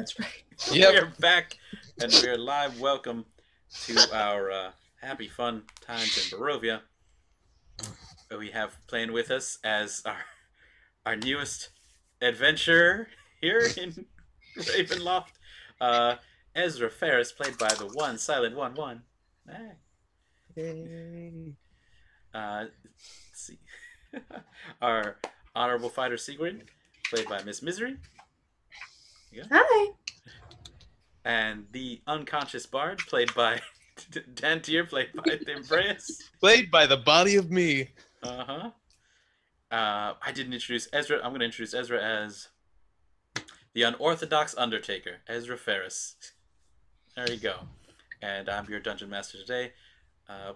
That's right. Yep. We're back, and we're live. Welcome to our happy, fun times in Barovia. We have playing with us as our newest adventurer here in Ravenloft, Ezra Pheras, played by the one silent one. Hey. Yay. Let's see. Our honorable fighter Segrid, played by Miss Misery. Hi. And the unconscious bard, played by Dantiir, played by Thimbreus. Played by the body of me. Uh-huh. I didn't introduce Ezra. I'm going to introduce Ezra as the unorthodox Undertaker, Ezra Pheras. There you go. And I'm your Dungeon Master today,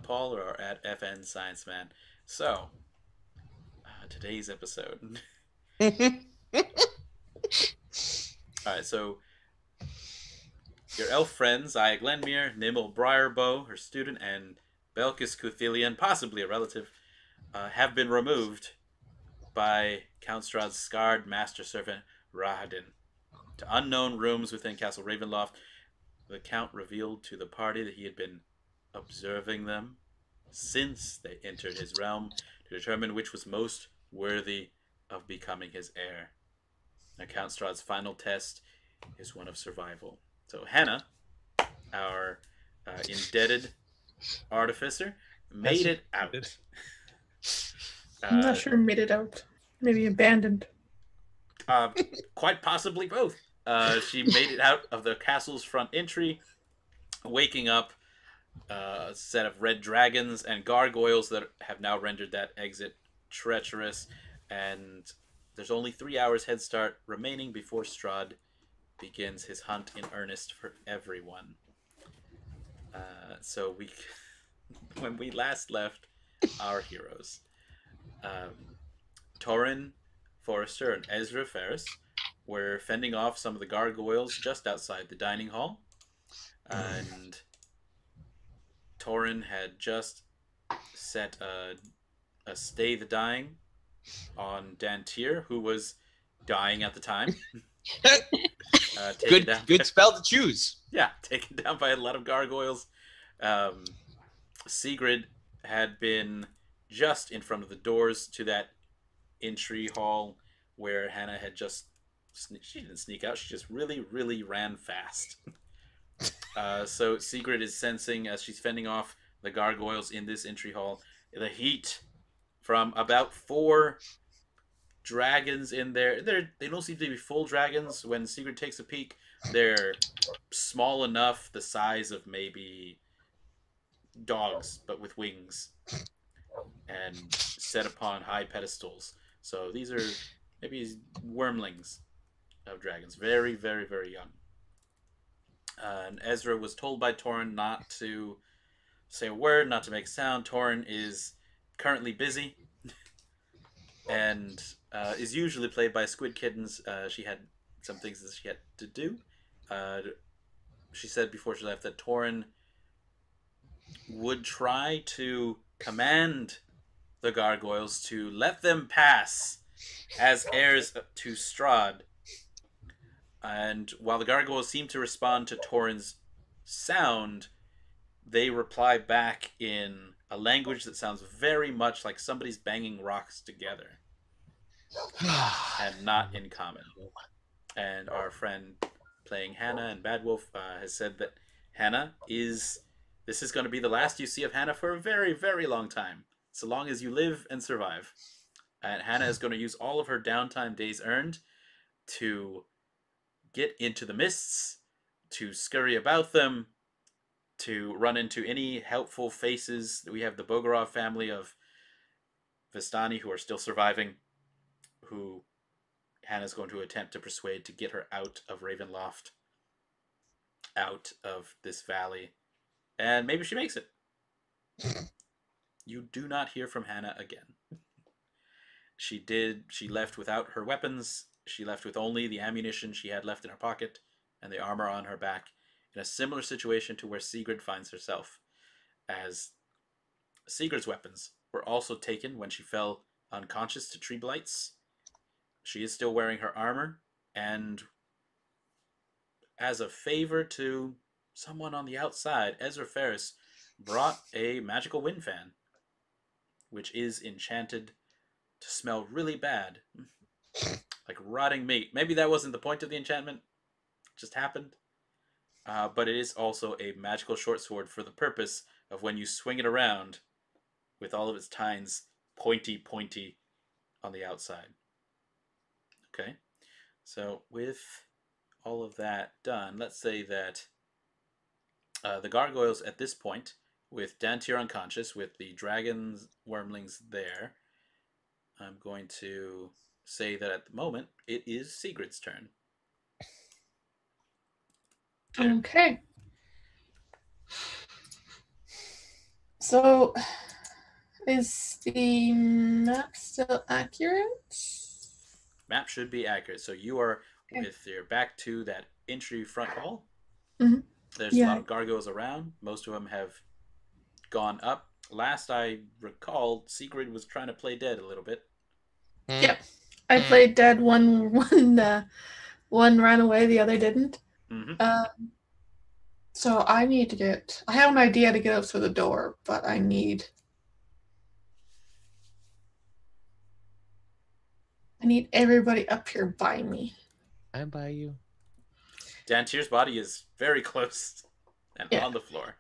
Paul, or at FN Science Man. So, today's episode. Alright, so your elf friends, Aya Glenmere, Nimble Briarbow, her student, and Belkis Cuthilioni, possibly a relative, have been removed by Count Strahd's scarred master servant Rahadin to unknown rooms within Castle Ravenloft. The Count revealed to the party that he had been observing them since they entered his realm to determine which was most worthy of becoming his heir. Now, Count Strahd's final test is one of survival. So Hannah, our indebted artificer, made it out. I'm not sure made it out. Maybe abandoned. Quite possibly both. She made it out of the castle's front entry, waking up a set of red dragons and gargoyles that have now rendered that exit treacherous. And there's only 3 hours head start remaining before Strahd begins his hunt in earnest for everyone. So when we last left our heroes, Toren Forester and Ezra Pheras were fending off some of the gargoyles just outside the dining hall, and Toren had just set a stay the dying on Dantiir, who was dying at the time. Good spell to choose. Yeah, taken down by a lot of gargoyles. Segrid had been just in front of the doors to that entry hall where Hannah had just... She didn't sneak out, she just really, really ran fast. So Segrid is sensing, as she's fending off the gargoyles in this entry hall, the heat from about 4 dragons in there. They don't seem to be full dragons. When Segrid takes a peek, they're small enough, the size of maybe dogs, but with wings, and set upon high pedestals. So these are maybe wormlings of dragons. Very, very, very young. And Ezra was told by Toren not to say a word, not to make a sound. Toren is currently busy and is usually played by Squid Kittens. She had some things that she had to do. She said before she left that Toren would try to command the gargoyles to let them pass as heirs to Strahd. And while the gargoyles seem to respond to Toren's sound, they reply back in a language that sounds very much like somebody's banging rocks together. And not in common. And our friend playing Hannah and Bad Wolf has said that Hannah is... This is going to be the last you see of Hannah for a very, very long time. So long as you live and survive. And Hannah is going to use all of her downtime days earned to get into the mists, to scurry about them, to run into any helpful faces. We have the Bogorov family of Vistani who are still surviving, who Hannah's going to attempt to persuade to get her out of Ravenloft, out of this valley. And maybe she makes it. You do not hear from Hannah again. She left without her weapons. She left with only the ammunition she had left in her pocket and the armor on her back, in a similar situation to where Segrid finds herself, as Sigrid's weapons were also taken when she fell unconscious to tree blights. She is still wearing her armor, and as a favor to someone on the outside, Ezra Pheras brought a magical wind fan, which is enchanted to smell really bad, like rotting meat. Maybe that wasn't the point of the enchantment, it just happened. But it is also a magical short sword for the purpose of when you swing it around with all of its tines pointy on the outside. Okay, so with all of that done, let's say that the gargoyles at this point, with Dantiir unconscious, with the dragons, wormlings there, I'm going to say that at the moment it is Sigrid's turn. Okay. So, is the map still accurate? Map should be accurate. So you are with your back to that entry front hall. Mm-hmm. There's a lot of gargoyles around. Most of them have gone up. Last I recalled, Segrid was trying to play dead a little bit. Yep. I played dead. One ran away, the other didn't. Mm-hmm. So I need to get... I have an idea to get up through the door, but I need everybody up here by me. I'm by you. Dantiir's body is very close and on the floor.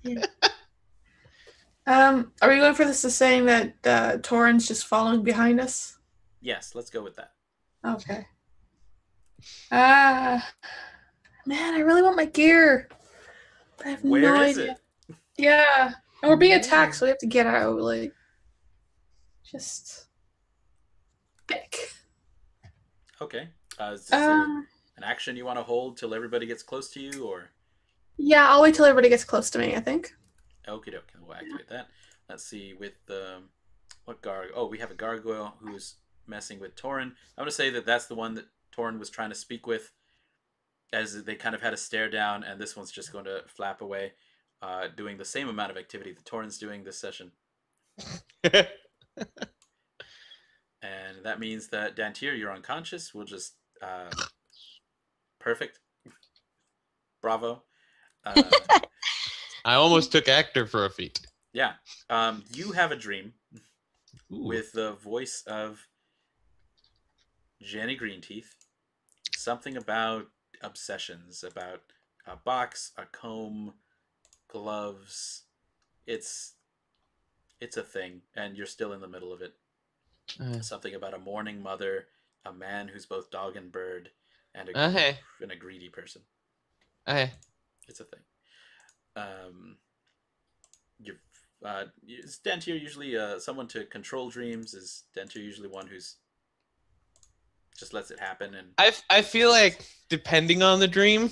Yeah. Are we going for this as saying that Toren's just following behind us? Yes, let's go with that. Okay. Man, I really want my gear. But I have no idea. It? Yeah. And we're being attacked, so we have to get out. Like, just pick. Okay. Is there an action you want to hold till everybody gets close to you, or? Yeah, I'll wait till everybody gets close to me, I think. Okie dokie. We'll activate that. Let's see with what gargoyle. Oh, we have a gargoyle who's messing with Toren. I'm going to say that that's the one that Toren was trying to speak with, as they kind of had a stare down, and this one's just going to flap away, doing the same amount of activity that Toren's doing this session. And that means that Dantiir, you're unconscious. We'll just perfect. Bravo. I almost took actor for a feat. Yeah. You have a dream with the voice of Jenny Greenteeth. Something about obsessions, about a box, a comb, gloves. It's a thing, and you're still in the middle of it. Something about a mourning mother, a man who's both dog and bird, and a greedy person. It's a thing. Is Dantiir usually someone to control dreams? Is Dantiir usually one who's just lets it happen? And I feel like depending on the dream,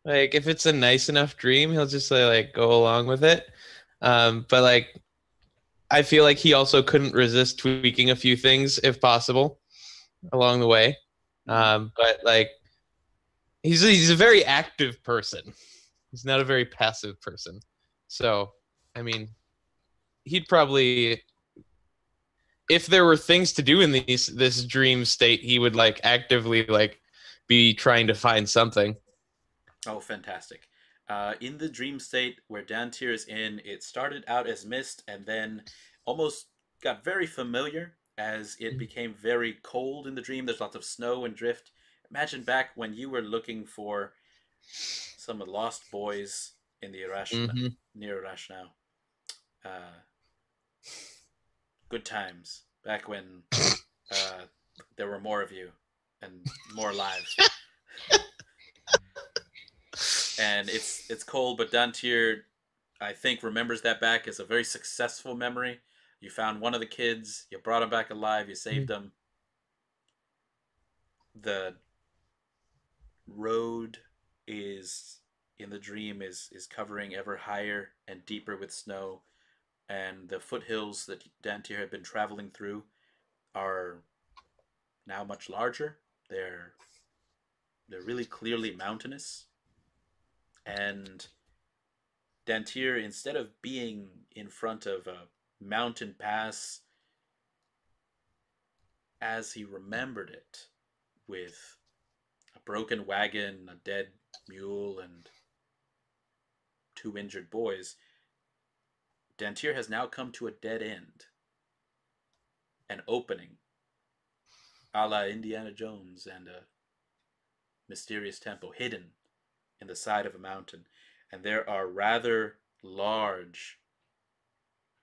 like if it's a nice enough dream, he'll just like go along with it. But like I feel like he also couldn't resist tweaking a few things if possible along the way. But like he's a very active person. He's not a very passive person. So, I mean, he'd probably, if there were things to do in this dream state, he would like actively like be trying to find something. Oh, fantastic. In the dream state where Dantiir is in, it started out as mist and then almost got very familiar as it became very cold in the dream. There's lots of snow and drift. Imagine back when you were looking for some lost boys in the near Irashnow. Good times back when there were more of you and more alive. And it's cold, but Dantiir, I think, remembers that back as a very successful memory. You found one of the kids, you brought him back alive, you saved him. The road is in the dream is covering ever higher and deeper with snow, and the foothills that Dantiir had been traveling through are now much larger. They're really clearly mountainous. And Dantiir, instead of being in front of a mountain pass as he remembered it, with a broken wagon, a dead mule, and 2 injured boys, Dantiir has now come to a dead end. An opening, a la Indiana Jones, and a mysterious temple hidden in the side of a mountain. And there are rather large,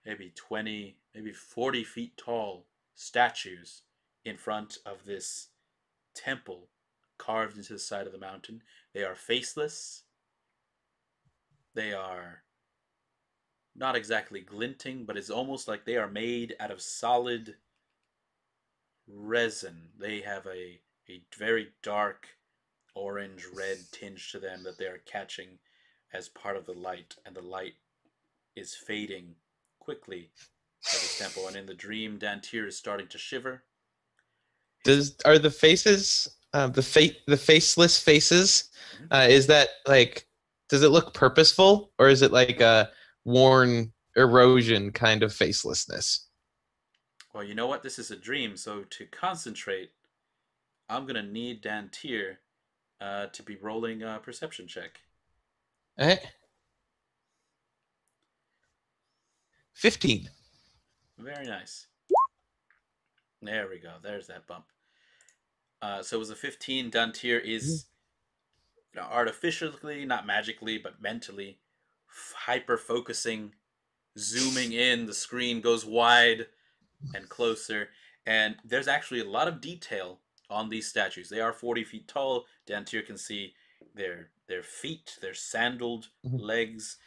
maybe 20, maybe 40 feet tall statues in front of this temple carved into the side of the mountain. They are faceless. They are not exactly glinting, but it's almost like they are made out of solid resin. They have a very dark orange red tinge to them that they are catching as part of the light, and the light is fading quickly at this temple. And in the dream, Dantiir is starting to shiver. Are the faces the faceless faces? Is that like, does it look purposeful, or is it like a worn erosion kind of facelessness? Well, you know what? This is a dream, so to concentrate, I'm gonna need Dantiir to be rolling a perception check. All right. 15. Very nice. There we go. There's that bump. So it was a 15. Dantiir is artificially, not magically, but mentally hyper focusing, zooming in. The screen goes wide and closer, and there's actually a lot of detail on these statues. They are 40 feet tall. Dantiir can see their feet, their sandaled legs,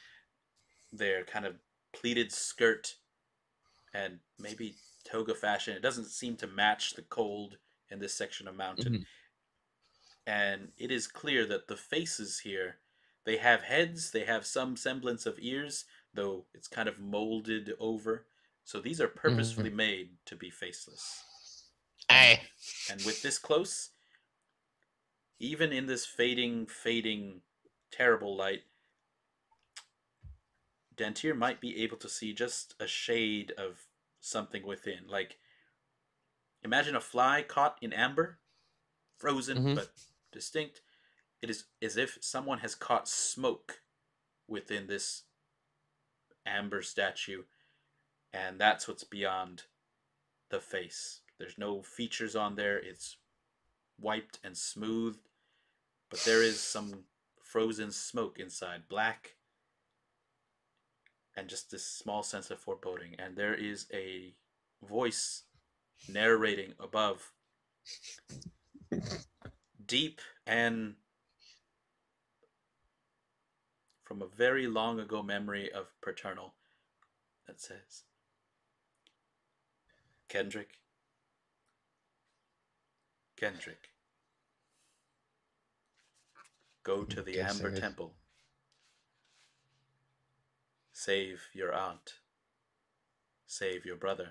their kind of pleated skirt, and maybe toga fashion. It doesn't seem to match the cold in this section of mountain. And it is clear that the faces here, they have heads, they have some semblance of ears, though it's kind of molded over. So these are purposefully made to be faceless. And with this close, even in this fading, terrible light, Dantiir might be able to see just a shade of something within. Like, imagine a fly caught in amber, frozen but distinct. It is as if someone has caught smoke within this amber statue, and that's what's beyond the face. There's no features on there. It's wiped and smoothed, but there is some frozen smoke inside, black, and just this small sense of foreboding. And there is a voice narrating above, deep and from a very long ago memory of paternal, that says, Kendrick, go to the Amber Temple. Save your aunt. Save your brother.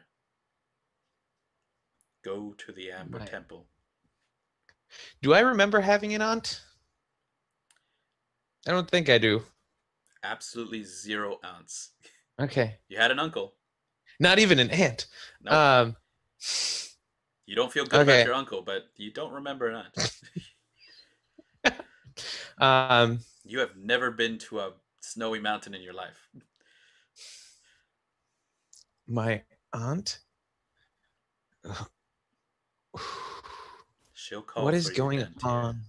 Go to the Amber Temple. Do I remember having an aunt? I don't think I do. Absolutely 0 aunts. Okay. You had an uncle. Not even an aunt. Nope. You don't feel good about your uncle, but you don't remember an aunt. You have never been to a snowy mountain in your life. My aunt? She'll call what is for going you, Dantiir. on?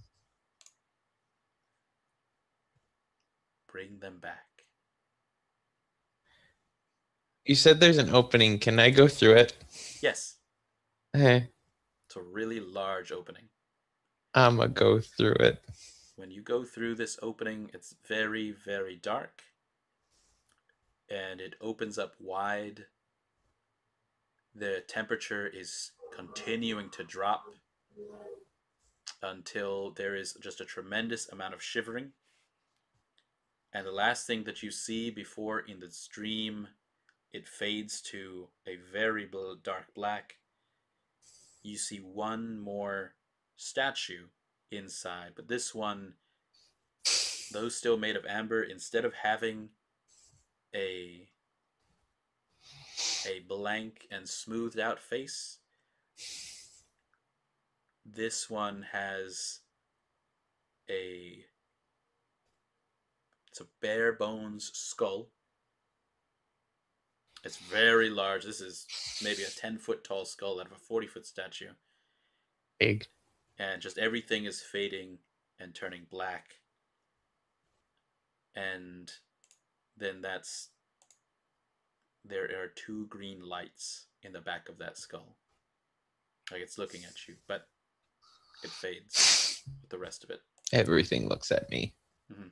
Bring them back. You said there's an opening. Can I go through it? Yes. Hey. It's a really large opening. I'm gonna go through it. When you go through this opening, it's very, very dark. And it opens up wide. The temperature is continuing to drop until there is just a tremendous amount of shivering. And the last thing that you see before in the stream, it fades to a very dark black. You see one more statue inside, but this one, though still made of amber, instead of having a blank and smoothed out face, this one has it's a bare bones skull. It's very large. This is maybe a 10-foot tall skull out of a 40-foot statue. Big. And just everything is fading and turning black. And then there are 2 green lights in the back of that skull. Like it's looking at you, but it fades with the rest of it. Everything looks at me. Mm-hmm.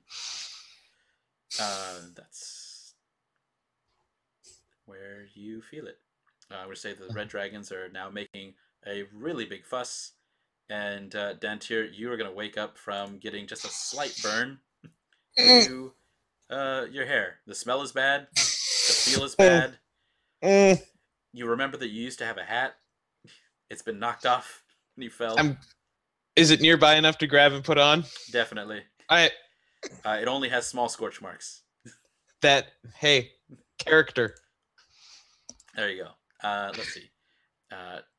That's where you feel it. I would say the red dragons are now making a really big fuss. And Dantiir, you are going to wake up from getting just a slight burn to your hair. The smell is bad. The feel is bad. You remember that you used to have a hat. It's been knocked off when you fell. Is it nearby enough to grab and put on? Definitely. It only has small scorch marks. Hey, character. There you go. Let's see.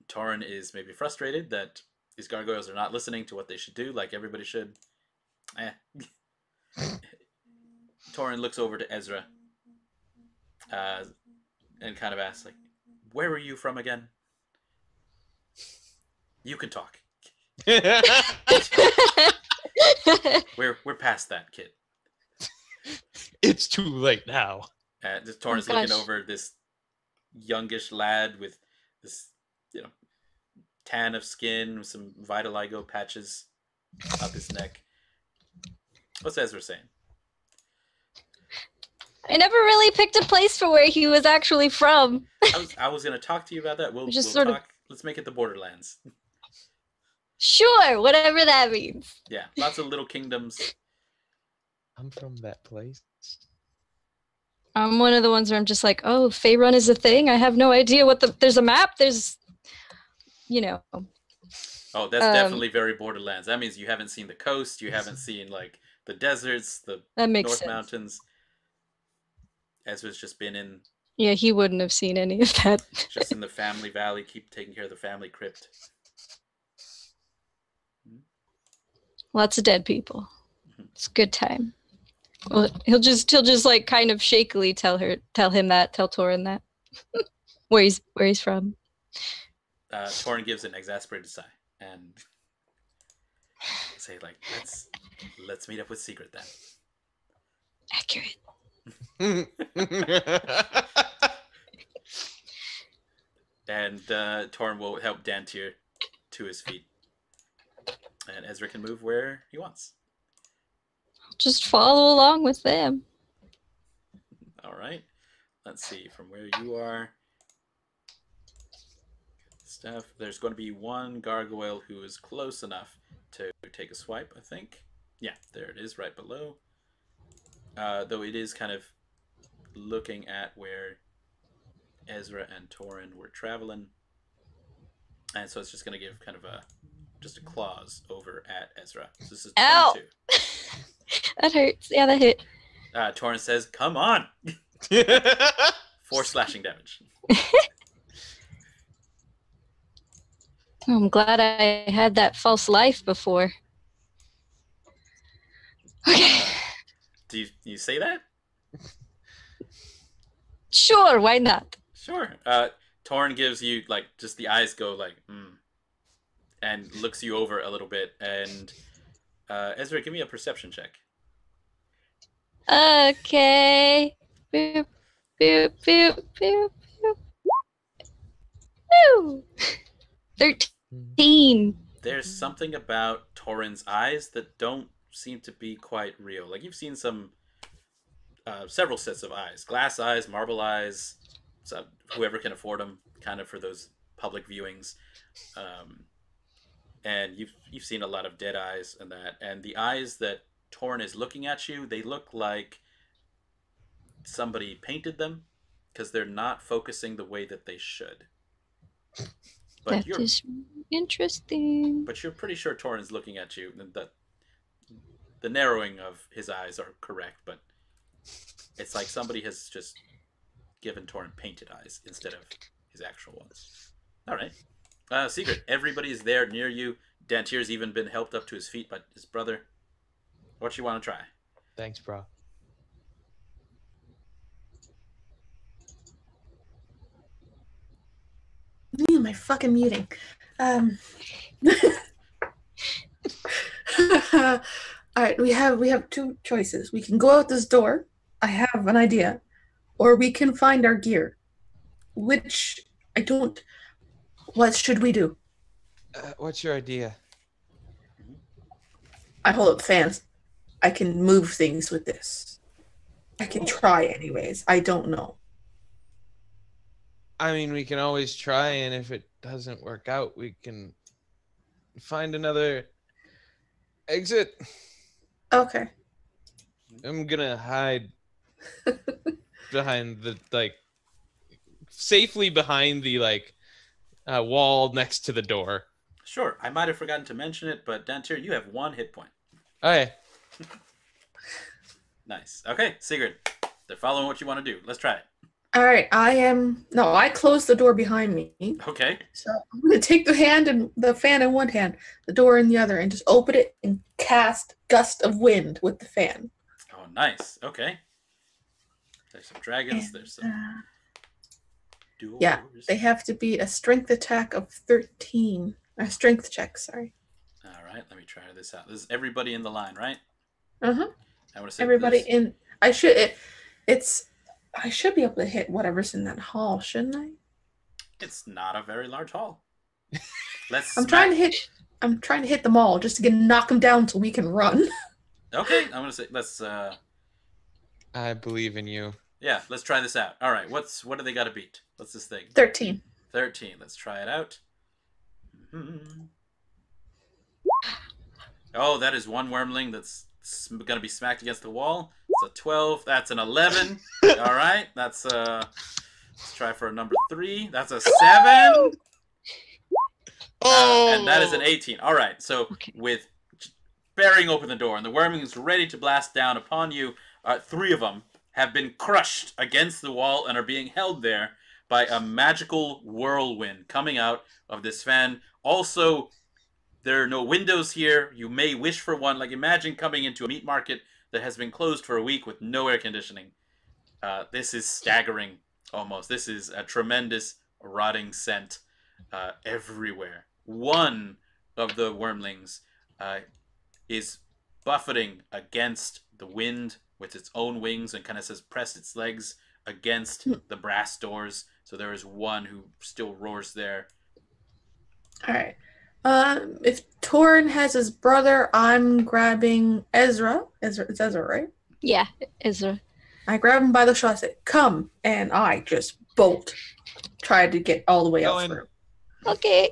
Toren is maybe frustrated that these gargoyles are not listening to what they should do, like everybody should. Toren looks over to Ezra and kind of asks, like, where were you from again? You can talk. We're past that, kid. It's too late now. Toren's looking over this youngish lad with this, tan of skin, with some vitiligo patches up his neck. What's Ezra saying? I never really picked a place for where he was actually from. I was going to talk to you about that. We'll talk. Let's make it the Borderlands. Sure, whatever that means. Yeah, lots of little kingdoms. I'm from that place. I'm one of the ones where I'm just like, oh, Faerun is a thing? I have no idea there's a map, there's, Oh, that's definitely very Borderlands. That means you haven't seen the coast, you haven't seen, like, the deserts, the North Mountains. Ezra's just been in... Yeah, he wouldn't have seen any of that. Just in the family valley, keep taking care of the family crypt. Lots of dead people. It's a good time. Well, he'll just like kind of shakily tell Toren that where he's from. Toren gives an exasperated sigh and say, like, let's meet up with Segrid then. Accurate. And Toren will help Dantiir to his feet. And Ezra can move where he wants. Just follow along with them. All right. Let's see. From where you are. Stuff. There's going to be one gargoyle who is close enough to take a swipe, I think. Yeah, there it is, right below. Though it is kind of looking at where Ezra and Toren were traveling. And so it's just going to give kind of just a claws over at Ezra. So this is 22. Ow! That hurts. Yeah, that hit. Toren says, come on! 4 slashing damage. I'm glad I had that false life before. Okay. Do you say that? Sure, why not? Sure. Toren gives you, like, just the eyes go, like, and looks you over a little bit. And Ezra, give me a perception check. Okay. Boop, boop, boop, boop, boop. Woo! 13. There's something about Toren's eyes that don't seem to be quite real. Like, you've seen several sets of eyes. Glass eyes, marble eyes, so whoever can afford them, kind of for those public viewings. And you've seen a lot of dead eyes and that. And the eyes that Toren is looking at you, they look like somebody painted them because they're not focusing the way that they should. But That is interesting. But you're pretty sure Toren's looking at you, and that the narrowing of his eyes are correct, but it's like somebody has just given Toren painted eyes instead of his actual ones. All right. Segrid, everybody's there near you. Dantiir's even been helped up to his feet by his brother. What you want to try? Thanks, bro. My fucking muting. All right, we have two choices. We can go out this door. I have an idea, or we can find our gear. Which I don't. What should we do? What's your idea? I hold up fans. I can move things with this. I can try anyways. I don't know. I mean, we can always try, and if it doesn't work out, we can find another exit. Okay. I'm gonna hide behind the safely behind the wall next to the door. Sure. I might have forgotten to mention it, but Dantiir, you have 1 hit point. Okay. Nice. Okay, Segrid, they're following what you want to do. Let's try it. All right. I closed the door behind me. Okay. So I'm gonna take the fan in one hand, the door in the other, and just open it and cast gust of wind with the fan. Oh, nice. Okay. There's some dragons. There's some doors. Yeah, they have to beat a strength attack of 13. A strength check, sorry. All right, let me try this out. This is everybody in the line, right? Uh-huh. I want to say everybody this. in. I should be able to hit whatever's in that hall, shouldn't I? It's not a very large hall. I'm trying to hit them all just to knock them down so we can run. Okay, I'm gonna say let's. I believe in you. Yeah, let's try this out. All right, what do they got to beat? What's this thing? 13. 13. Let's try it out. Mm-hmm. Oh, that is one wormling that's gonna be smacked against the wall. It's a 12. That's an 11. All right, that's let's try for a number 3. That's a 7. And that is an 18. All right, so with bearing open the door and the wormlings ready to blast down upon you, 3 of them have been crushed against the wall and are being held there by a magical whirlwind coming out of this fan. Also, there are no windows here. You may wish for one. Like, imagine coming into a meat market that has been closed for a week with no air conditioning. This is staggering, almost. This is a tremendous rotting scent everywhere. One of the wormlings is buffeting against the wind with its own wings and kind of says press its legs against the brass doors. So there is one who still roars there. All right. If Toren has his brother, I'm grabbing Ezra. It's Ezra, right? Yeah, Ezra. I grab him by the shoulder. I say, "Come," and I just bolt. Try to get all the way up through. Okay.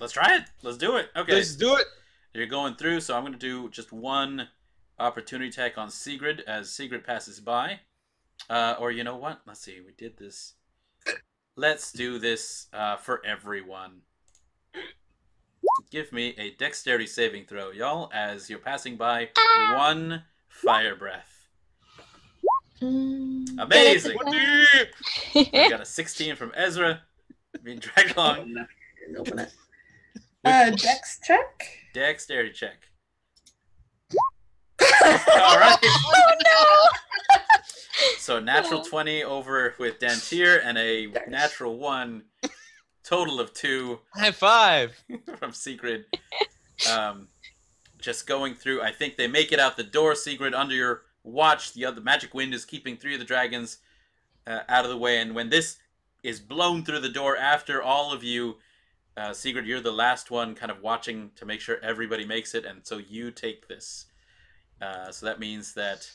Let's try it. Let's do it. Okay. Let's do it. You're going through, so I'm going to do just one opportunity attack on Segrid as Segrid passes by. Or you know what? Let's see. We did this. Let's do this for everyone. Give me a dexterity saving throw, y'all, as you're passing by 1 fire breath. Amazing! I got a 16 from Ezra. Being dragged along. Open it. Dex check? Dexterity check. Alright. Oh no! So natural 20 over with Dantiir and a natural 1. Total of 2. High five from Segrid. Just going through. I think they make it out the door. Segrid, under your watch, the magic wind is keeping 3 of the dragons out of the way. And when this is blown through the door after all of you, Segrid, you're the last one kind of watching to make sure everybody makes it. And so you take this. So that means that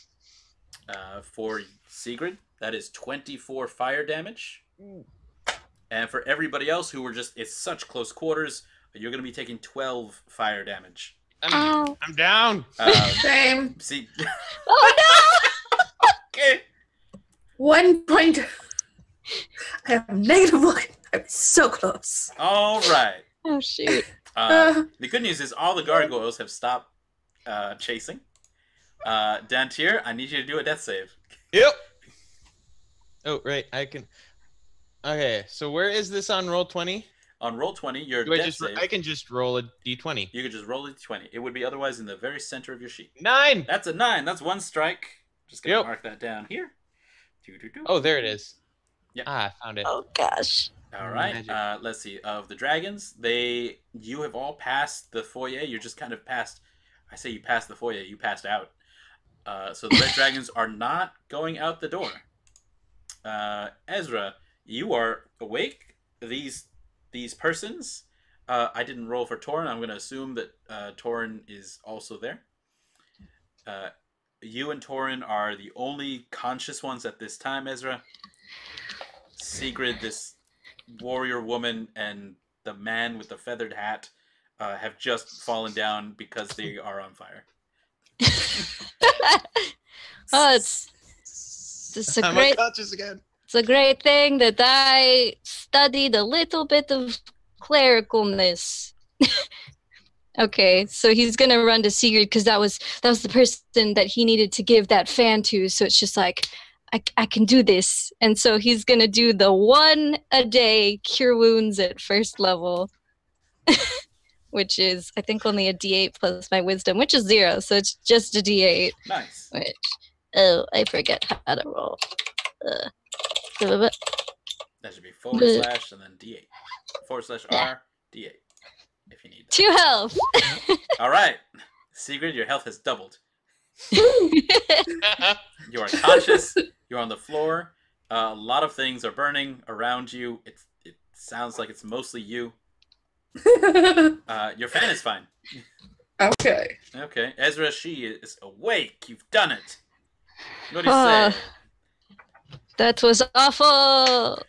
for Segrid, that is 24 fire damage. And for everybody else who were it's such close quarters, you're going to be taking 12 fire damage. I'm down. Same. See. Oh no! Okay. 1 point. I have -1. I'm so close. All right. Oh shoot. The good news is all the gargoyles have stopped chasing. Dantiir, I need you to do a death save. Yep. Oh, right. I can. Okay, so where is this on Roll20? On roll 20, your Do death save. I can just roll a d20. You could just roll a d20. It would be otherwise in the very center of your sheet. 9. That's a 9. That's one strike. Just gonna Yep. mark that down here. Oh, there it is. Yep. Ah, I found it. Oh gosh. All right. Let's see. Of the dragons, you have all passed the foyer. You're just kind of past. I say you passed the foyer. You passed out. So the red dragons are not going out the door. Ezra, you are awake. These persons. I didn't roll for Toren. I'm going to assume that Toren is also there. You and Toren are the only conscious ones at this time, Ezra. Segrid, this warrior woman, and the man with the feathered hat have just fallen down because they are on fire. Oh, it's a I'm great. unconscious again. It's a great thing that I studied a little bit of clericalness. Okay, so he's gonna run to Segrid because that was the person that he needed to give that fan to. So it's just like, I can do this, and so he's gonna do the 1 a day cure wounds at first level, which is I think only a D8 plus my wisdom, which is 0, so it's just a D8. Nice. Which I forget how to roll. That should be / and then D8. / R D8. If you need that. 2 health. All right, Segrid, your health has doubled. You are conscious. You're on the floor. A lot of things are burning around you. It sounds like it's mostly you. Your fan is fine. Okay. Okay, Ezra, she is awake. You've done it. What do you say? That was awful.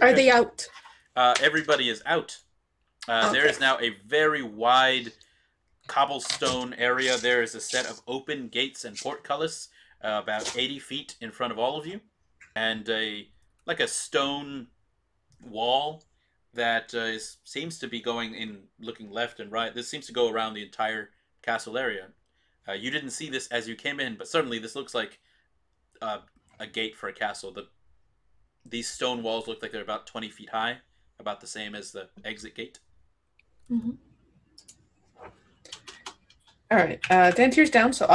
Are they out? Everybody is out. There is now a very wide cobblestone area. There is a set of open gates and portcullis about 80 feet in front of all of you, and a stone wall that seems to be going in, looking left and right. This seems to go around the entire castle area. You didn't see this as you came in, but certainly this looks like a gate for a castle. These stone walls look like they're about 20 feet high, about the same as the exit gate. Mm-hmm. All right, Dantiir's down, so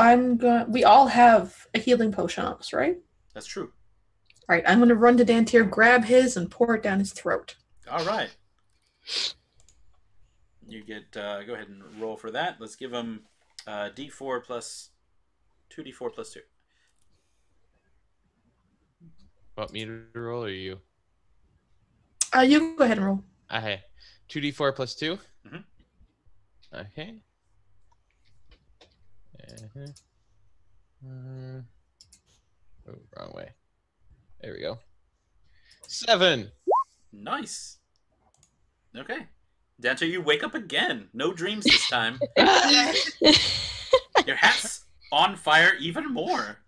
we all have a healing potion on us, right? That's true. All right, I'm gonna run to Dantiir, grab his, and pour it down his throat. All right. You get go ahead and roll for that. Let's give him D4 plus 2d4 plus 2. Want me to roll or you? You go ahead and roll. Okay. 2d4 plus 2? Mm-hmm. Okay. Oh, wrong way. There we go. 7. Nice. Okay. Dantiir, you wake up again. No dreams this time. Your hat's on fire even more.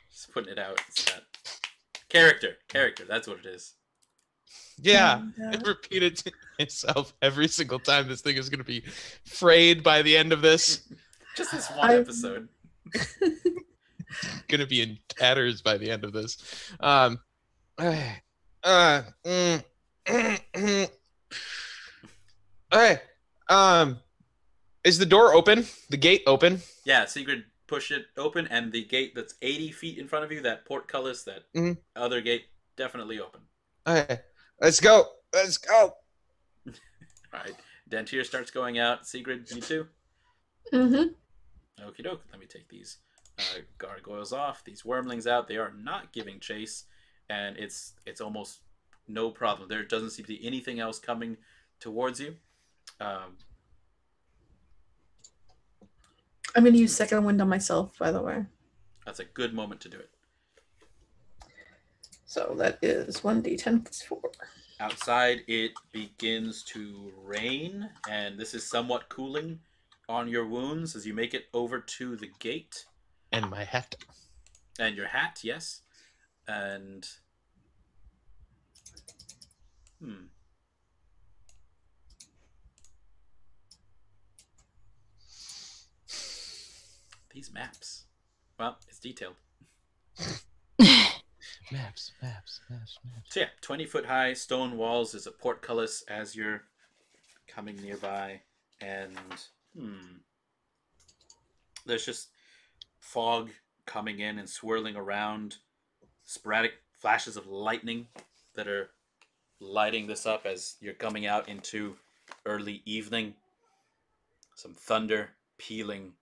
Just putting it out. It's that. Character. That's what it is. Yeah. It repeated to myself every single time this thing is going to be frayed by the end of this. Just this one episode. Going to be in tatters by the end of this. Okay. Is the door open? The gate open? Yeah, Segrid push it open, and the gate that's 80 feet in front of you, that portcullis, that other gate, definitely open. Okay. Let's go. All right. Dantiir starts going out. Segrid, you too? Mm-hmm. Okie doke. Let me take these gargoyles off, these wormlings out. They are not giving chase, and it's almost no problem. There doesn't seem to be anything else coming towards you. I'm going to use second wind on myself, by the way. That's a good moment to do it. So that is 1d10 plus 4. Outside, it begins to rain, and this is somewhat cooling on your wounds as you make it over to the gate. And my hat. And your hat, yes. And... These maps. Well, it's detailed. Maps. So yeah, 20-foot high stone walls. There's a portcullis as you're coming nearby, and there's just fog coming in and swirling around. Sporadic flashes of lightning that are lighting this up as you're coming out into early evening. Some thunder pealing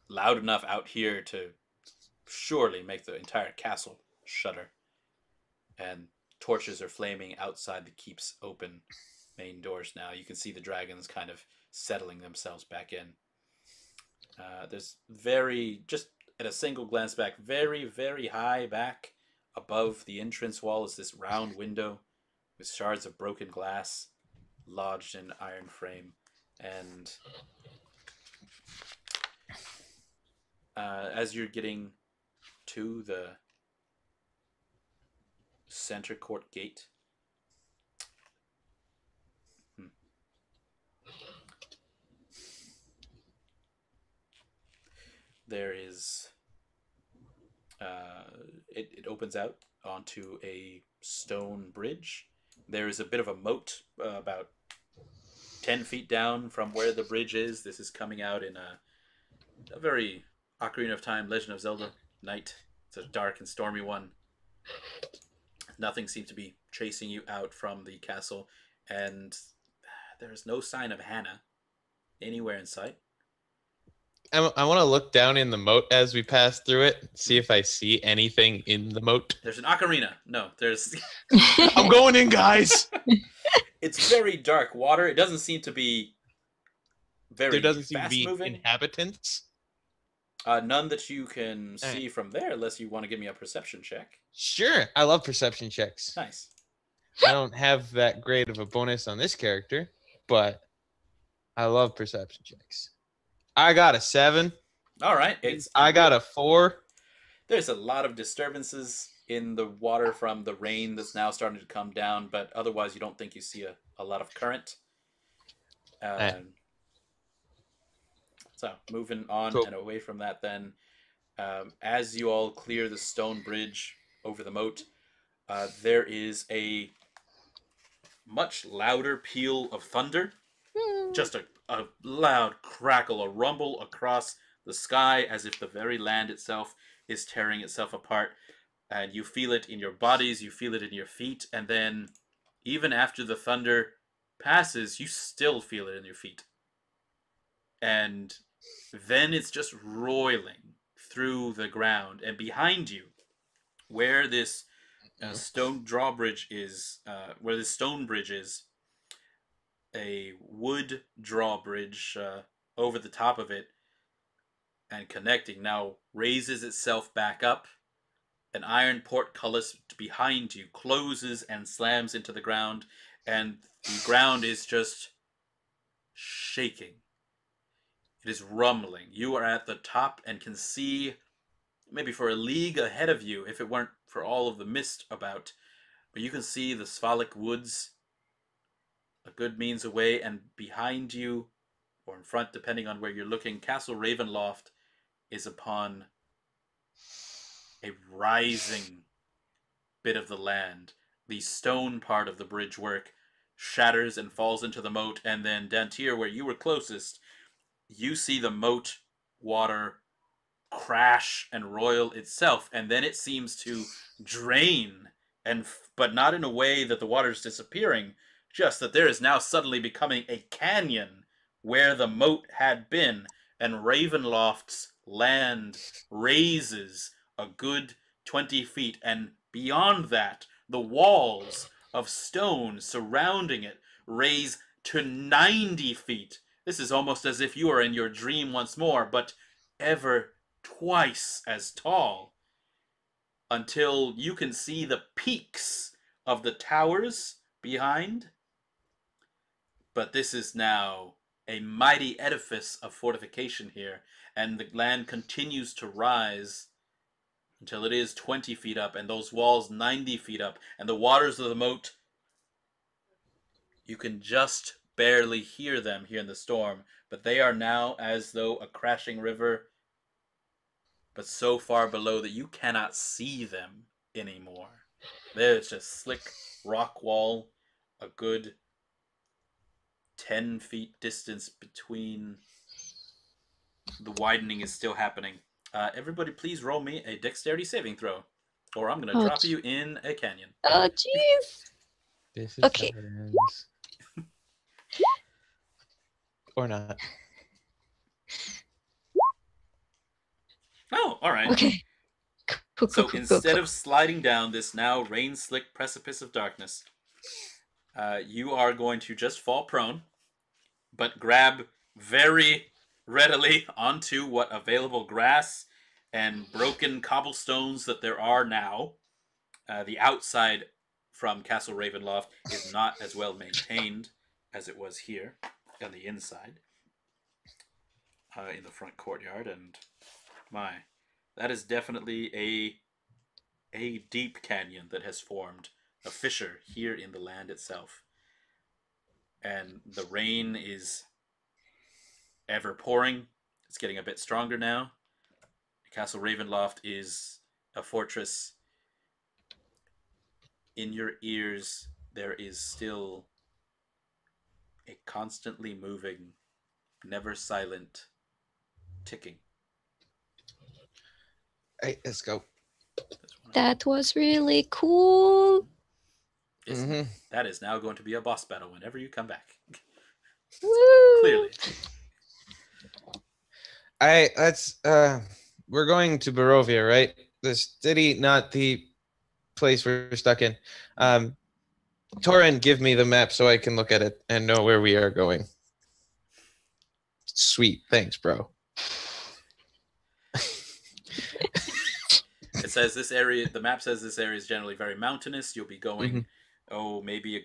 loud enough out here to surely make the entire castle shudder. And torches are flaming outside the keep's open main doors now. You can see the dragons kind of settling themselves back in. There's just at a single glance back, very, very high back above the entrance wall is this round window with shards of broken glass lodged in iron frame. And as you're getting to the center court gate, there is it opens out onto a stone bridge. There is a bit of a moat about 10 feet down from where the bridge is. This is coming out in a very Ocarina of Time, Legend of Zelda night. It's a dark and stormy one. Nothing seems to be chasing you out from the castle, and there is no sign of Hannah anywhere in sight. I want to look down in the moat as we pass through it, see if I see anything in the moat. There's an ocarina. No, there's... I'm going in, guys! It's very dark water. It doesn't seem to be very There doesn't seem to be fast-moving. inhabitants? None that you can see from there, unless you want to give me a perception check. Sure, I love perception checks. Nice. I don't have that great of a bonus on this character, but I love perception checks. I got a 7. All right. I got a 4. There's a lot of disturbances in the water from the rain that's now starting to come down, but otherwise you don't think you see a lot of current. So moving on and away from that then, as you all clear the stone bridge over the moat, there is a much louder peal of thunder. Just a loud crackle, a rumble across the sky as if the very land itself is tearing itself apart. And you feel it in your bodies, you feel it in your feet, and then even after the thunder passes, you still feel it in your feet. And then it's just roiling through the ground. And behind you, where this stone drawbridge is, a wood drawbridge over the top of it and connecting now raises itself back up. An iron portcullis behind you closes and slams into the ground, and the ground is just shaking. It is rumbling. You are at the top and can see maybe for a league ahead of you, if it weren't for all of the mist about, but you can see the Svalak woods a good means away, and behind you, or in front, depending on where you're looking, Castle Ravenloft is upon a rising bit of the land. The stone part of the bridge work shatters and falls into the moat, and then Dantiir, where you were closest, you see the moat water crash and roil itself, and then it seems to drain, but not in a way that the water is disappearing, just that there is now suddenly becoming a canyon where the moat had been, and Ravenloft's land raises a good 20 feet, and beyond that, the walls of stone surrounding it raise to 90 feet. This is almost as if you are in your dream once more, but ever twice as tall, until you can see the peaks of the towers behind. But this is now a mighty edifice of fortification here, and the land continues to rise until it is 20 feet up, and those walls 90 feet up, and the waters of the moat, you can just barely hear them here in the storm, but they are now as though a crashing river, but so far below that you cannot see them anymore. There's just slick rock wall, a good 10 feet distance between. The widening is still happening. Everybody please roll me a dexterity saving throw, or I'm going to drop you in a canyon. Oh, jeez. This is Okay. how it ends. Or not. Oh, all right. Okay. Cool, So instead of sliding down this now rain-slick precipice of darkness, you are going to just fall prone, but grab very readily onto what available grass and broken cobblestones that there are now. The outside from Castle Ravenloft is not as well maintained as it was here on the inside, in the front courtyard, and that is definitely a deep canyon that has formed, a fissure here in the land itself. And the rain is ever pouring. It's getting a bit stronger now. Castle Ravenloft is a fortress. In your ears, there is still a constantly moving, never silent ticking. Hey, let's go. That was really cool. That is now going to be a boss battle whenever you come back. Woo! Clearly. We're going to Barovia, right? The city, not the place we're stuck in. Toren, give me the map so I can look at it and know where we are going. Sweet, thanks, bro. It says this area, the map says this area is generally very mountainous. You'll be going, maybe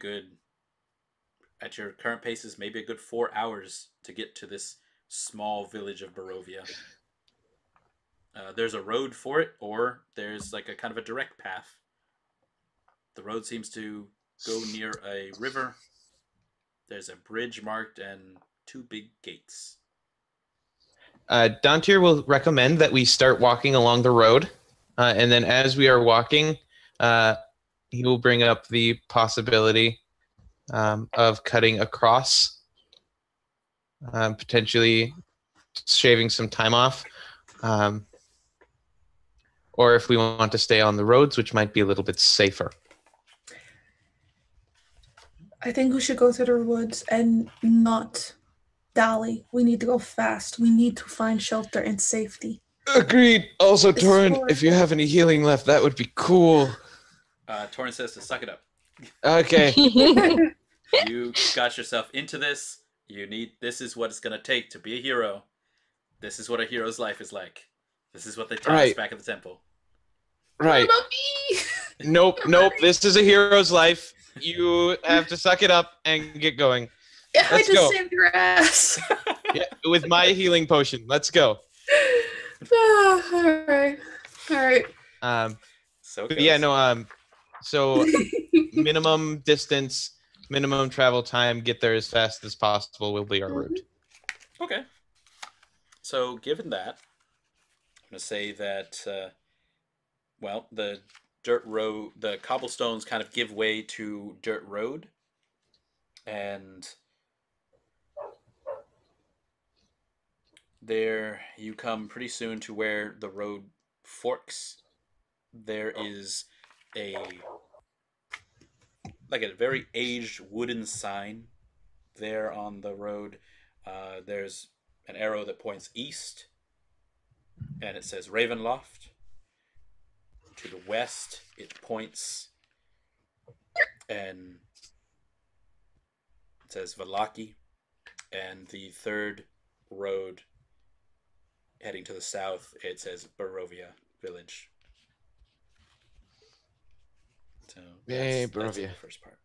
at your current paces, maybe a good 4 hours to get to this small village of Barovia. There's a road for it, or there's like a kind of a direct path. The road seems to go near a river. There's a bridge marked and 2 big gates. Dantiir will recommend that we start walking along the road, and then as we are walking, he will bring up the possibility of cutting across, potentially shaving some time off, or if we want to stay on the roads, which might be a little bit safer. I think we should go through the woods and not dally. We need to go fast. We need to find shelter and safety. Agreed. Also, Toren, if you have any healing left, that would be cool. Toren says to suck it up. Okay. You got yourself into this. This is what it's going to take to be a hero. This is what a hero's life is like. This is what they taught us back at the temple. Right. What about me? Nope. This is a hero's life. You have to suck it up and get going. Yeah, Let's I just go. saved your ass. Yeah, with my healing potion. Let's go. All right. So minimum distance, minimum travel time, get there as fast as possible will be our route. Okay. So given that, I'm going to say that, the dirt road, the cobblestones kind of give way to dirt road, and there you come pretty soon to where the road forks. There is a very aged wooden sign there on the road. There's an arrow that points east, and it says Ravenloft. To the west, it points and it says Valaki. And the third road heading to the south, it says Barovia Village. So that's Barovia. the first part.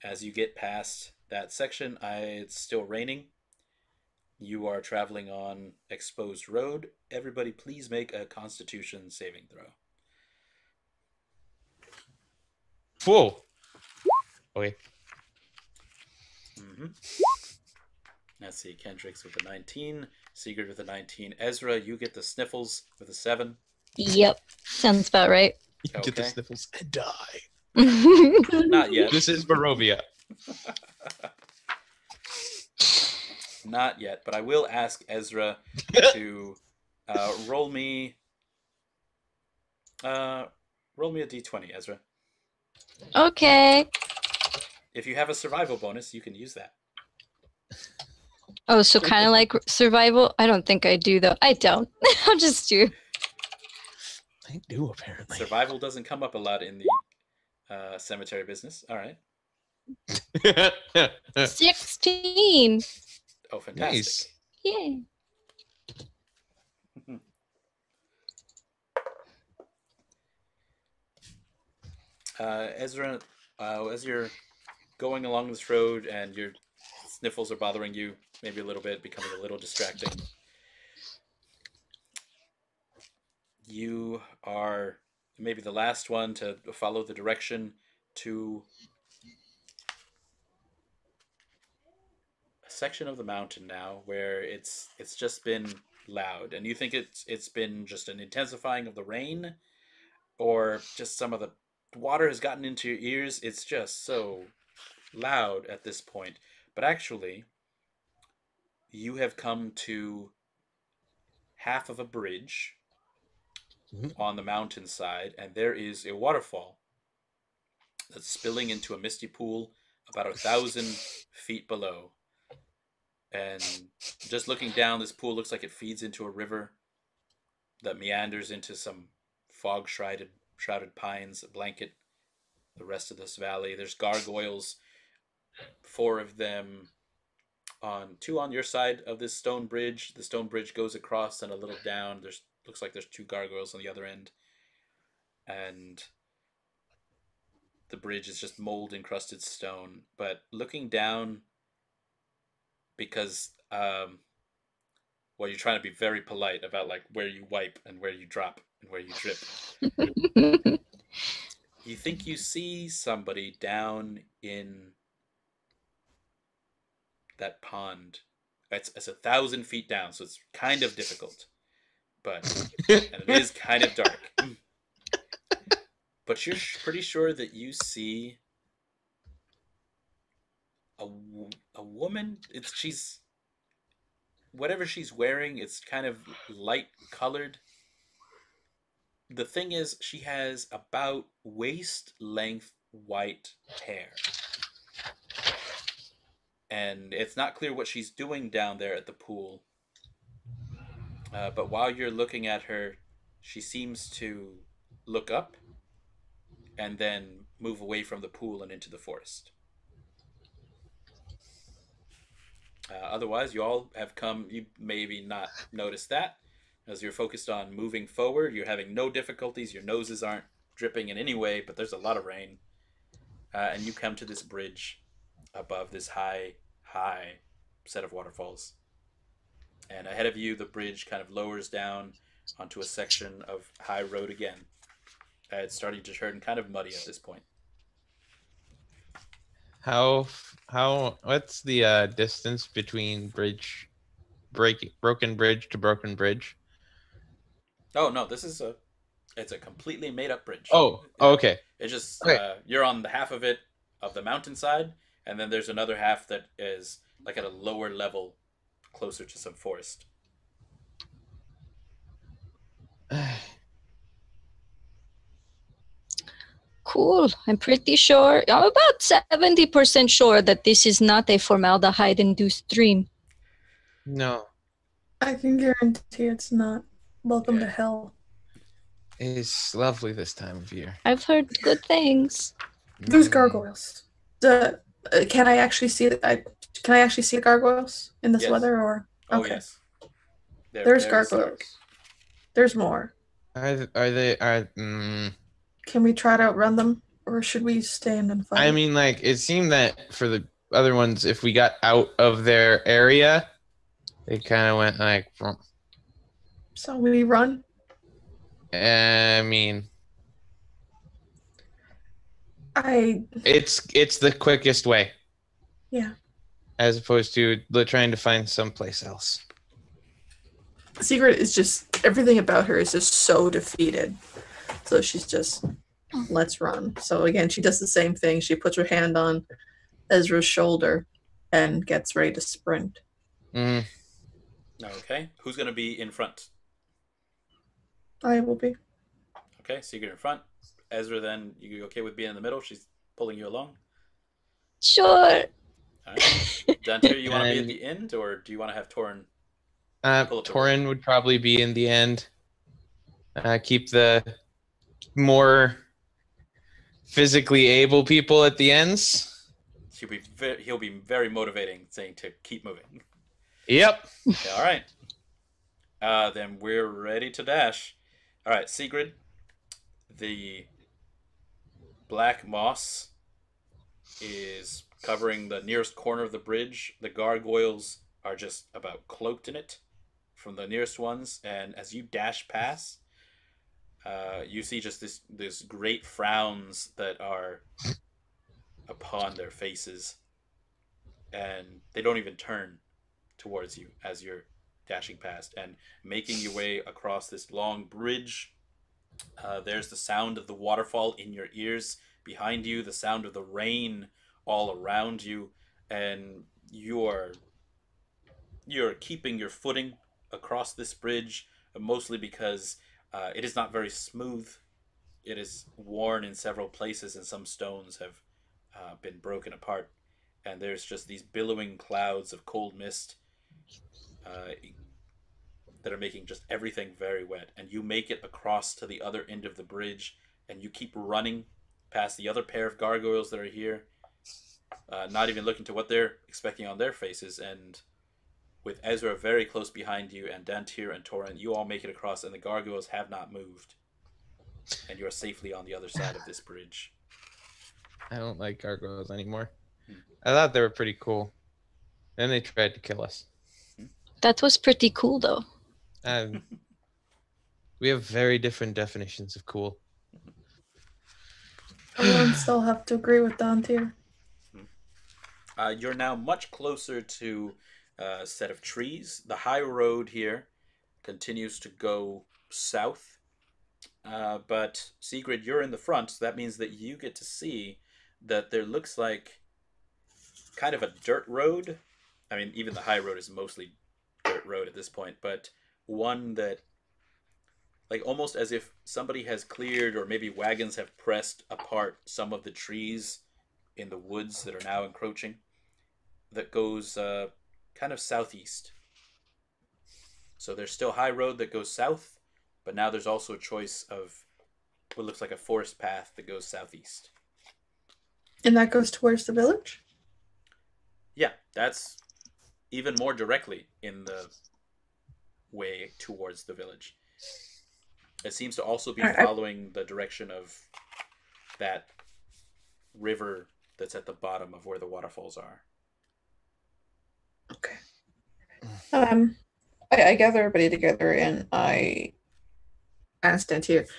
As you get past that section, it's still raining. You are traveling on exposed road. Everybody please make a Constitution saving throw. Whoa. Okay. Let's see. Kendrick's with a 19. Segrid with a 19. Ezra, you get the sniffles with a 7. Yep. Sounds about right. Okay. Get the sniffles and die. Not yet. This is Barovia. Not yet, but I will ask Ezra to roll me a d20, Ezra. Okay. If you have a survival bonus, you can use that. Oh, so kind of like survival? I don't think I do, though. I don't. I'll just do. I do, apparently. Survival doesn't come up a lot in the cemetery business. All right. 16. Oh, fantastic. Nice. Yay. Ezra, as you're going along this road and your sniffles are bothering you maybe a little bit, becoming a little distracting, you are maybe the last one to follow the direction to a section of the mountain now where it's just been loud, and you think it's been just an intensifying of the rain, or just some of the water has gotten into your ears. It's just so loud at this point. But actually, you have come to half of a bridge on the mountainside, and there is a waterfall that's spilling into a misty pool about 1,000 feet below. And just looking down, this pool looks like it feeds into a river that meanders into some fog-shrouded pines that blanket the rest of this valley. There's gargoyles, 4 of them, two on your side of this stone bridge. The stone bridge goes across and a little down. Looks like there's 2 gargoyles on the other end, and the bridge is just mold encrusted stone. But looking down, because you're trying to be very polite about like where you wipe and where you drop and where you drip. You think you see somebody down in that pond. It's 1,000 feet down, so it's kind of difficult, and it is kind of dark. But you're pretty sure that you see a woman. She's whatever she's wearing. It's kind of light colored. The thing is, she has about waist length white hair. And it's not clear what she's doing down there at the pool. But while you're looking at her, she seems to look up and then move away from the pool and into the forest. Otherwise, you all have come. You maybe not noticed that. As you're focused on moving forward, you're having no difficulties. Your noses aren't dripping in any way, but there's a lot of rain. And you come to this bridge above this high set of waterfalls. And ahead of you, the bridge kind of lowers down onto a section of high road again. It's starting to turn kind of muddy at this point. What's the distance between broken bridge to broken bridge? Oh no, it's a completely made up bridge. Oh, okay. It's just okay. You're on the half of it of the mountainside, and then there's another half that is like at a lower level, closer to some forest. Cool. I'm pretty sure. I'm about 70% sure that this is not a formaldehyde-induced dream. No. I can guarantee it's not. Welcome to hell. It's lovely this time of year. I've heard good things. There's gargoyles. Can I actually see the gargoyles in this weather? Or okay. Oh yes. There's gargoyles. There's more. Are they? Can we try to outrun them, or should we stand and fight? I mean, like, it seemed that for the other ones, if we got out of their area, they kind of went like. So we run? I mean, it's the quickest way. Yeah. as opposed to trying to find someplace else. Segrid is just, everything about her is just so defeated. So she's just, let's run. So again, she does the same thing. She puts her hand on Ezra's shoulder and gets ready to sprint. Mm. Okay. Who's going to be in front? I will be. Okay, Segrid in front. Ezra, then, you okay with being in the middle? She's pulling you along? Sure. All right. Dantiir, you want to be at the end, or do you want to have Toren? Toren would probably be in the end. Keep the more physically able people at the ends. He'll be very motivating, saying to keep moving. Yep. Okay, all right. Then we're ready to dash. All right, Segrid. The black moss is covering the nearest corner of the bridge. The gargoyles are just about cloaked in it from the nearest ones, and as you dash past, you see just this great frowns that are upon their faces, and they don't even turn towards you as you're dashing past and making your way across this long bridge. There's the sound of the waterfall in your ears. Behind you, the sound of the rain all around you, and you're keeping your footing across this bridge, mostly because it is not very smooth. It is worn in several places, and some stones have been broken apart. And there's just these billowing clouds of cold mist that are making just everything very wet. And you make it across to the other end of the bridge, and you keep running past the other pair of gargoyles that are here, not even looking to what they're expecting on their faces. And with Ezra very close behind you, and Dantiir and Toren, you all make it across, and the gargoyles have not moved. And you are safely on the other side of this bridge. I don't like gargoyles anymore. I thought they were pretty cool. Then they tried to kill us. That was pretty cool, though. We have very different definitions of cool. I would still have to agree with Dantiir. You're now much closer to a set of trees. The high road here continues to go south. But Segrid, you're in the front, so that means that you get to see that there looks like kind of a dirt road. I mean, even the high road is mostly dirt road at this point, but one that, like, almost as if somebody has cleared, or maybe wagons have pressed apart some of the trees in the woods that are now encroaching, that goes kind of southeast. So there's still high road that goes south, but now there's also a choice of what looks like a forest path that goes southeast. And that goes towards the village? Yeah, that's even more directly in the way towards the village. It seems to also be following the direction of that river that's at the bottom of where the waterfalls are. Okay. I gather everybody together and I asked Dantiir,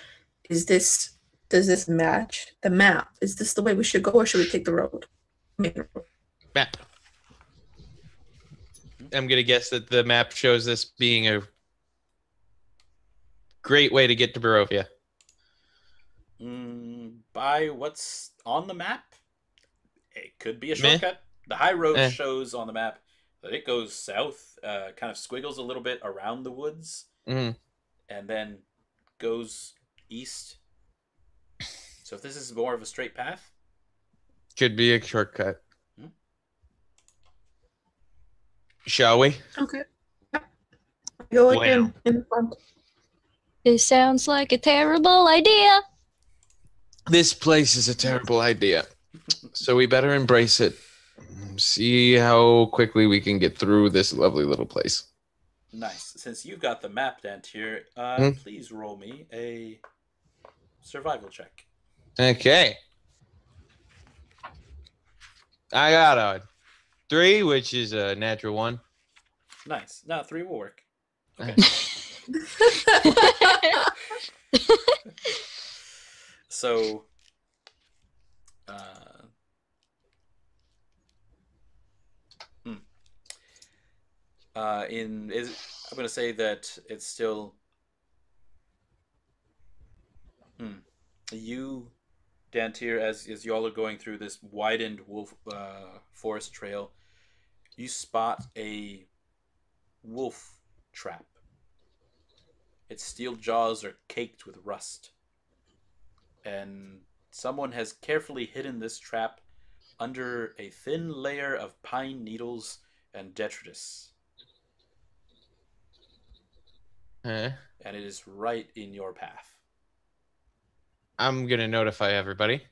does this match the map? Is this the way we should go, or should we take the road? Map. I'm gonna guess that the map shows this being a great way to get to Barovia. By what's on the map, it could be a shortcut. The high road shows on the map that it goes south, kind of squiggles a little bit around the woods, and then goes east. So if this is more of a straight path, could be a shortcut. Shall we? Okay. Go again in the front. This sounds like a terrible idea. This place is a terrible idea. So we better embrace it. See how quickly we can get through this lovely little place. Nice. Since you've got the map, Dantiir, please roll me a survival check. Okay. I got a 3, which is a natural 1. Nice. Now 3 will work. Okay. So, I'm going to say that it's still you, Dantiir, as y'all are going through this widened wolf forest trail, you spot a wolf trap. Its steel jaws are caked with rust, and someone has carefully hidden this trap under a thin layer of pine needles and detritus. Huh? And it is right in your path. I'm gonna notify everybody.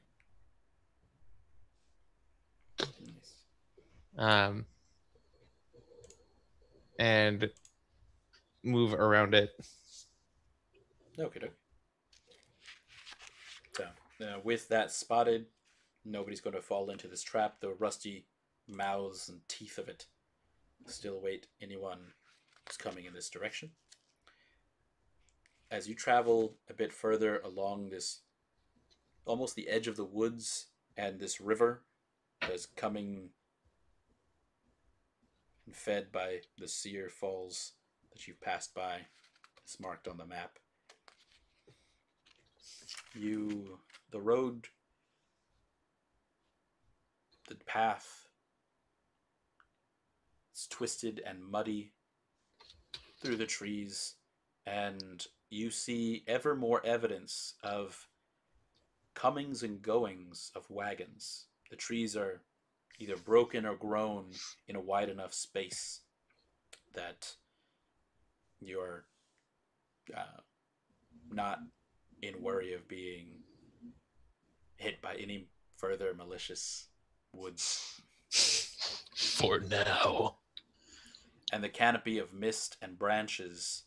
Nice. And move around it. Okay. So, with that spotted, nobody's going to fall into this trap. The rusty mouths and teeth of it still await anyone who's coming in this direction. As you travel a bit further along this, almost the edge of the woods, and this river is coming and fed by the Seer Falls that you've passed by. It's marked on the map. The road, the path, it's twisted and muddy through the trees, and you see ever more evidence of comings and goings of wagons. The trees are either broken or grown in a wide enough space that you're not in worry of being hit by any further malicious woods. For now. And the canopy of mist and branches,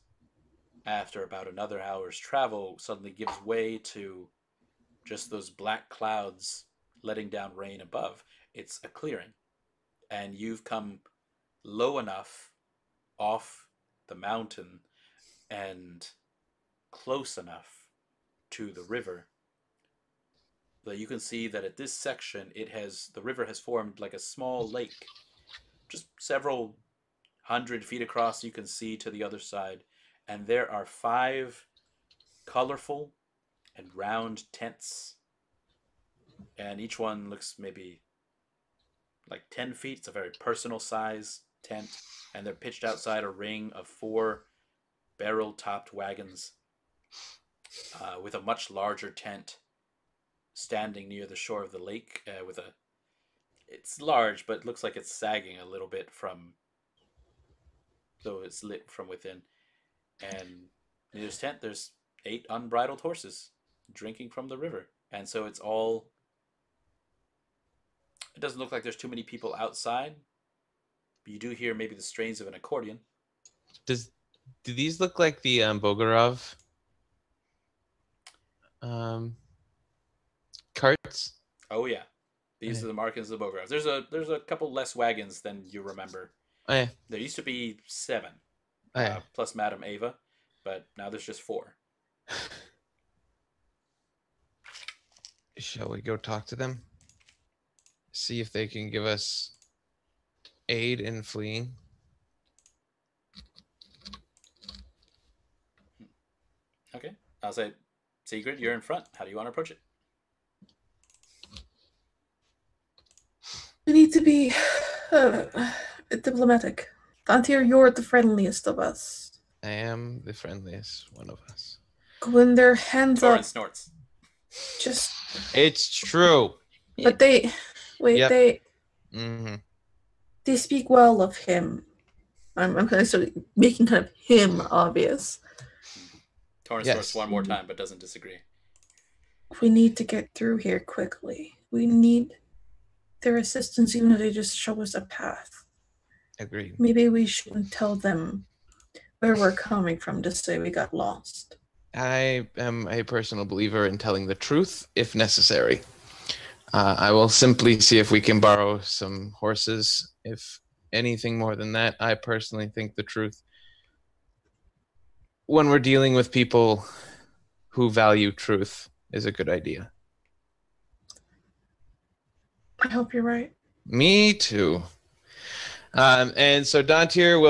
after about another hour's travel, suddenly gives way to just those black clouds letting down rain above. It's a clearing. And you've come low enough off the mountain and close enough to the river that you can see that at this section the river has formed like a small lake, just several 100 feet across. You can see to the other side, and there are 5 colorful and round tents, and each one looks maybe like 10 feet. It's a very personal size tent, and they're pitched outside a ring of 4 barrel-topped wagons, with a much larger tent standing near the shore of the lake. It's large, but it looks like it's sagging a little bit though it's lit from within. And near this tent, there's 8 unbridled horses drinking from the river, and so it doesn't look like there's too many people outside. But you do hear maybe the strains of an accordion. Do these look like the Bogorov carts? Oh yeah, these are the markings of the Bogorov. There's a couple less wagons than you remember. Oh yeah. There used to be 7, plus Madame Ava, but now there's just 4. Shall we go talk to them? See if they can give us aid in fleeing. Okay, I'll say, Segrid, you're in front. How do you want to approach it? We need to be diplomatic. Dantiir, you're the friendliest of us. I am the friendliest one of us. When their hands Toren up, snorts. just. It's true. But they speak well of him. I'm kind of sort of making kind of him obvious. Toren snorts one more time, but doesn't disagree. We need to get through here quickly. We need their assistance, even if they just show us a path. Agreed. Maybe we shouldn't tell them where we're coming from, just say we got lost. I am a personal believer in telling the truth if necessary. I will simply see if we can borrow some horses. If anything more than that, I personally think the truth, when we're dealing with people who value truth, is a good idea. I hope you're right. Me too. And so Dantiir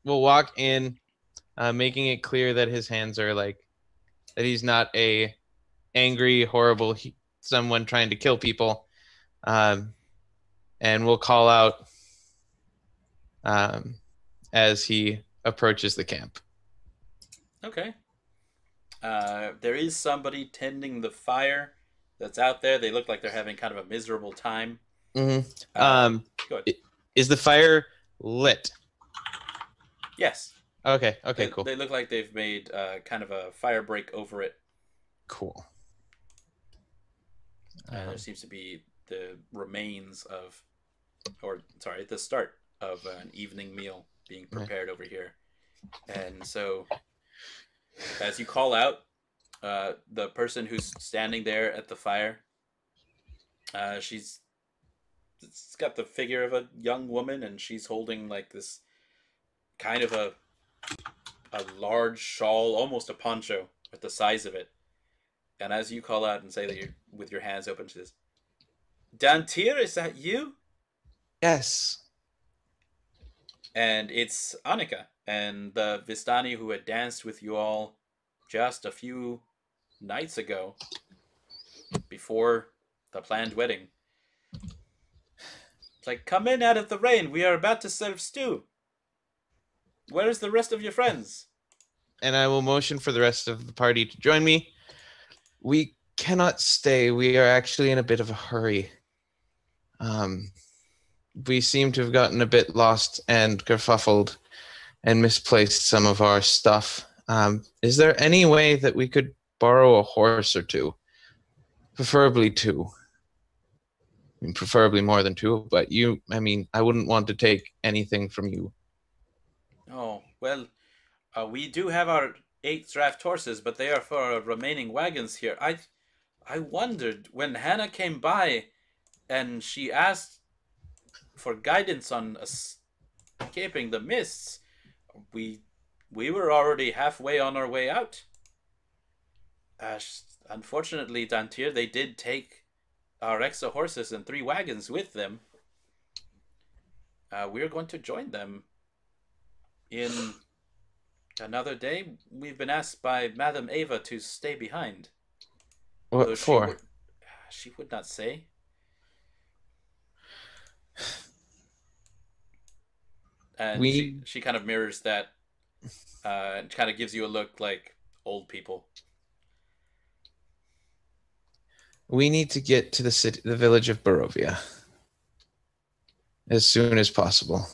will walk in, making it clear that his hands are like that he's not a angry, horrible someone trying to kill people, and will call out as he approaches the camp. Okay. There is somebody tending the fire that's out there. They look like they're having kind of a miserable time. Mm-hmm. Go ahead. Is the fire lit? Yes. Okay, cool. They look like they've made kind of a fire break over it. Cool. There seems to be the remains of, the start of an evening meal being prepared over here. And so, as you call out, the person who's standing there at the fire, she's got the figure of a young woman, and she's holding like this kind of a large shawl, almost a poncho, with the size of it. And as you call out and say that you're with your hands open, she says, "Dantiir, is that you?" Yes. And it's Annika and the Vistani who had danced with you all just a few nights ago, before the planned wedding. It's like, "Come in out of the rain. We are about to serve stew. Where is the rest of your friends?" And I will motion for the rest of the party to join me. We cannot stay. We are actually in a bit of a hurry. We seem to have gotten a bit lost and kerfuffled and misplaced some of our stuff. Is there any way that we could borrow a horse or two? Preferably two. I mean, preferably more than two, but I wouldn't want to take anything from you. Oh, well, we do have our 8 draft horses, but they are for our remaining wagons here. I wondered when Hannah came by and she asked for guidance on escaping the mists. We were already halfway on our way out. Unfortunately, Dantiir, they did take our extra horses and 3 wagons with them. We're going to join them in another day. We've been asked by Madame Ava to stay behind. What for? She would not say. And she kind of mirrors that, and kind of gives you a look like old people. We need to get to the village of Barovia as soon as possible.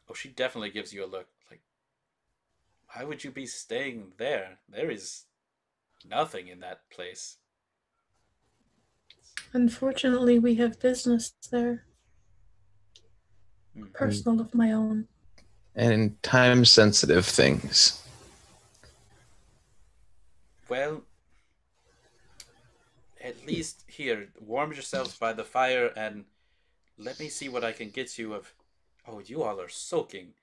Oh, she definitely gives you a look like, why would you be staying there? There is nothing in that place. Unfortunately, we have business there. Personal of my own. And time-sensitive things. Well, at least here, warm yourselves by the fire and let me see what I can get you of... Oh, you all are soaking.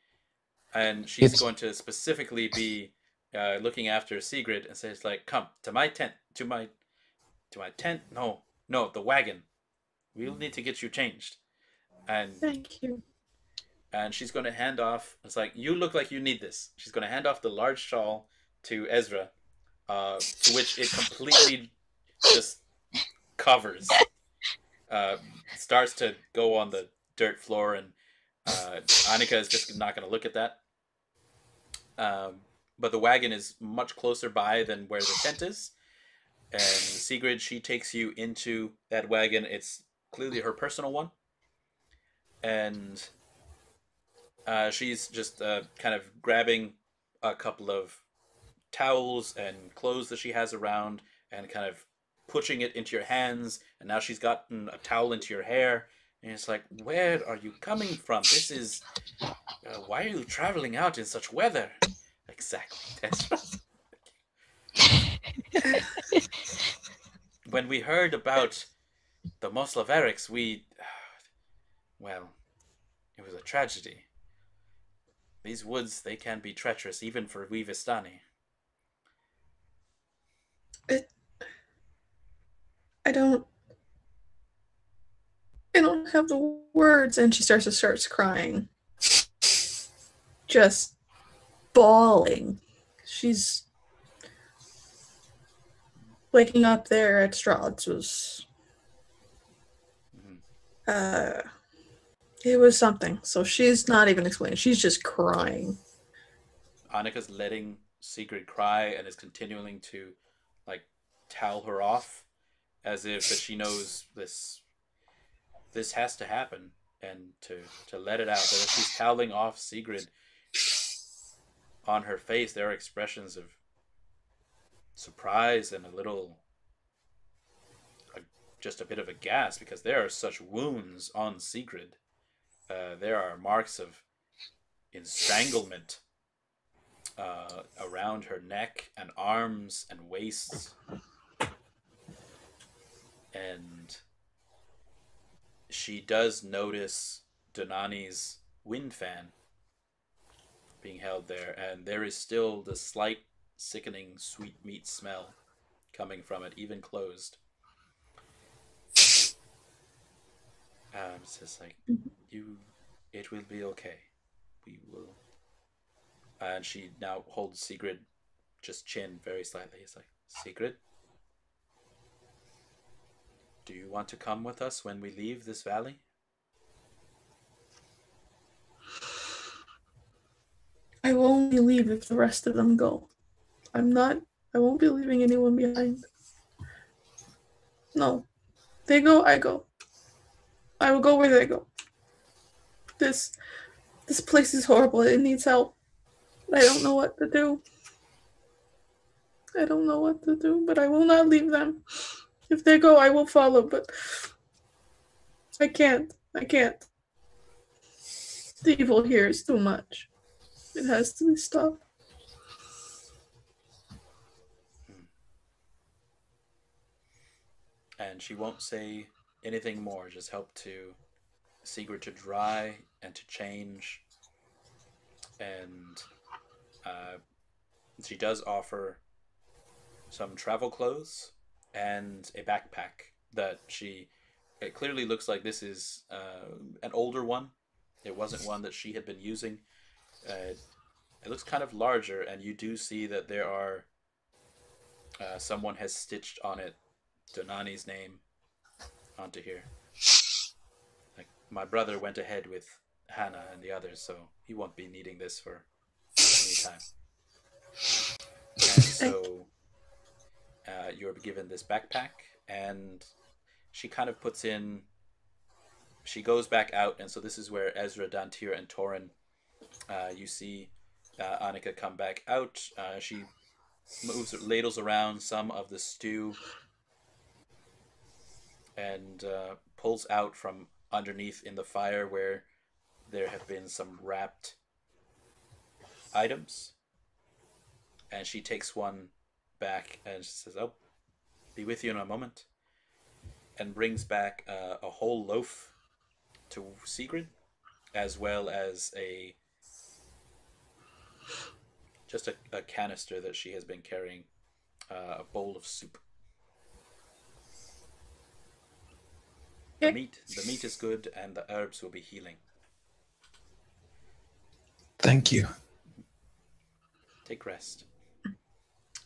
And she's going to specifically be looking after Segrid and says, like, "Come to my tent, to my tent. No, the wagon. We'll need to get you changed." And thank you. And she's going to hand off. It's like, "You look like you need this." She's going to hand off the large shawl to Ezra, to which it completely just covers. Starts to go on the dirt floor, and Annika is just not going to look at that. But the wagon is much closer by than where the tent is. And Segrid, she takes you into that wagon. It's clearly her personal one. And she's just kind of grabbing a couple of towels and clothes that she has around and kind of pushing it into your hands. And now she's gotten a towel into your hair. And it's like, where are you coming from? This is... why are you traveling out in such weather? Exactly, Ezra. When we heard about the Moslaverics, well, it was a tragedy. These woods, they can be treacherous, even for we Vistani. I don't don't have the words. And she starts crying. Just bawling. She's waking up there at Strahd's was it was something. So she's not even explaining. She's just crying. Annika's letting Segrid cry and is continuing to like towel her off as if that she knows this has to happen and to let it out. But as she's toweling off Segrid, on her face there are expressions of surprise and a little just a bit of a gasp because there are such wounds on Segrid. There are marks of estranglement around her neck and arms and waists. And she does notice Donani's wind fan being held there, and there is still the slight sickening sweet meat smell coming from it, even closed. It's just like, it will be okay. We will. And she now holds Segrid just chin very slightly. It's like, Segrid, do you want to come with us when we leave this valley? I will only leave if the rest of them go. I won't be leaving anyone behind. No. They go, I go. I will go where they go. This place is horrible. It needs help. I don't know what to do. But I will not leave them. If they go, I will follow, but I can't. The evil here is too much. It has to be stopped. And she won't say anything more, just help to Segrid to dry and to change. And she does offer some travel clothes and a backpack that it clearly looks like this is an older one. It wasn't one that she had been using. It looks kind of larger, and you do see that there are someone has stitched on it Donani's name onto here. Like, my brother went ahead with Hannah and the others, so he won't be needing this for any time. And so you're given this backpack, and she kind of she goes back out, and so this is where Ezra, Dantiir, and Toren, you see Annika come back out. She ladles around some of the stew and pulls out from underneath in the fire where there have been some wrapped items. And she takes one back and she says, "Oh, be with you in a moment." And brings back a whole loaf to Segrid, as well as just a canister that she has been carrying, a bowl of soup. The meat is good, and the herbs will be healing. Thank you. Take rest.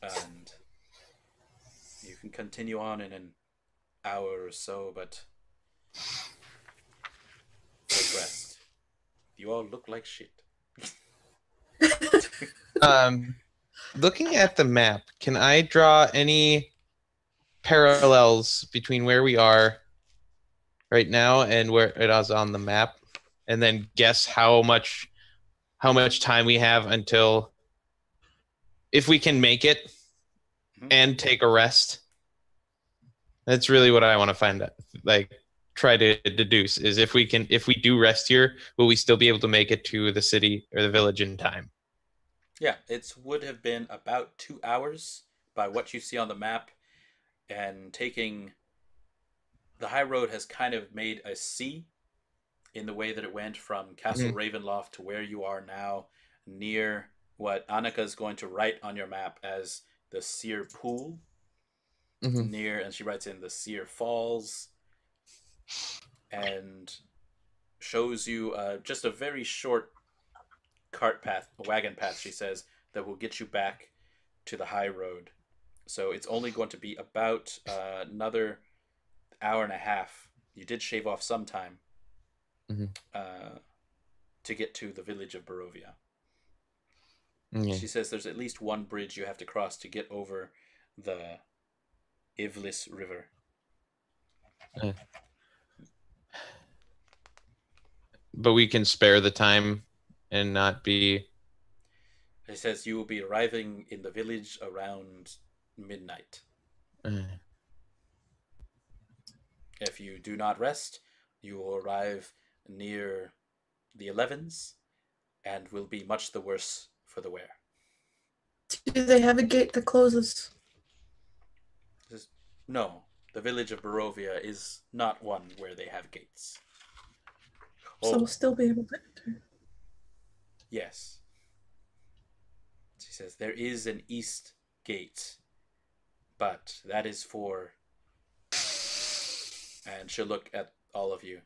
And you can continue on in an hour or so, but take rest. You all look like shit. Looking at the map, can I draw any parallels between where we are right now and where it is on the map, and then guess how much time we have until, if we can make it and take a rest? That's really what I want to find out. Like, try to deduce is if we do rest here, will we still be able to make it to the city or the village in time? Yeah, it would have been about 2 hours by what you see on the map, and taking the high road has kind of made a C in the way that it went from Castle Ravenloft to where you are now, near what Annika is going to write on your map as the Seer Pool. Near, and she writes in the Seer Falls. and shows you just a very short cart path, a wagon path, she says, that will get you back to the high road. So it's only going to be about another hour and a half. You did shave off some time to get to the village of Barovia. She says there's at least one bridge you have to cross to get over the Ivlis River. But we can spare the time and not be... She says you will be arriving in the village around midnight. If you do not rest, you will arrive near the 11s and will be much the worse for the wear. Do they have a gate that closes? No, the village of Barovia is not one where they have gates. So we'll still be able to enter. Yes. She says there is an east gate, but that is for... And she'll look at all of you.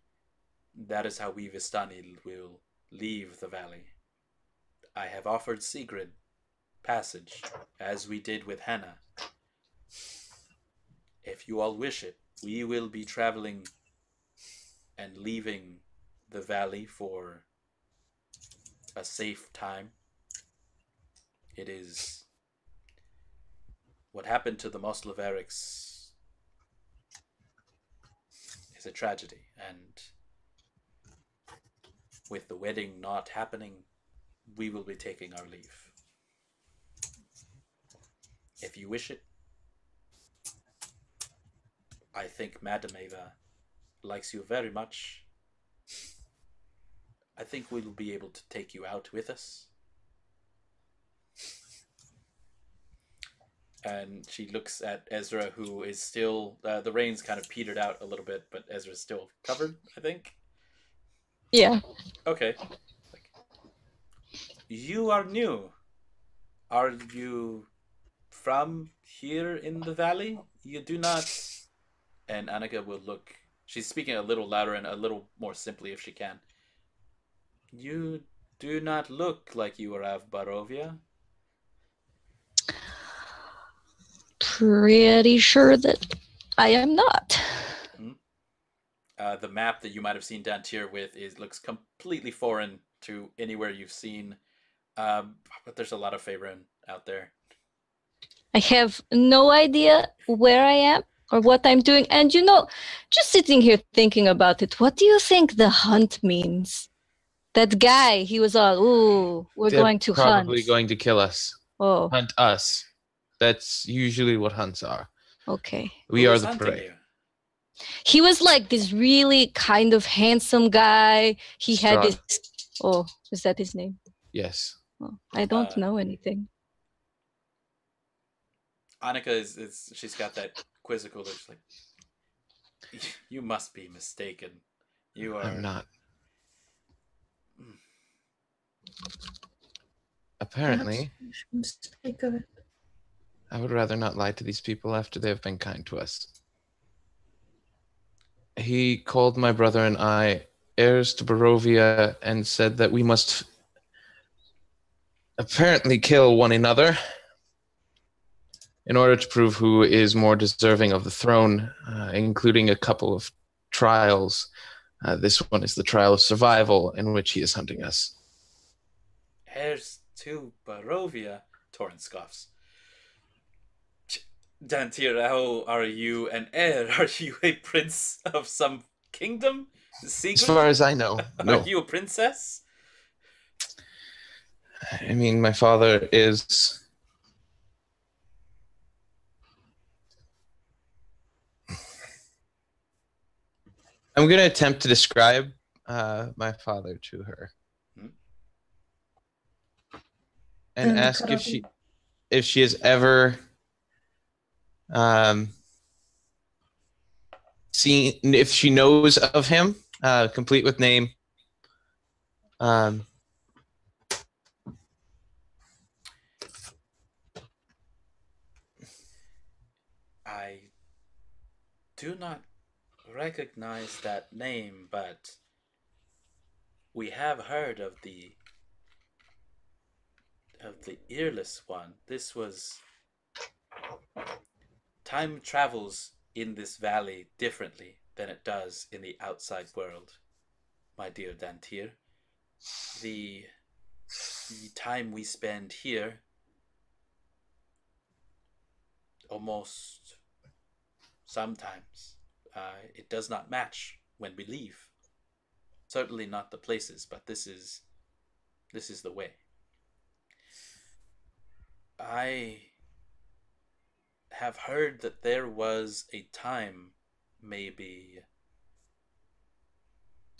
That is how we Vistani will leave the valley. I have offered Segrid passage, as we did with Hannah. If you all wish it, we will be traveling and leaving the valley for a safe time. It is... What happened to the Moslaverics is a tragedy, and with the wedding not happening, we will be taking our leave. If you wish it, I think Madame Eva likes you very much. I think we'll be able to take you out with us. And she looks at Ezra, who is still... the rain's kind of petered out a little bit, but Ezra's still covered, I think. Yeah. Okay. You are new. Are you from here in the valley? You do not... And Annika will look... She's speaking a little louder and a little more simply if she can. You do not look like you are of Barovia. Pretty sure that I am not. The map that you might have seen Dantiir with looks completely foreign to anywhere you've seen. But there's a lot of Faerun out there. I have no idea where I am or what I'm doing. And just sitting here thinking about it, what do you think the hunt means? That guy, he was all, ooh, They're going to hunt. Probably going to kill us. Oh. Hunt us. That's usually what hunts are. Okay. We are the prey. You? He was like this really kind of handsome guy. He Strahd. had this... Oh, is that his name? Yes. Oh, I don't know anything. Annika is she's got that quizzical look. She's like, you must be mistaken. You are... I'm not. Apparently, I would rather not lie to these people after they have been kind to us. He called my brother and I heirs to Barovia and said that we must apparently kill one another in order to prove who is more deserving of the throne, including a couple of trials. This one is the trial of survival, in which he is hunting us. Heirs to Barovia? Toren scoffs. Dantiir, how are you an heir? Are you a prince of some kingdom? Segrid? As far as I know, no. Are you a princess? I mean, my father is... I'm going to attempt to describe my father to her. And ask if she has ever seen, if she knows of him, complete with name. I do not recognize that name, but we have heard of the earless one. This was... Time travels in this valley differently than it does in the outside world, my dear Dantiir. The time we spend here almost sometimes it does not match when we leave. Certainly not the places, but this is the way. I have heard that there was a time, maybe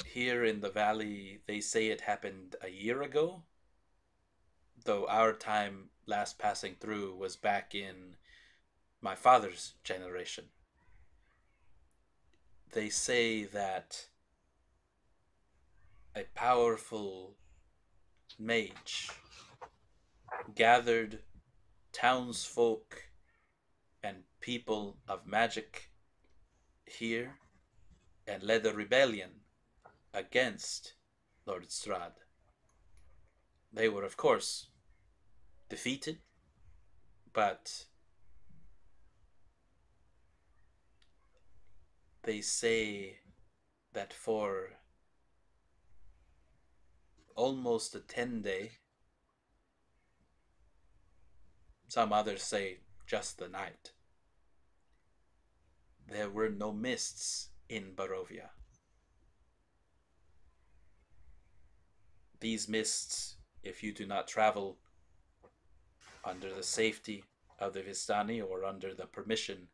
here in the valley, they say it happened a year ago, though our time last passing through was back in my father's generation. They say that a powerful mage gathered townsfolk and people of magic here and led a rebellion against Lord Strahd. They were, of course, defeated, but they say that for almost a 10-day, some others say just the night, there were no mists in Barovia. These mists, if you do not travel under the safety of the Vistani or under the permission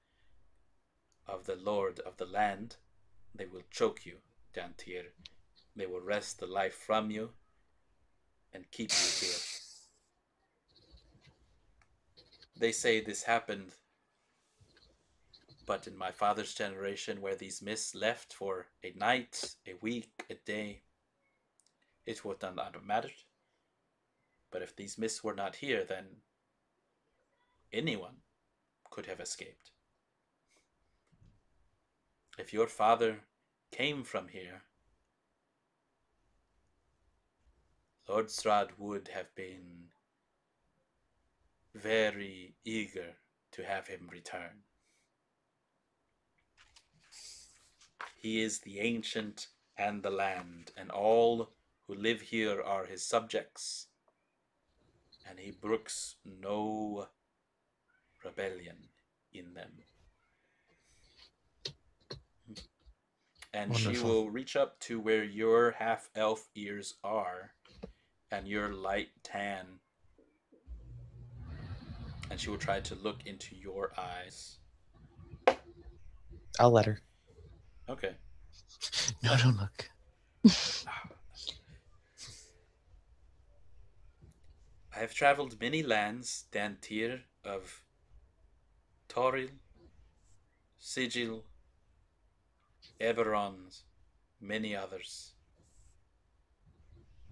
of the Lord of the land, they will choke you, Dantiir. They will wrest the life from you and keep you here. They say this happened, but in my father's generation, where these mists left for a night, a week, a day, it would not have mattered. But if these mists were not here, then anyone could have escaped. If your father came from here, Lord Strahd would have been very eager to have him return. He is the ancient and the land, and all who live here are his subjects, and he brooks no rebellion in them. And wonderful. She will reach up to where your half-elf ears are, and your light tan, and she will try to look into your eyes. I'll let her. Okay. No, don't look. I have traveled many lands, Dantiir, of Toril, Sigil, Eberron, many others.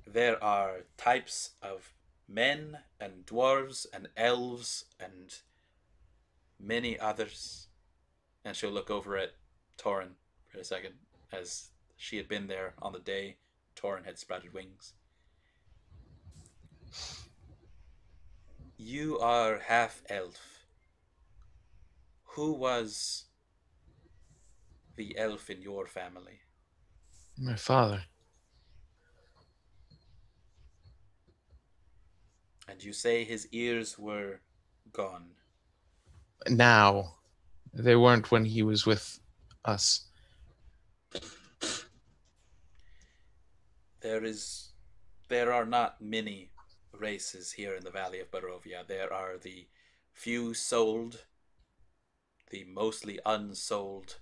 There are types of men and dwarves and elves and many others. And she'll look over at Toren for a second, as she had been there on the day Toren had sprouted wings. You are half-elf. Who was the elf in your family? My father. And you say his ears were gone. Now. They weren't when he was with us. There are not many races here in the Valley of Barovia. There are the few sold, the mostly unsold,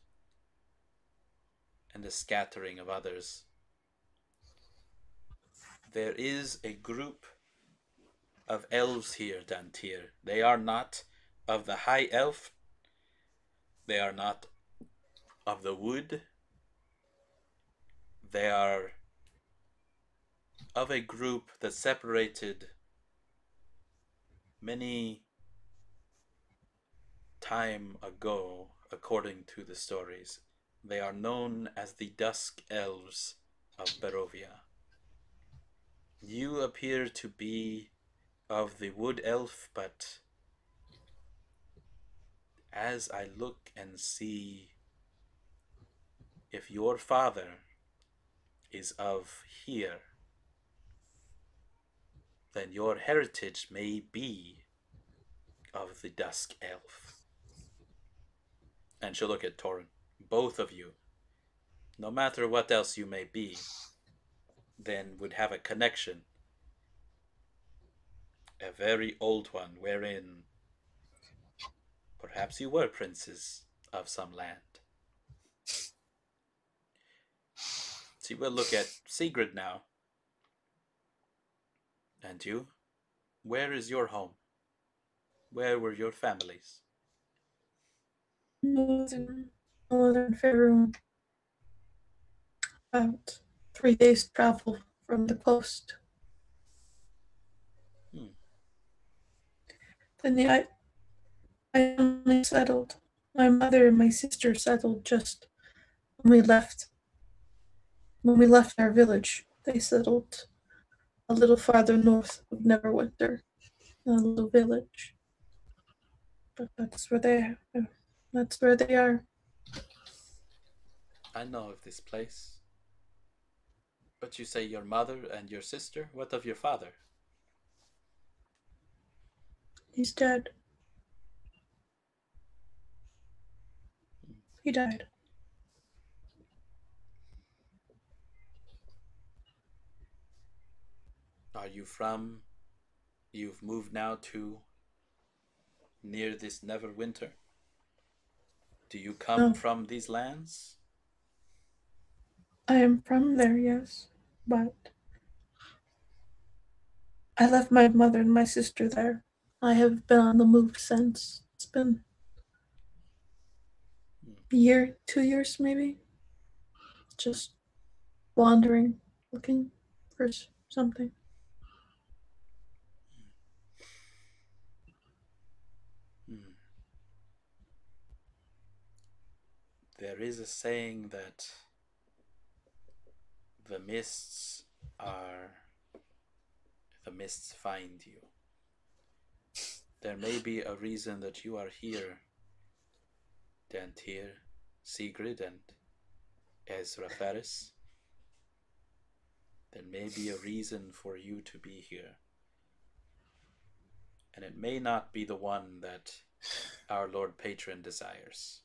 and a scattering of others. There is a group of elves here, Dantiir. They are not of the high elf. They are not of the wood. They are of a group that separated many time ago, according to the stories, They are known as the Dusk Elves of Barovia. You appear to be of the Wood Elf, but as I look and see, if your father is of here, then your heritage may be of the Dusk Elf. And she'll look at Toren. Both of you, no matter what else you may be, then would have a connection. A very old one, wherein perhaps you were princes of some land. So we'll look at Segrid now. And you? Where is your home? Where were your families? Northern Faerun. About 3 days travel from the coast. Then I only settled. My mother and my sister settled just when we left. When we left our village, they settled a little farther north of Neverwinter, in a little village. But that's where they are. That's where they are. I know of this place. But you say your mother and your sister? What of your father? He's dead. He died. Are you from... You've moved now to near this Neverwinter? Do you come No. from these lands? I am from there, yes, but I left my mother and my sister there. I have been on the move since. It's been a year, 2 years maybe. Just wandering, looking for something. There is a saying that the mists find you. There may be a reason that you are here, Dantiir, Segrid, and Ezra Pheras. There may be a reason for you to be here. And it may not be the one that our Lord Patron desires.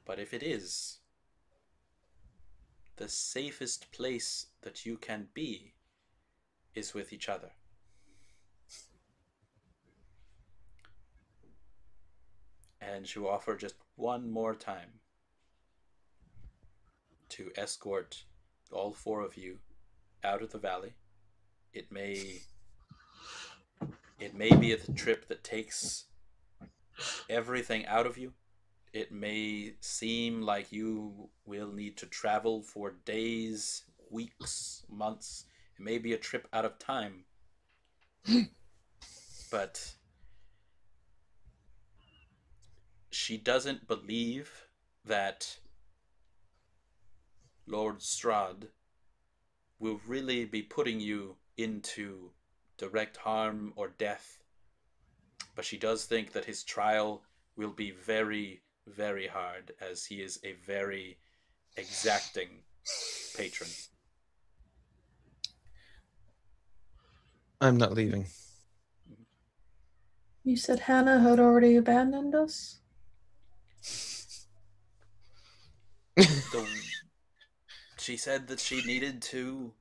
But if it is, the safest place that you can be is with each other. And you offer just one more time to escort all 4 of you out of the valley. It may be a trip that takes everything out of you. It may seem like you will need to travel for days, weeks, months. It may be a trip out of time. But she doesn't believe that Lord Strahd will really be putting you into direct harm or death. But she does think that his trial will be very, very hard, as he is a very exacting patron. I'm not leaving. You said Hannah had already abandoned us? She said that she needed to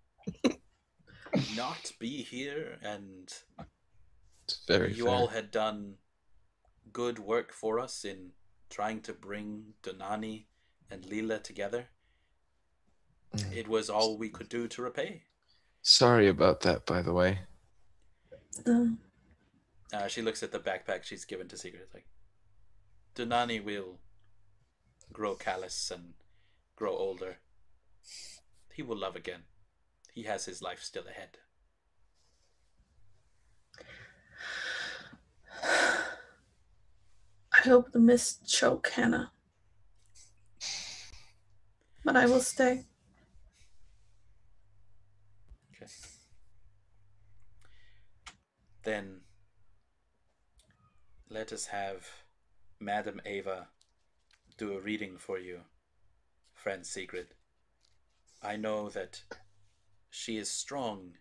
not be here, and you all had done good work for us in trying to bring Donani and Leela together. It was all we could do to repay. Sorry about that, by the way. She looks at the backpack she's given to Segrid. Like, Donani will grow callous and grow older. He will love again. He has his life still ahead. I hope the mists choke Hannah. but I will stay. Okay. Then let us have Madame Ava do a reading for you, friend Segrid. I know that she is strong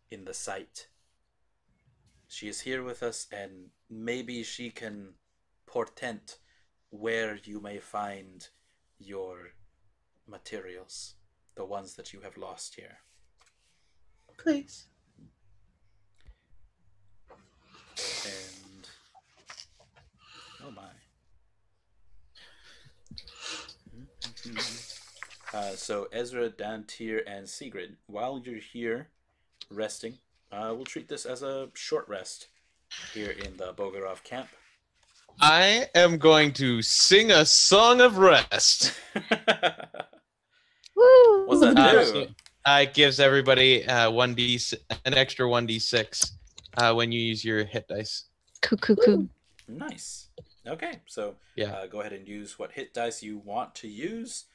in the sight. She is here with us, and maybe she can portend where you may find your materials, the ones that you have lost here. Please. And oh my. So Ezra, Dantiir, and Segrid, while you're here resting, we'll treat this as a short rest here in the Bogorov camp. I am going to sing a song of rest. Woo! What's that do? So, it gives everybody an extra 1d6 when you use your hit dice. Coo. Nice. Okay, so Yeah. go ahead and use what hit dice you want to use.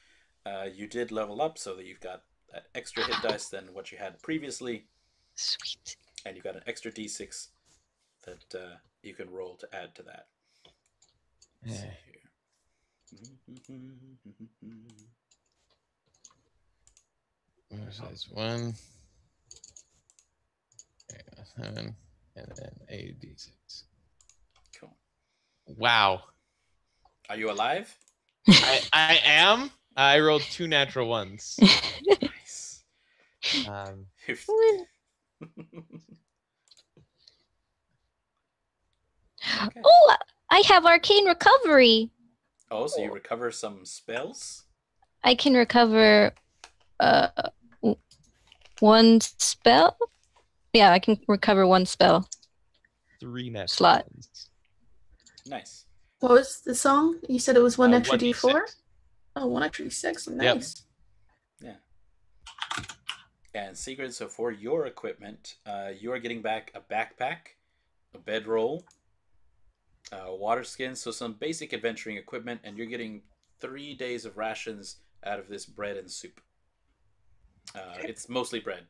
You did level up, so that you've got that extra hit dice than what you had previously. Sweet. And you've got an extra d6 that you can roll to add to that. Let's see here. That's 1, 7, and then a d6. Cool. Wow. Are you alive? I am. I rolled 2 natural ones. Nice. Okay. Oh, I have arcane recovery. Oh, so you recover some spells? I can recover 1 spell. Yeah, I can recover 1 spell. 3 natural Slot. ones. Nice. What was the song? You said it was 1 extra 1d6. D4? Oh, 1 extra D6. Nice. Yeah. And Segrid, so for your equipment, you are getting back a backpack, a bedroll, water skins, so some basic adventuring equipment, and you're getting 3 days of rations out of this bread and soup. It's mostly bread.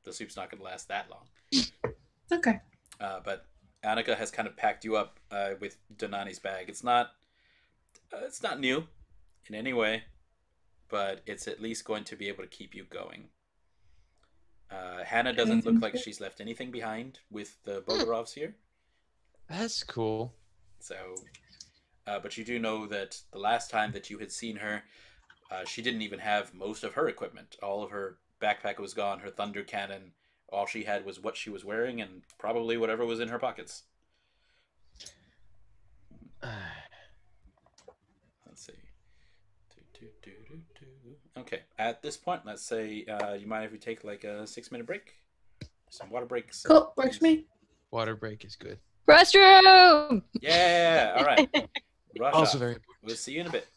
The soup's not going to last that long. Okay. But Annika has kind of packed you up with Donani's bag. It's not new in any way, but it's at least going to be able to keep you going. Hannah doesn't look like she's left anything behind with the Bogorovs here. That's cool. So, but you do know that the last time that you had seen her, she didn't even have most of her equipment. All of her backpack was gone, her thunder cannon. All she had was what she was wearing and probably whatever was in her pockets. Let's see. Okay, at this point, let's say you mind if we take like a 6-minute break? Some water breaks. Cool. Works for me. Water break is good. Restroom! Yeah, all right. Rush Also off. very important. We'll see you in a bit.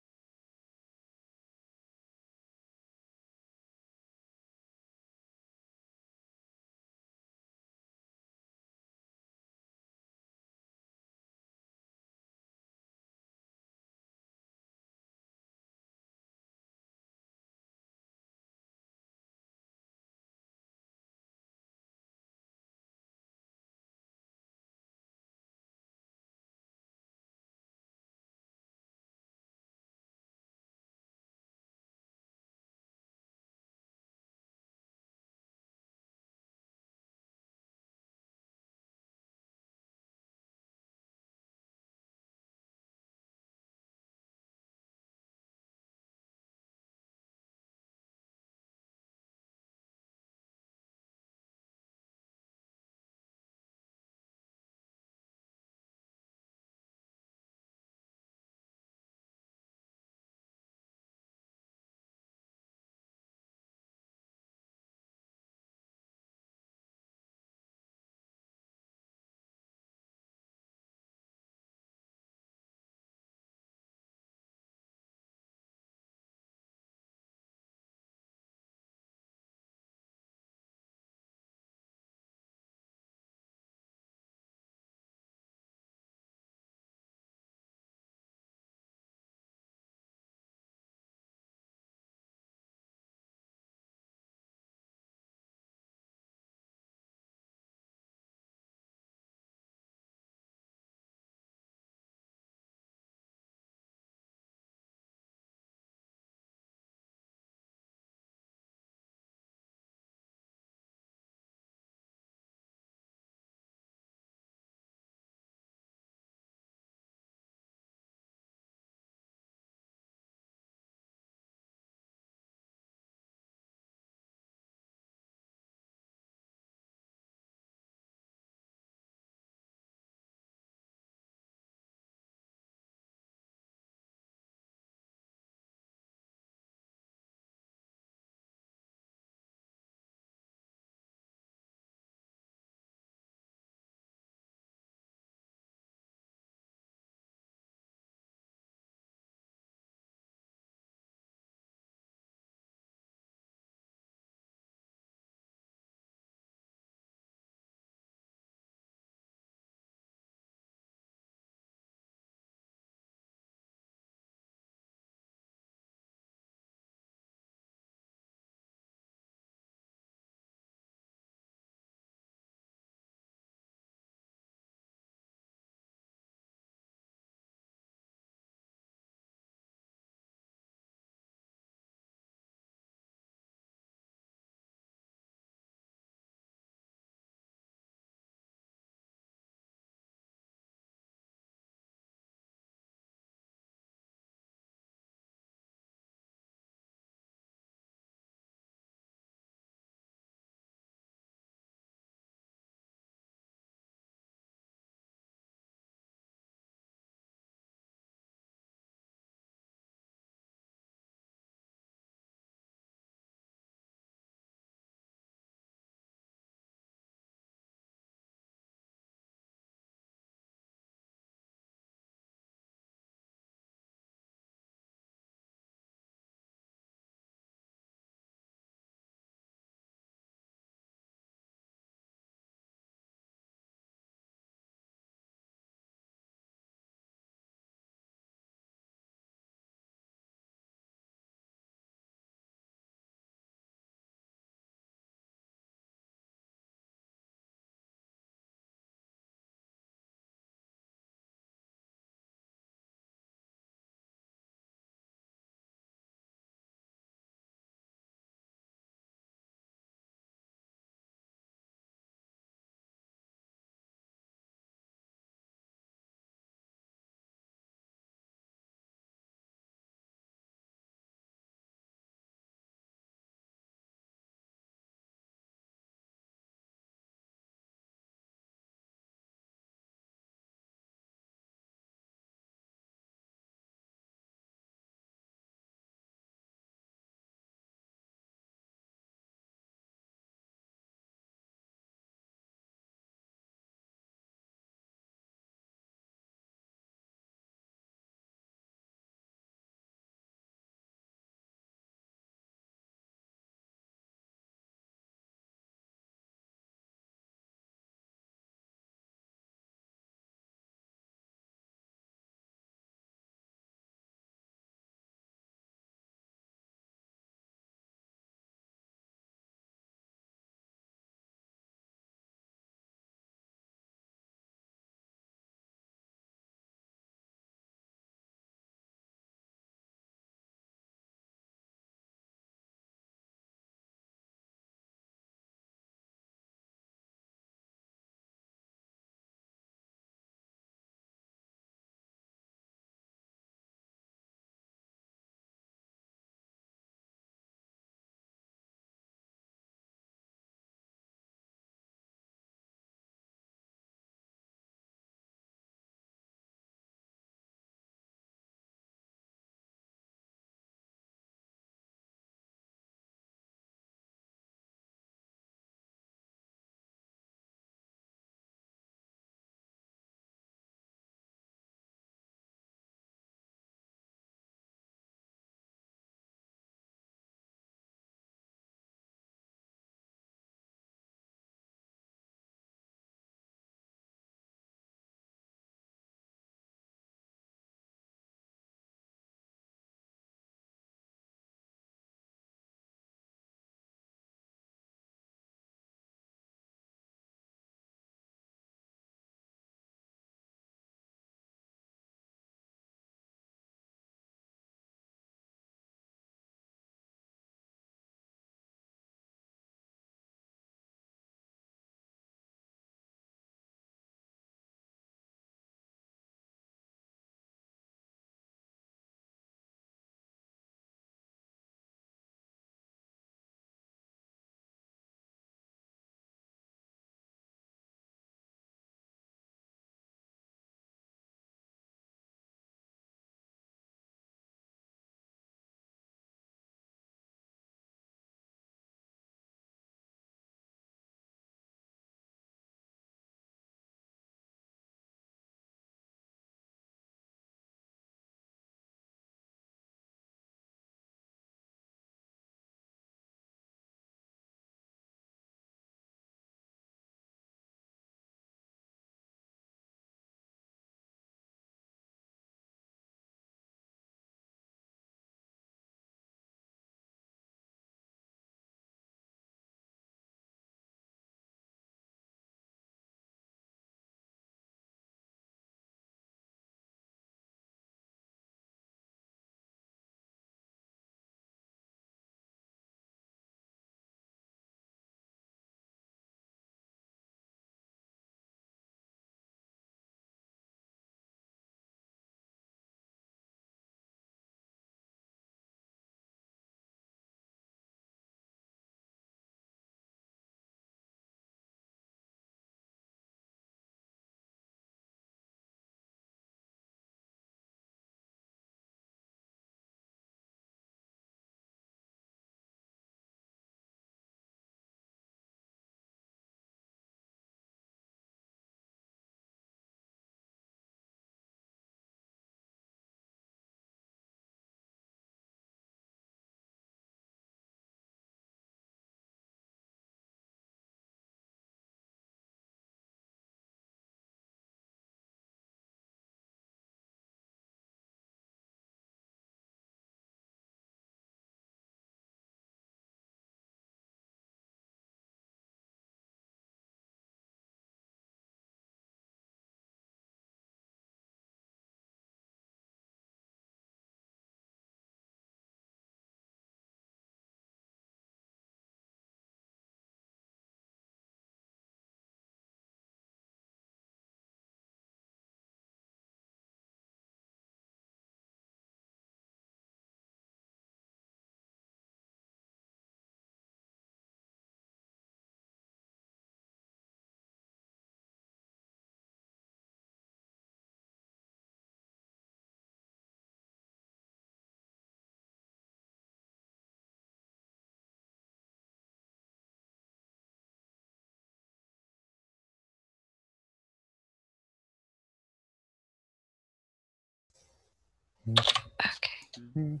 Okay.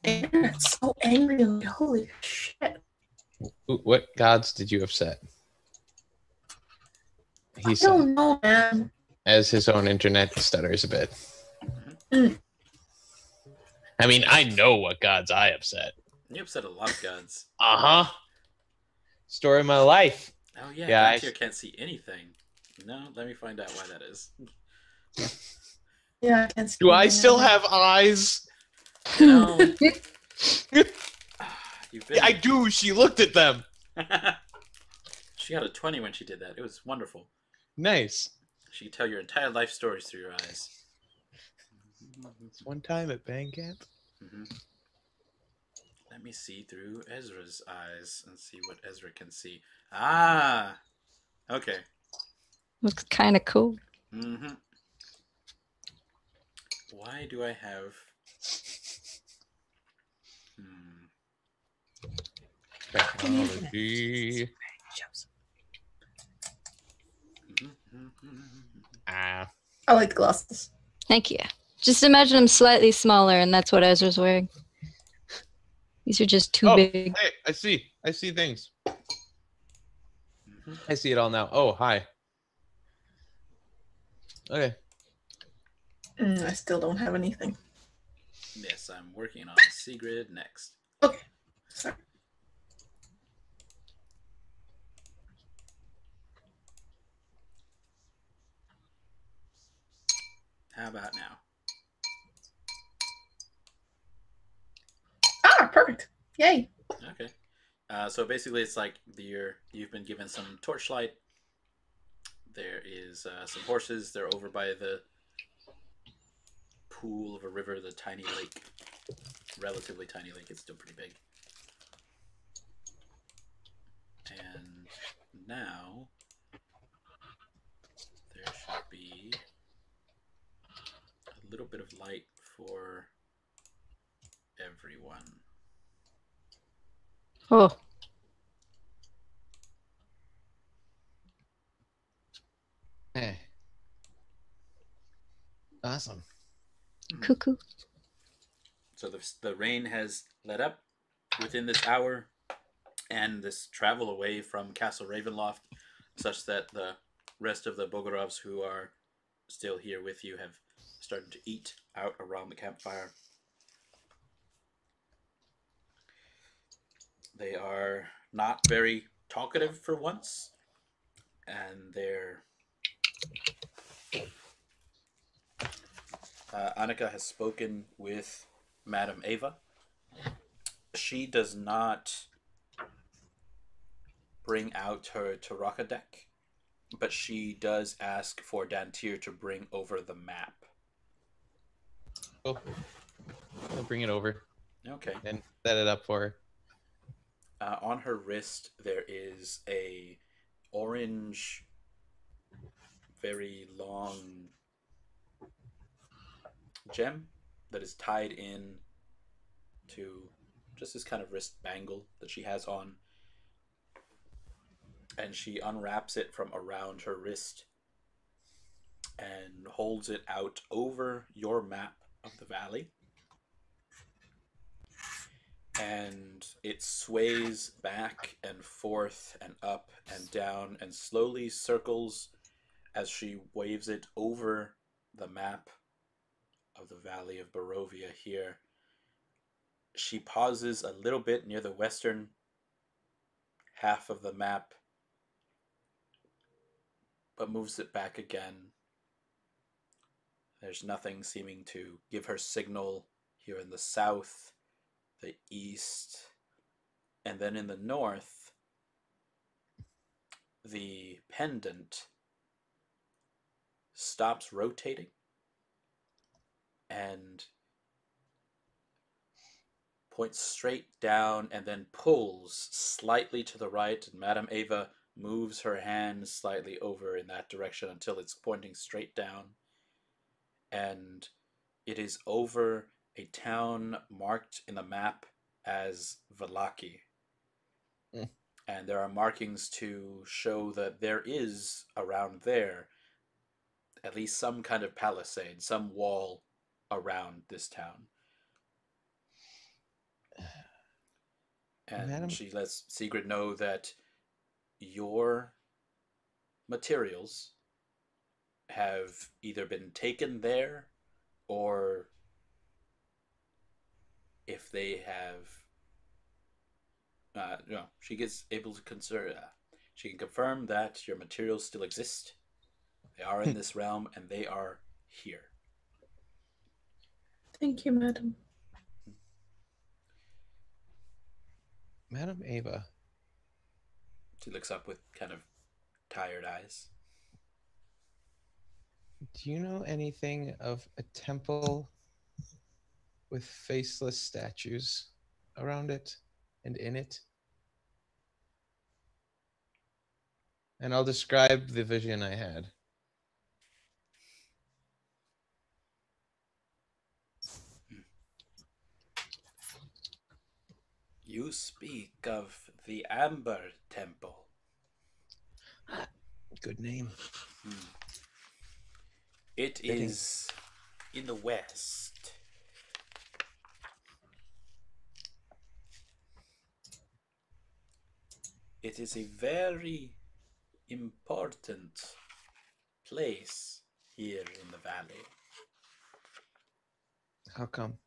Aaron's so angry. Like, holy shit. What gods did you upset? He I said, don't know, man. as his own internet stutters a bit. Mm. I mean, I know what gods I upset. You upset a lot of gods. Uh-huh. Story of my life. Oh yeah, Guys. Dantiir can't see anything. No, let me find out why that is. Yeah, I can't see Do I anything still either. have eyes? You know, you've been. Yeah, I do. She looked at them. She got a 20 when she did that. It was wonderful. Nice. She could tell your entire life stories through your eyes. It's one time at band camp. Mm-hmm. Let me see through Ezra's eyes and see what Ezra can see. Ah! Okay. Looks kind of cool. Mm-hmm. Why do I have... Technology. Ah. I like the glasses. Thank you. Just imagine them slightly smaller, and that's what Ezra's wearing. These are just too big. Hey, I see things. I see it all now. Oh, hi. Okay. I still don't have anything. Yes, I'm working on Segrid next. Okay. Sorry. How about now? Ah, perfect. Yay. Okay. So basically, it's like you've been given some torchlight. There is some horses. They're over by the pool of a river, the tiny lake. Relatively tiny lake. It's still pretty big. And now there should be a little bit of light for everyone. Oh, Hey. Awesome. cuckoo. So the rain has let up within this hour, and this travel away from Castle Ravenloft, such that the rest of the Bogorovs who are still here with you have started to eat out around the campfire. They are not very talkative for once, and they're... Annika has spoken with Madame Ava. She does not bring out her Taraka deck, but she does ask for Dantiir to bring over the map. Oh, I'll bring it over. Okay. And set it up for her. On her wrist, there is a orange, very long gem that is tied in to just this kind of wrist bangle that she has on. And she unwraps it from around her wrist and holds it out over your map of the valley. And it sways back and forth and up and down and slowly circles as she waves it over the map of the Valley of Barovia here. She pauses a little bit near the western half of the map, but moves it back again. There's nothing seeming to give her signal here in the south, the east, and then in the north, the pendant stops rotating and points straight down and then pulls slightly to the right, and Madame Ava moves her hand slightly over in that direction until it's pointing straight down. And it is over a town marked in the map as Valaki. And there are markings to show that there is around there at least some kind of palisade, some wall around this town. And Madam? she lets Segrid know that your materials have either been taken there, or if they have, no, she gets able to she can confirm that your materials still exist. They are in this realm, and they are here. Thank you, madam. Madam Ava. She looks up with kind of tired eyes. Do you know anything of a temple with faceless statues around it and in it? And I'll describe the vision I had. You speak of the Amber Temple. Good name. It Fitting. is in the west. It is a very important place here in the valley. How come?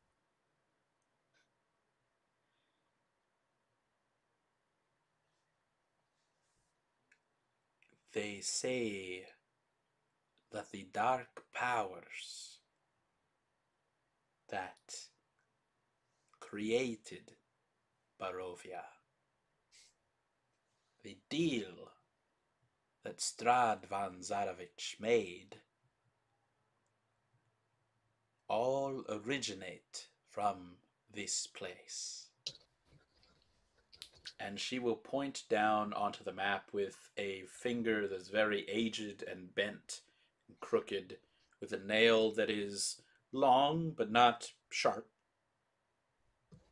They say that the dark powers that created Barovia, the deal that Strahd van Zarovich made, all originate from this place. And she will point down onto the map with a finger that's very aged and bent and crooked, with a nail that is long but not sharp,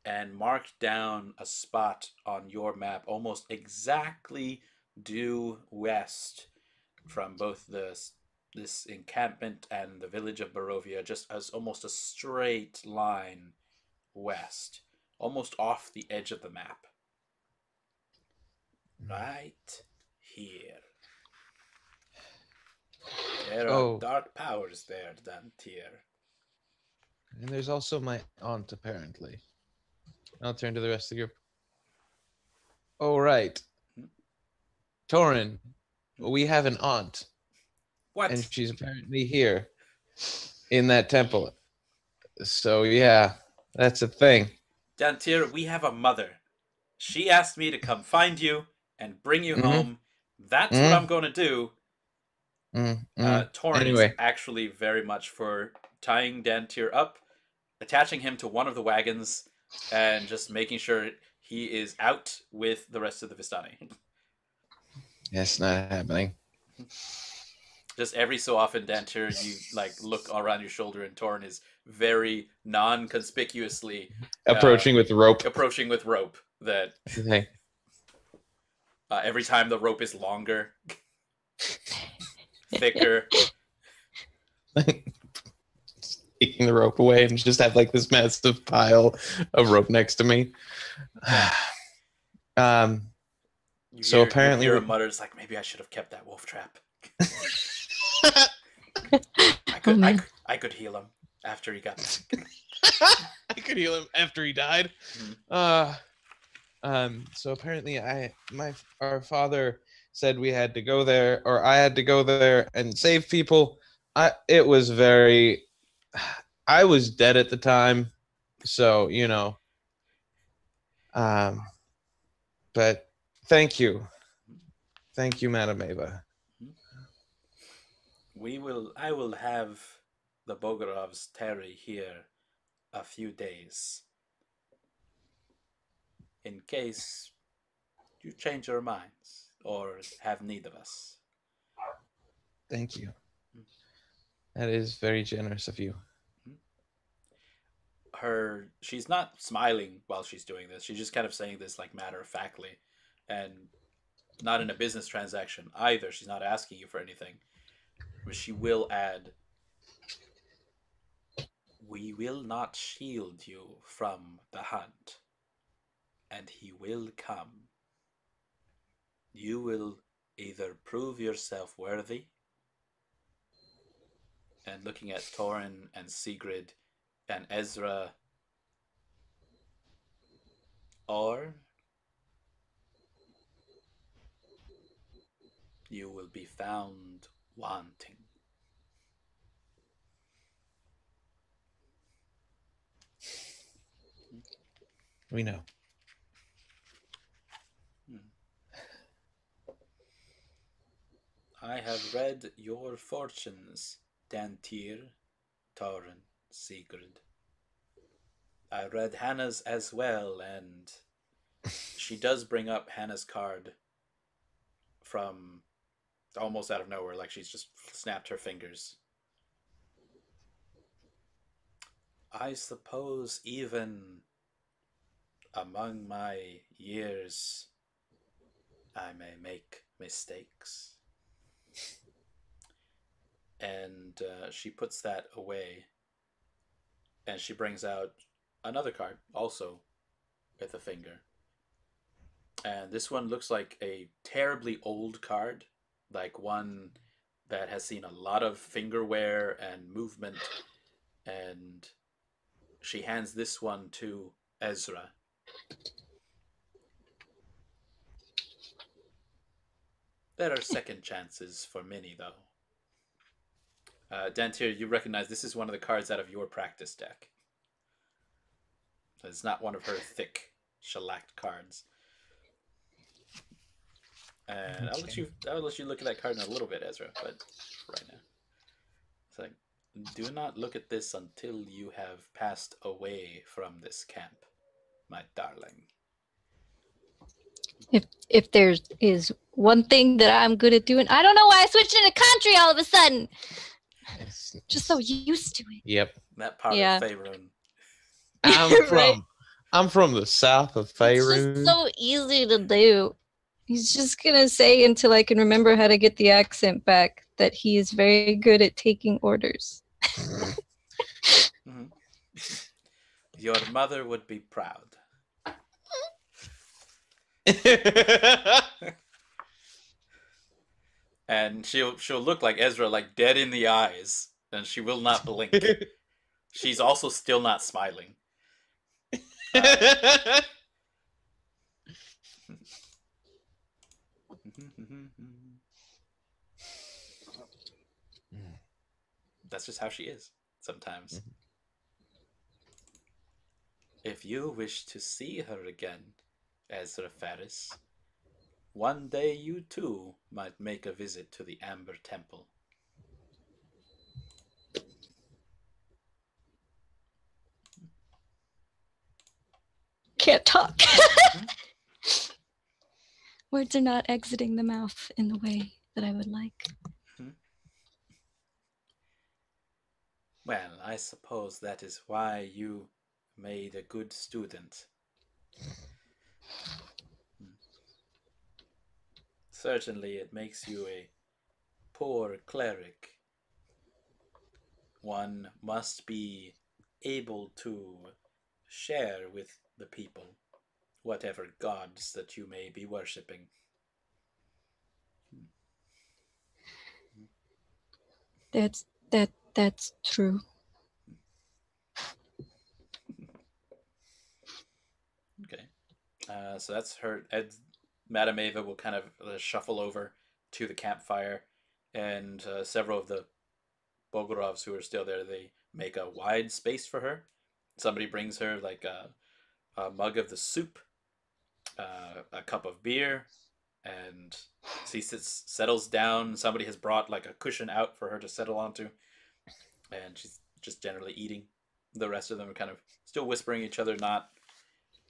and mark down a spot on your map almost exactly due west from both this encampment and the village of Barovia, just as almost a straight line west, almost off the edge of the map. Right here. There are dark powers there, Dantiir. And there's also my aunt, apparently. I'll turn to the rest of the group. Oh, right. Toren, we have an aunt. What? And she's apparently here in that temple. So, yeah, that's a thing. Dantiir, we have a mother. She asked me to come find you and bring you home. That's what I'm going to do. Toren is actually very much for tying Dantiir up, attaching him to one of the wagons, and just making sure he is out with the rest of the Vistani. It's not happening. Just every so often, Dantiir, you look around your shoulder, and Toren is very non-conspicuously approaching with rope. That every time the rope is longer, thicker. Taking the rope away and just have this massive pile of rope next to me. So apparently, you hear a mutters maybe I should have kept that wolf trap. I could heal him after he got sick. I could heal him after he died. So apparently our father said we had to go there, or I had to go there and save people. I was dead at the time, so but thank you, Madam Ava. I will have the Bogorovs tarry here a few days, in case you change your minds or have need of us. Thank you. That is very generous of you. She's not smiling while she's doing this. She's just kind of saying this matter-of-factly, and not in a business transaction either. She's not asking you for anything. she will add, "We will not shield you from the hunt, and he will come. You will either prove yourself worthy," and looking at Toren and Segrid and Ezra, "or you will be found wanting." We know. "I have read your fortunes, Dantiir, Toren, Segrid. I read Hannah's as well, and she does bring up Hannah's card from almost out of nowhere, like she's just snapped her fingers. "I suppose even among my years, I may make mistakes." And she puts that away, and she brings out another card, also with a finger. And this one looks like a terribly old card, like one that has seen a lot of finger wear and movement. And she hands this one to Ezra. "There are second chances for many, though." Dantiir, you recognize this is one of the cards out of your practice deck. It's not one of her thick, shellacked cards. And okay. I'll let you look at that card in a little bit, Ezra, but right now. It's like, "Do not look at this until you have passed away from this camp, my darling." If there is one thing that I'm good at doing, I don't know why I switched into country all of a sudden. Just so used to it. Yep. That part of Faerun. I'm from the south of Faerun. It's just so easy to do. He's just gonna say until I can remember how to get the accent back that he is very good at taking orders. Mm-hmm. "Your mother would be proud." And she'll look like Ezra, like dead in the eyes, and she will not blink. She's also still not smiling. That's just how she is sometimes. "If you wish to see her again, Ezra Pheras, one day you too might make a visit to the Amber Temple." Can't talk. Words are not exiting the mouth in the way that I would like. "Well, I suppose that is why you made a good student. Certainly it makes you a poor cleric. One must be able to share with the people whatever gods that you may be worshipping." That's true. Okay. So that's her. Madame Ava will kind of shuffle over to the campfire, and several of the Bogorovs who are still there, they make a wide space for her. Somebody brings her like a mug of the soup, a cup of beer, and she settles down. Somebody has brought like a cushion out for her to settle onto, and she's just generally eating. The rest of them are kind of still whispering each other, not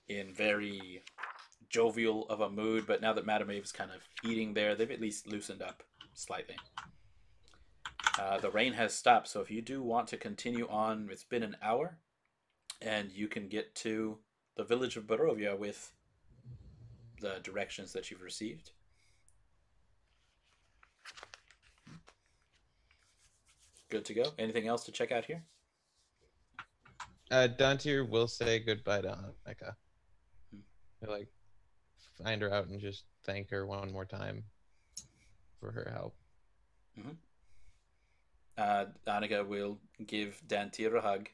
in very jovial of a mood, but now that Madame Ave's kind of eating there, they've at least loosened up slightly. The rain has stopped, so if you do want to continue on, it's been an hour, and you can get to the village of Barovia with the directions that you've received. Good to go. Anything else to check out here? Dantiir will say goodbye to Annika. He'll like find her out and just thank her one more time for her help. Annika will give Dantiir a hug.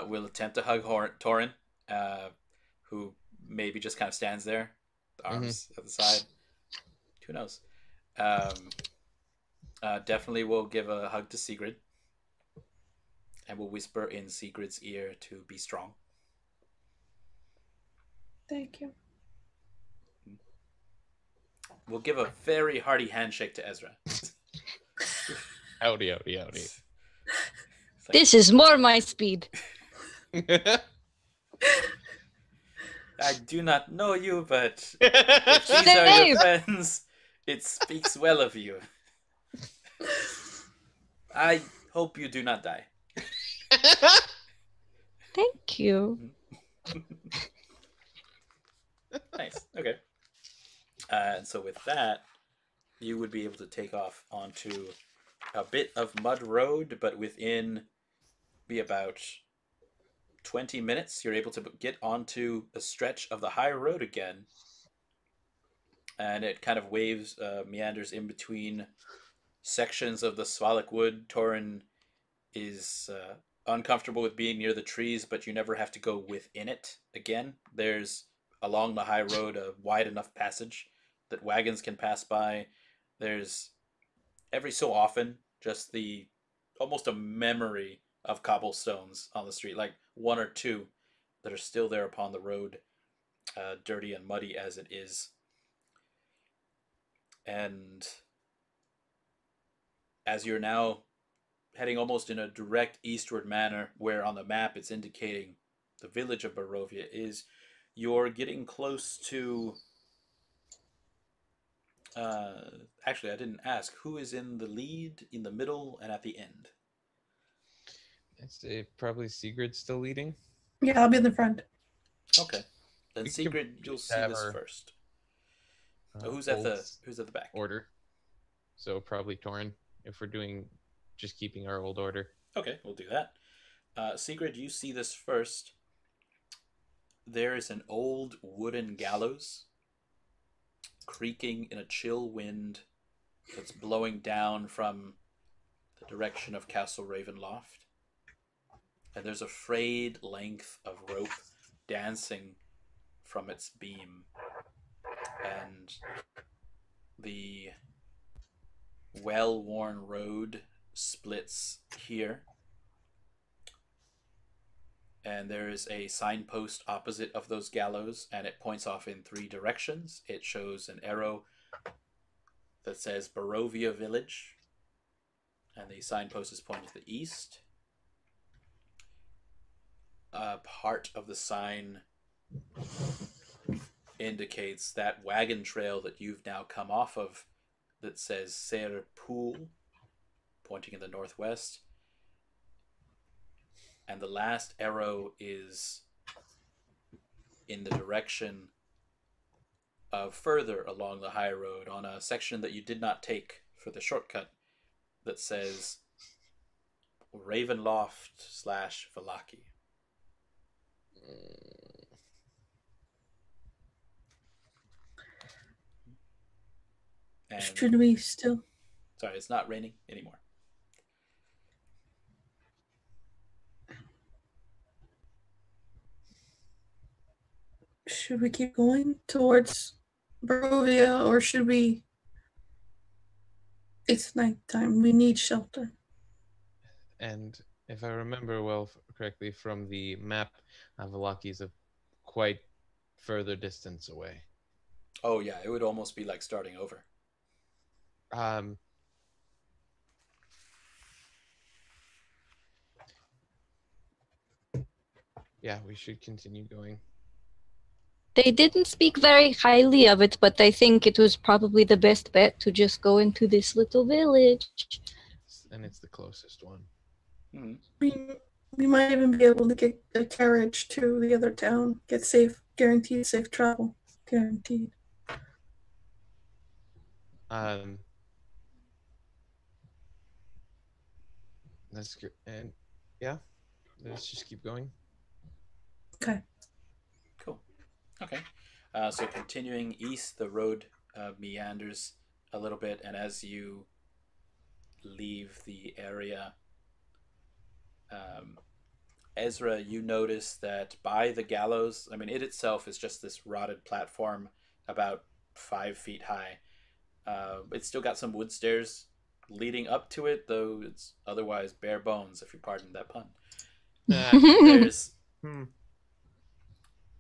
Will attempt to hug Toren, who maybe just kind of stands there, the arms at the side. Who knows? Definitely will give a hug to Segrid, and will whisper in Sigrid's ear to be strong. Thank you. We'll give a very hearty handshake to Ezra. Howdy, howdy, howdy. Like, this is more my speed. I do not know you, but if these are your friends, it speaks well of you. I hope you do not die. Thank you. Nice. Okay. And so with that, you would be able to take off onto a bit of mud road, but within be about 20 minutes, you're able to get onto a stretch of the high road again. And it kind of waves, meanders in between sections of the Svalak wood. Toren is uncomfortable with being near the trees, but you never have to go within it again. There's, along the high road, a wide enough passage that wagons can pass by. There's, every so often, just almost a memory of cobblestones on the street, like one or two that are still there upon the road, dirty and muddy as it is. And as you're now heading almost in a direct eastward manner, where on the map it's indicating the village of Barovia is, you're getting close to... actually, I didn't ask. Who is in the lead, in the middle, and at the end? I'd say probably Sigrid's still leading. Yeah, I'll be in the front. Okay. Then Segrid, you'll see this first. Who's at the back? Order. So probably Toren, if we're doing just keeping our old order. Okay, we'll do that. Segrid, you see this first. There is an old wooden gallows creaking in a chill wind that's blowing down from the direction of Castle Ravenloft. And there's a frayed length of rope dancing from its beam. And the well-worn road splits here. And there is a signpost opposite of those gallows, and it points off in 3 directions. It shows an arrow that says Barovia Village, and the signpost is pointing to the east. Part of the sign indicates that wagon trail that you've now come off of that says Ser Pool, pointing in the northwest. And the last arrow is in the direction of further along the high road on a section that you did not take for the shortcut that says Ravenloft/Vallaki. And should we still... Sorry, it's not raining anymore. Should we keep going towards Barovia, or should we... It's nighttime. We need shelter. And if I remember correctly from the map, Vallaki is a quite further distance away. Oh yeah, it would almost be like starting over. Yeah, we should continue going. They didn't speak very highly of it, but I think it was probably the best bet to just go into this little village. And it's the closest one. Mm-hmm. We might even be able to get a carriage to the other town. Get guaranteed safe travel. Guaranteed. That's good. And yeah, let's just keep going. Okay. Cool. Okay. So continuing east, the road meanders a little bit, and as you leave the area, um, Ezra, you notice that by the gallows, I mean, it itself is just this rotted platform about 5 feet high. It's still got some wood stairs leading up to it, though it's otherwise bare bones, if you pardon that pun. There's Hmm.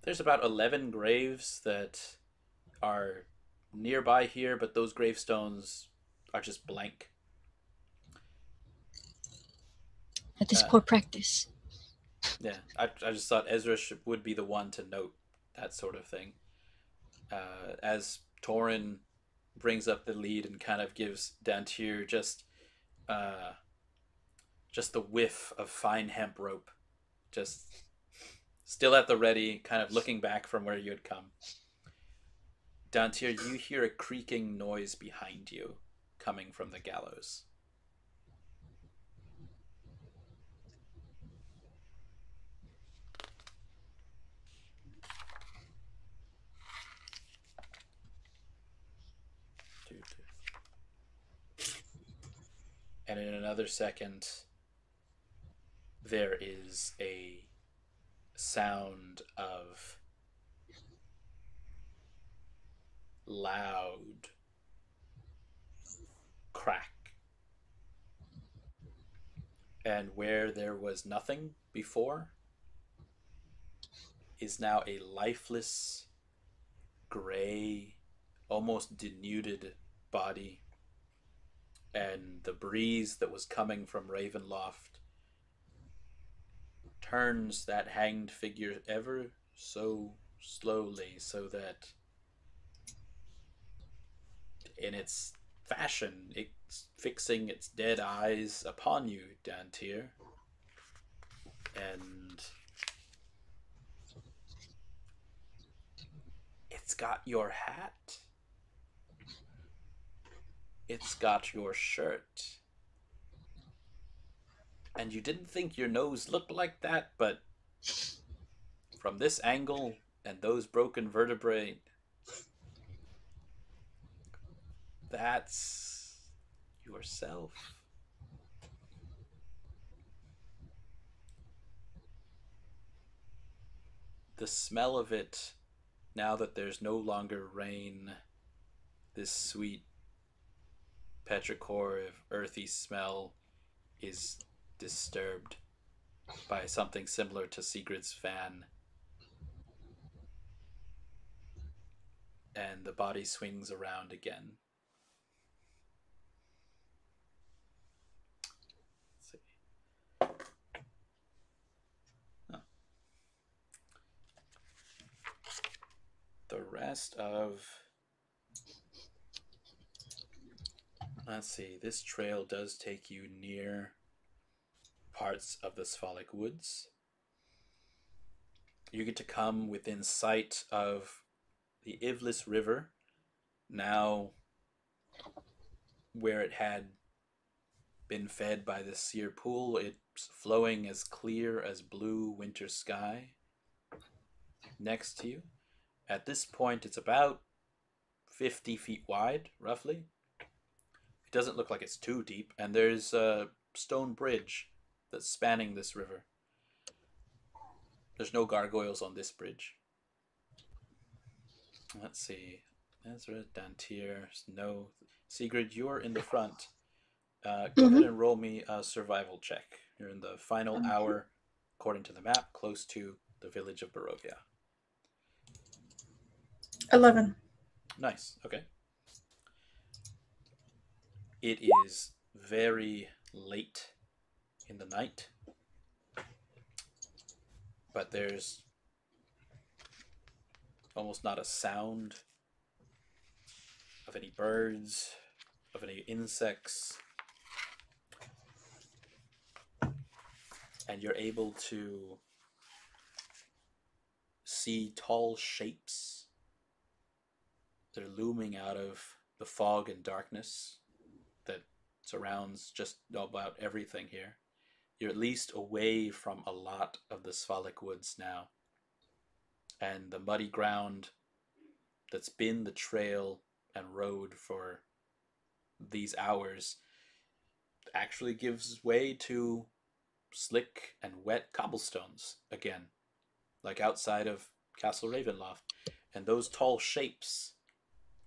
there's about 11 graves that are nearby here, but those gravestones are just blank. That is poor practice. Yeah, I just thought Ezra would be the one to note that sort of thing. As Toren brings up the lead and kind of gives Dantiir just the whiff of fine hemp rope, just still at the ready, kind of looking back from where you had come. Dantiir, you hear a creaking noise behind you, coming from the gallows. And in another second, there is a sound of loud crack. And where there was nothing before is now a lifeless, gray, almost denuded body. And the breeze that was coming from Ravenloft turns that hanged figure ever so slowly, so that in its fashion, it's fixing its dead eyes upon you, Dantiir. And it's got your hat. It's got your shirt. And you didn't think your nose looked like that, but from this angle and those broken vertebrae, that's yourself. The smell of it, now that there's no longer rain, this sweet petrichor of earthy smell is disturbed by something similar to Segrid's fan. And the body swings around again. Let's see. Oh. The rest of... Let's see. This trail does take you near parts of the Sphalic Woods. You get to come within sight of the Ivlis River, now where it had been fed by the Seer Pool. It's flowing as clear as blue winter sky next to you. At this point, it's about 50 feet wide, roughly. It doesn't look like it's too deep, and there's a stone bridge that's spanning this river. There's no gargoyles on this bridge. Let's see. Ezra, Dantiir, no. Segrid, you're in the front. Go ahead and roll me a survival check. You're in the final hour, according to the map, close to the village of Barovia. 11. Nice. Okay. It is very late in the night, but there's almost not a sound of any birds, of any insects. And you're able to see tall shapes. They're looming out of the fog and darkness that surrounds just about everything here. You're at least away from a lot of the Svalak woods now. And the muddy ground that's been the trail and road for these hours actually gives way to slick and wet cobblestones again, like outside of Castle Ravenloft. And those tall shapes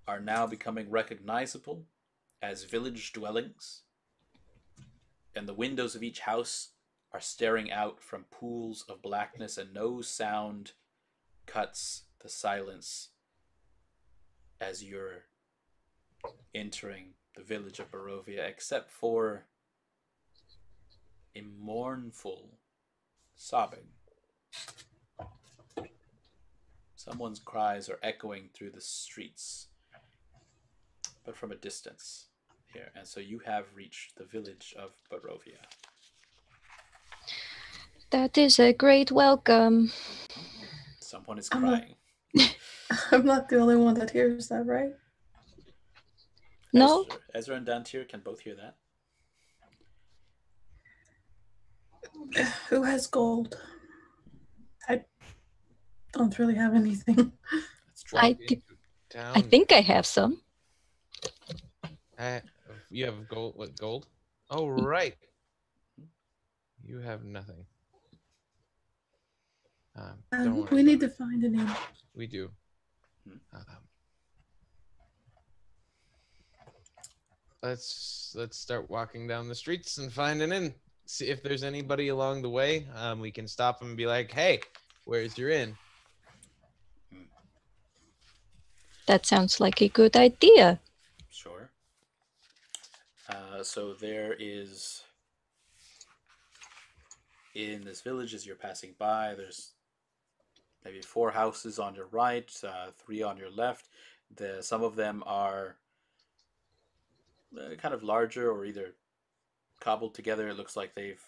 are now becoming recognizable as village dwellings. And the windows of each house are staring out from pools of blackness, and no sound cuts the silence as you're entering the village of Barovia, except for a mournful sobbing. Someone's cries are echoing through the streets, but from a distance here. And so you have reached the village of Barovia. That is a great welcome. Someone is crying. I'm not the only one that hears that, right? No? Ezra and Dantiir can both hear that. Who has gold? I don't really have anything. I think I have some. You have gold? What, gold? Oh, right. You have nothing. Don't worry We need about to find an inn. We do. Let's start walking down the streets and find an inn. See if there's anybody along the way. We can stop them and be like, "Hey, where's your inn?" That sounds like a good idea. Sure. So there is, in this village as you're passing by, there's maybe 4 houses on your right, 3 on your left. Some of them are kind of larger or either cobbled together. It looks like they've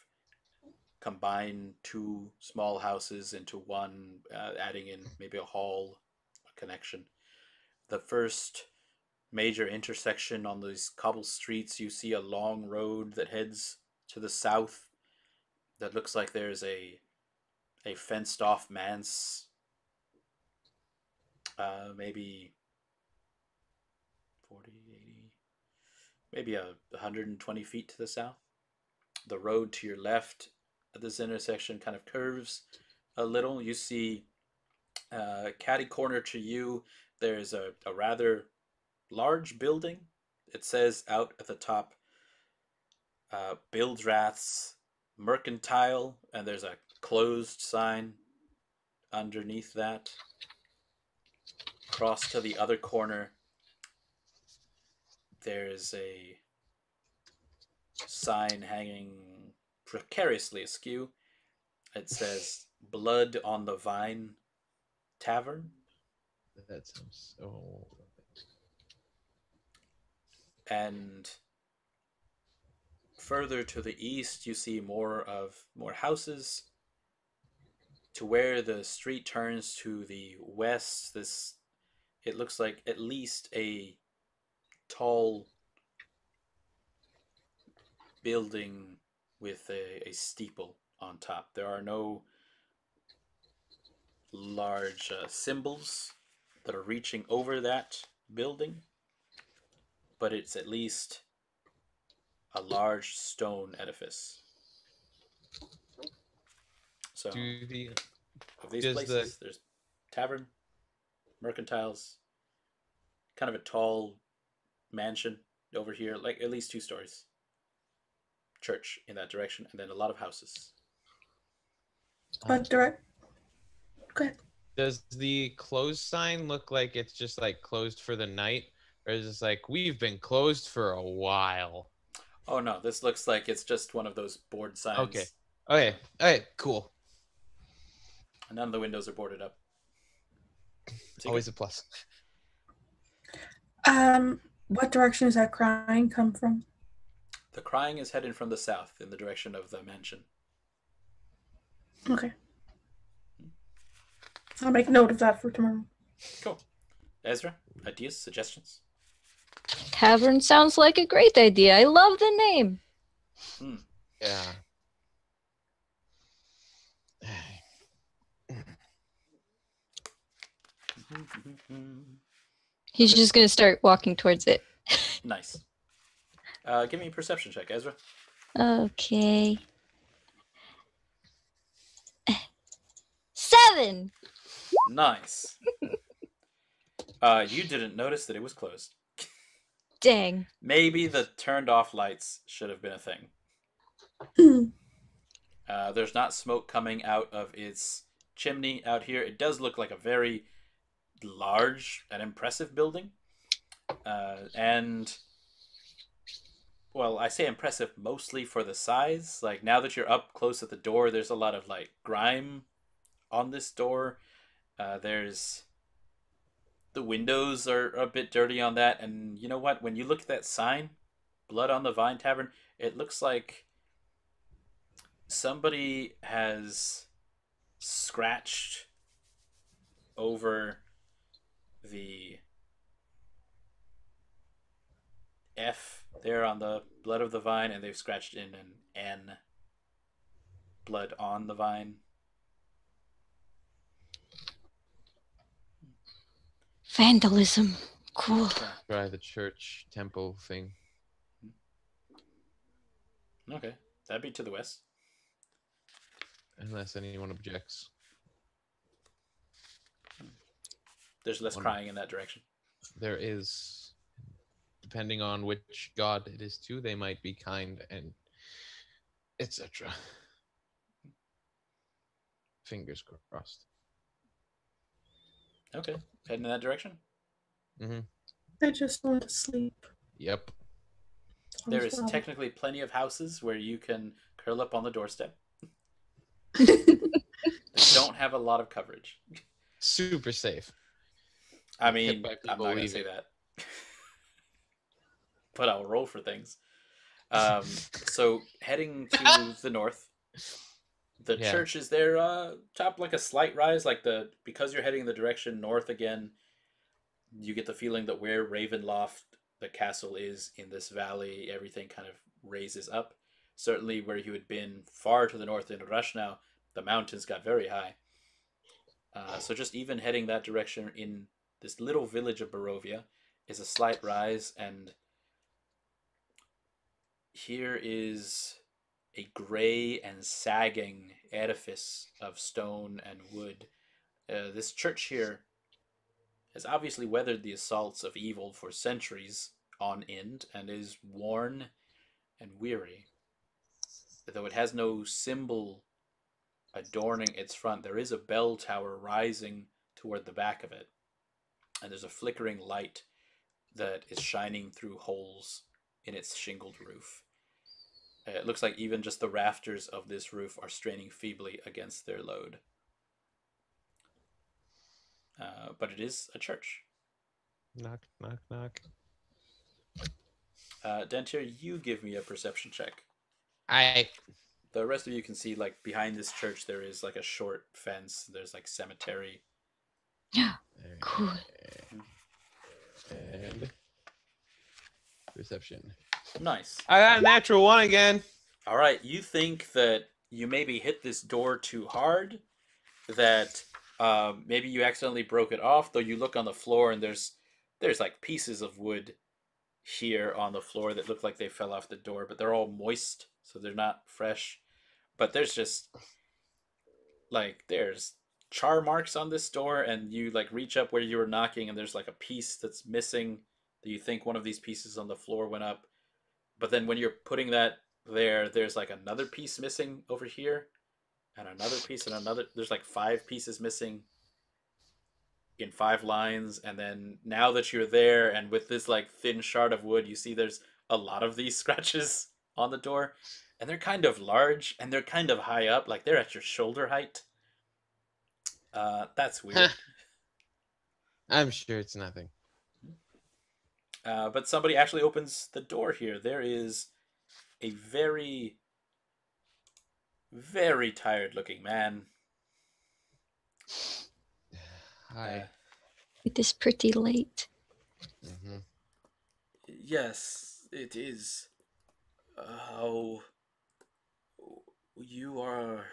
combined 2 small houses into one, adding in maybe a hall, a connection. The first major intersection on these cobble streets, you see a long road that heads to the south that looks like there's a fenced off manse, maybe 40, 80, maybe 120 feet to the south. The road to your left at this intersection kind of curves a little. You see catty corner to you, there's a rather large building. It says out at the top, Bildrath's Mercantile, and there's a closed sign underneath that. Across to the other corner, there's a sign hanging precariously askew. It says Blood on the Vine Tavern. That sounds so... And further to the east, you see more houses. To where the street turns to the west, it looks like at least a tall building with a steeple on top. There are no large symbols that are reaching over that building, but it's at least a large stone edifice. So, of these places, there's tavern, mercantiles, kind of a tall mansion over here, like at least 2 stories. Church in that direction, and then a lot of houses. What direct? Go ahead. Does the closed sign look like it's just like closed for the night? Or is this like, we've been closed for a while? Oh no, this looks like it's just one of those board signs. Okay. Alright, cool. And none of the windows are boarded up. Segrid? Always a plus. What direction does that crying come from? The crying is heading from the south in the direction of the mansion. Okay. I'll make note of that for tomorrow. Cool. Ezra, ideas, suggestions? Tavern sounds like a great idea. I love the name. Yeah. He's just gonna start walking towards it. Nice. Give me a perception check, Ezra. Okay. 7. Nice. You didn't notice that it was closed. Dang. Maybe the turned off lights should have been a thing. There's not smoke coming out of its chimney out here. It does look like a very large and impressive building. And, well, I say impressive mostly for the size. Like, now that you're up close at the door, there's a lot of, like, grime on this door. There's... The windows are a bit dirty on that. And you know what? When you look at that sign, Blood on the Vine Tavern, it looks like somebody has scratched over the F there on the Blood of the Vine, and they've scratched in an N. Blood on the Vine. Vandalism. Cool. Try the church temple thing. Okay, that'd be to the west. Unless anyone objects. There's less crying in that direction. There is, depending on which god it is to, they might be kind and etc. Fingers crossed. Okay, heading in that direction. Mm-hmm. I just want to sleep. Yep. There is technically plenty of houses where you can curl up on the doorstep. Don't have a lot of coverage. Super safe. I mean, I'm not going to say that. But I'll roll for things. So, heading to the north, the church is there, top like a slight rise, because you're heading in the direction north again, you get the feeling that where Ravenloft, the castle, is in this valley, everything kind of raises up. Certainly where you had been far to the north in Rushnau, the mountains got very high. So just even heading that direction in this little village of Barovia is a slight rise, and here is a gray and sagging edifice of stone and wood. This church here has obviously weathered the assaults of evil for centuries on end and is worn and weary. Though it has no symbol adorning its front, there is a bell tower rising toward the back of it, and there's a flickering light that is shining through holes in its shingled roof. It looks like even just the rafters of this roof are straining feebly against their load. But it is a church. Knock, knock, knock. Dantiir, you give me a perception check. The rest of you can see, like, behind this church there is like a short fence. There's like cemetery. Yeah. Cool. And perception. Nice. I got a natural 1 again. All right, you think that you maybe hit this door too hard, that maybe you accidentally broke it off, though you look on the floor and there's like pieces of wood here on the floor that look like they fell off the door, but they're all moist, so they're not fresh. But there's just like there's char marks on this door, and you like reach up where you were knocking and there's like a piece that's missing that you think one of these pieces on the floor went up. But then when you're putting that there's like another piece missing over here, and another piece, and another. There's like 5 pieces missing in 5 lines. And then now that you're there, and with this like thin shard of wood, you see there's a lot of these scratches on the door, and they're kind of large and they're kind of high up, like they're at your shoulder height. That's weird. I'm sure it's nothing. But somebody actually opens the door here. There is a very, very tired-looking man. Hi. It is pretty late. Mm-hmm. Yes, it is. Oh, you are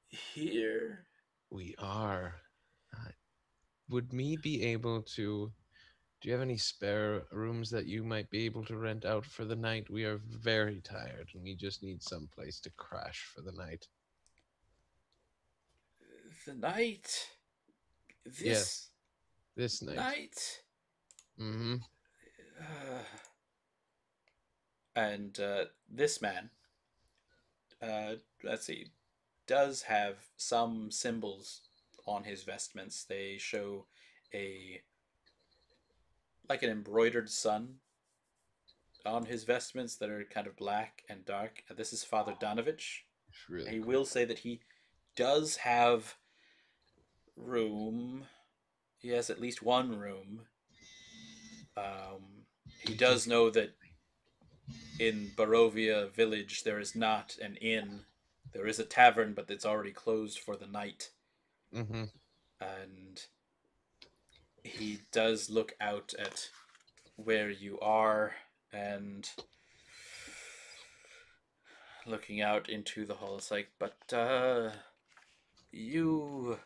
here. We are. would me be able to? Do you have any spare rooms that you might be able to rent out for the night? We are very tired and we just need some place to crash for the night. The night. Yes, this night. Night. Mm-hmm. And this man, let's see, does have some symbols on his vestments. They show like an embroidered sun on his vestments that are kind of black and dark. This is Father Danovich. Really he cool. will say that he does have room. He has at least one room. He does know that in Barovia village there is not an inn. There is a tavern, but it's already closed for the night. Mm-hmm. And he does look out at where you are and looking out into the hall. It's like, but you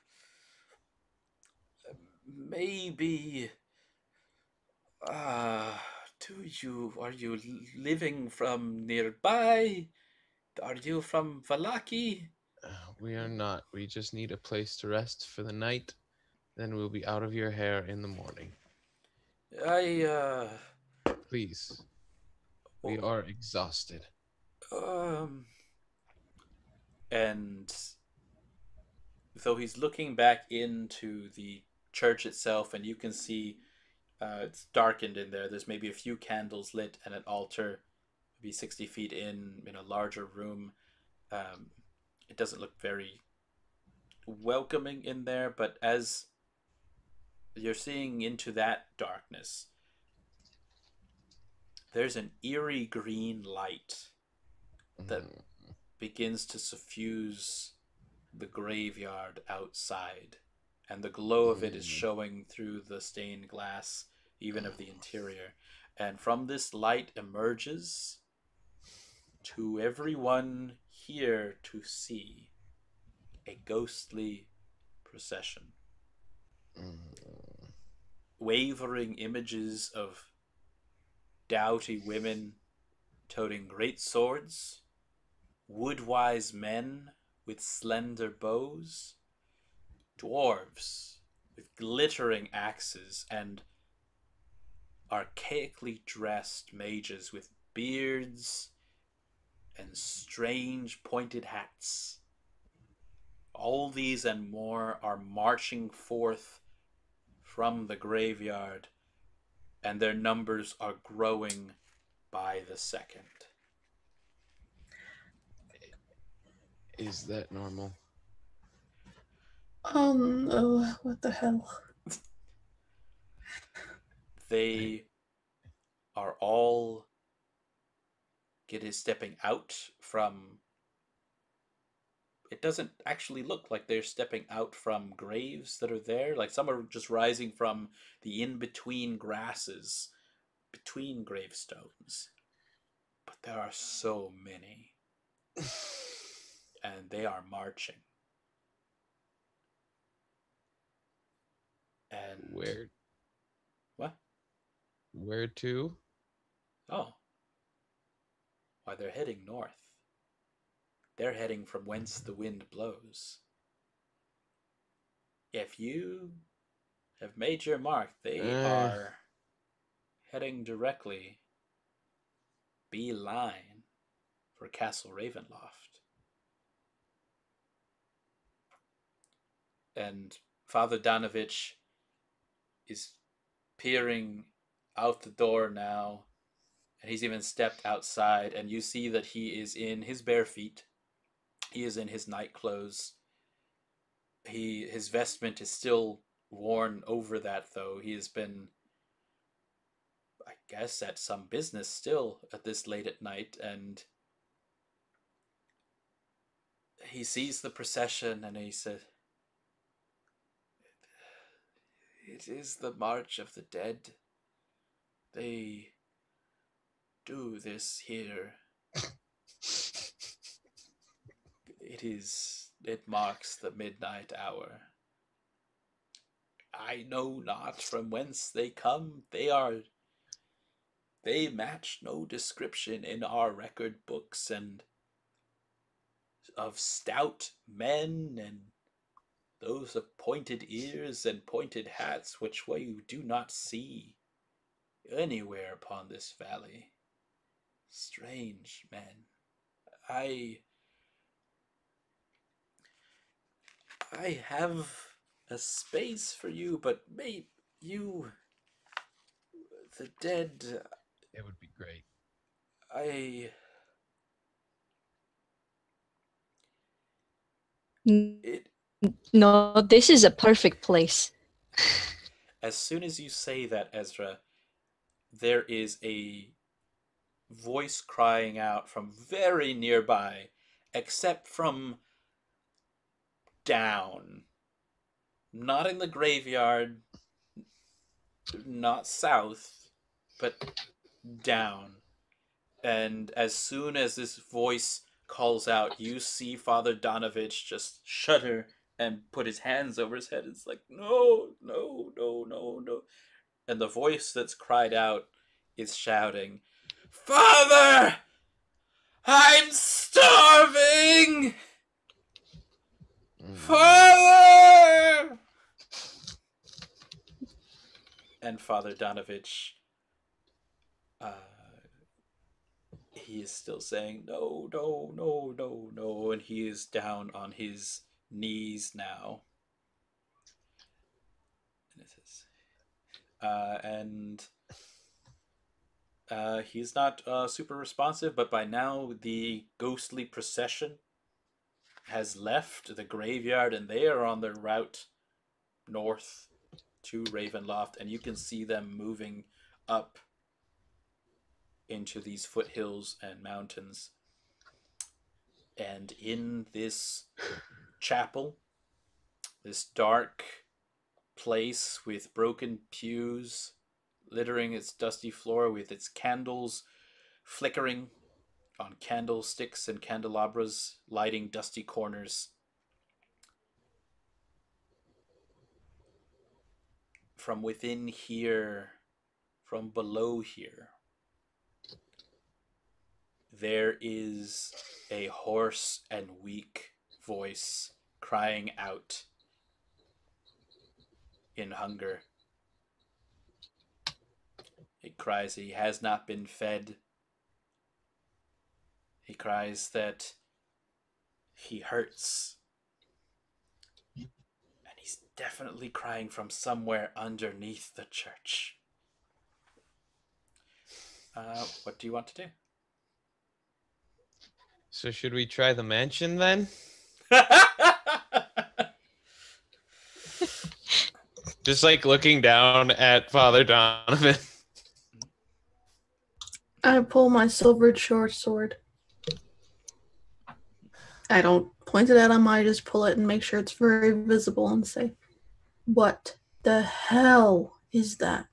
maybe are you living from nearby? Are you from Valaki? We are not. We just need a place to rest for the night. Then we'll be out of your hair in the morning. Please. We are exhausted. And so he's looking back into the church itself, and you can see it's darkened in there. There's maybe a few candles lit and an altar, maybe 60 feet in a larger room. It doesn't look very welcoming in there, but as you're seeing into that darkness, there's an eerie green light that begins to suffuse the graveyard outside, and the glow of it is showing through the stained glass, even of the interior. And from this light emerges, to everyone here to see, a ghostly procession. Wavering images of doughty women toting great swords, wood-wise men with slender bows, dwarves with glittering axes, and archaically dressed mages with beards and strange pointed hats. All these and more are marching forth from the graveyard, and their numbers are growing by the second. Is that normal? No, what the hell? They are all stepping out from... It doesn't actually look like they're stepping out from graves that are there. Like, some are just rising from the in-between grasses between gravestones. But there are so many. And they are marching. And where? What? Where to? Oh. Why, they're heading north. They're heading from whence the wind blows. If you have made your mark, they are heading directly beeline for Castle Ravenloft. And Father Danovich is peering out the door now, and he's even stepped outside, and you see that he is in his bare feet. He is in his night clothes. His vestment is still worn over that, though. He has been, I guess, at some business still at this late at night, and he sees the procession and he said, "It is the march of the dead. They do this here. It marks the midnight hour. I know not from whence they come. They match no description in our record books, and of stout men, and those of pointed ears and pointed hats, which we do not see anywhere upon this valley. Strange men. I have a space for you, but maybe you, the dead. It would be great. No, this is a perfect place. As soon as you say that, Ezra, there is a voice crying out from very nearby, except from down. Not in the graveyard, not south, but down. And as soon as this voice calls out, you see Father Donovich just shudder and put his hands over his head. It's like, no, no, no, no, no. And the voice that's cried out is shouting, Father! I'm starving! Father! And Father Donovich, he is still saying, no, no, no, no, no, and he is down on his knees now. And he's not super responsive, but by now the ghostly procession has left the graveyard, and they are on their route north to Ravenloft, and you can see them moving up into these foothills and mountains. And in this chapel, this dark place with broken pews littering its dusty floor, with its candles flickering on candlesticks and candelabras, lighting dusty corners. From within here, from below here, there is a hoarse and weak voice crying out in hunger. It cries that he has not been fed. He cries that he hurts. And he's definitely crying from somewhere underneath the church. What do you want to do? So should we try the mansion then? Just like looking down at Father Donovan. I pull my silvered short sword. I don't point it at him, I just pull it and make sure it's very visible and say, what the hell is that?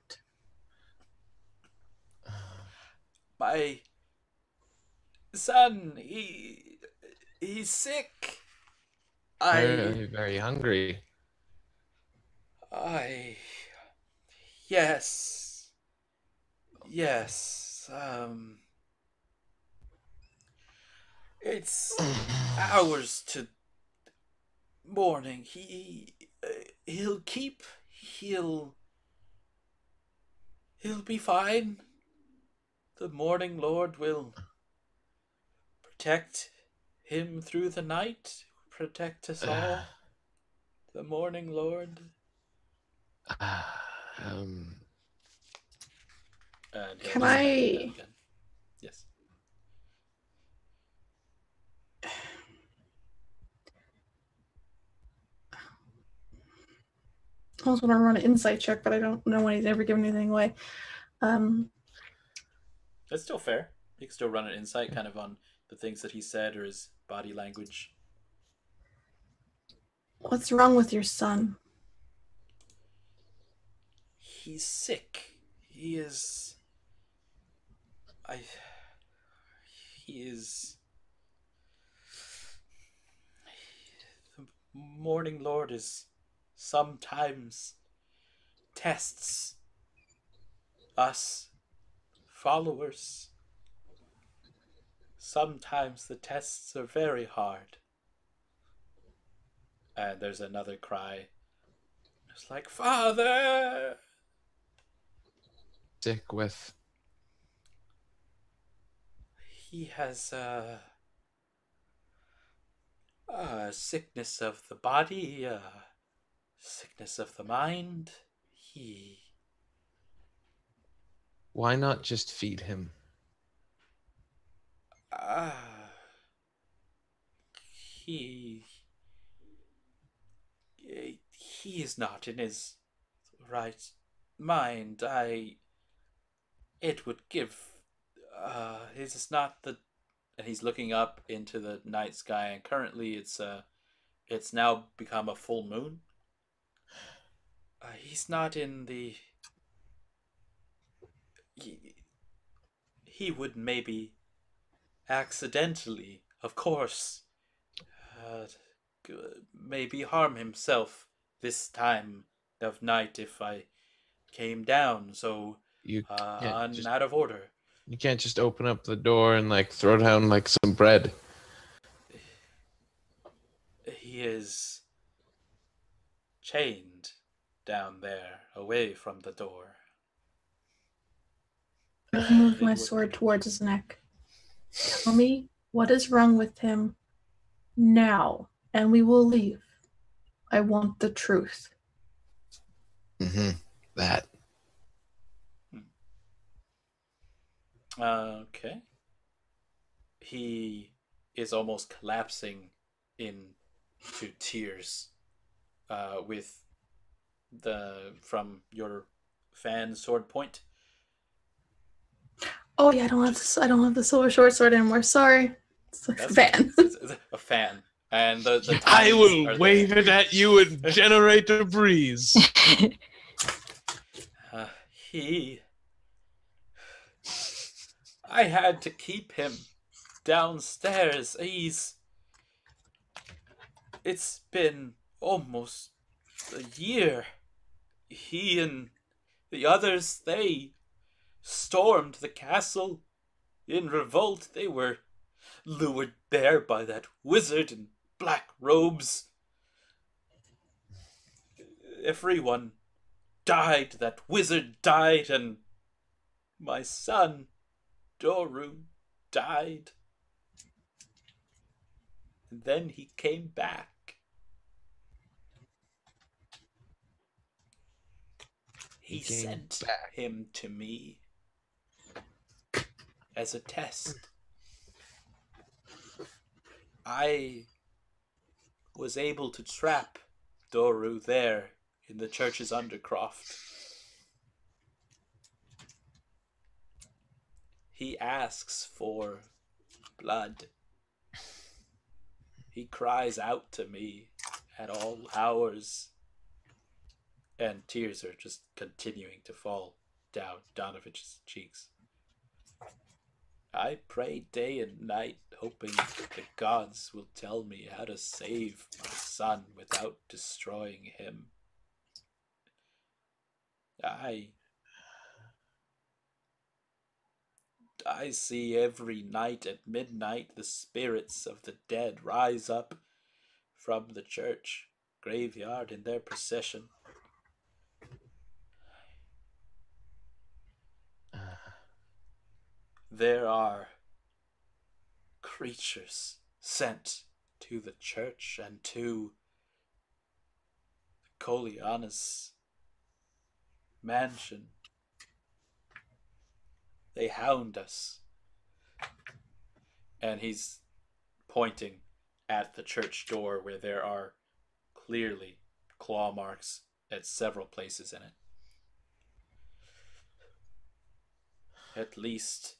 My son, he's sick. Very, very hungry. Yes. It's hours to morning. He'll be fine. The morning Lord will protect him through the night, protect us all. The morning Lord. Can I? Yes. I was going to run an insight check, but I don't know when he's ever given anything away. That's still fair. You can still run an insight kind of on the things that he said or his body language. What's wrong with your son? He's sick. He is... The morning Lord is sometimes tests us followers. Sometimes the tests are very hard. And there's another cry. It's like, Father! Sick with. He has sickness of the body, sickness of the mind. Why not just feed him? He is not in his right mind. It would give, it's not the, and he's looking up into the night sky, and currently it's now become a full moon. He's not in the, he would maybe accidentally, of course, maybe harm himself this time of night if I came down so out of order. You can't just open up the door and like throw down like some bread. He is chained down there, away from the door. I move my sword towards his neck. Tell me what is wrong with him now, and we will leave. I want the truth. That. Okay. He is almost collapsing into tears with from your fan sword point. Oh yeah, I don't have the silver short sword anymore. Sorry. It's a fan. It's a fan. And the I will wave it at you and generate a breeze. I had to keep him downstairs. It's been almost a year. He and the others, they stormed the castle in revolt. They were lured there by that wizard in black robes. Everyone died. That wizard died, and my son, Doru, died. And then he came back. He sent him to me as a test. I was able to trap Doru there in the church's undercroft. He asks for blood. He cries out to me at all hours. And tears are just continuing to fall down Donovich's cheeks. I pray day and night, hoping the gods will tell me how to save my son without destroying him. I see every night at midnight the spirits of the dead rise up from the church graveyard in their procession. There are creatures sent to the church and to Koliana's mansion. They hound us. And he's pointing at the church door where there are clearly claw marks at several places in it. At least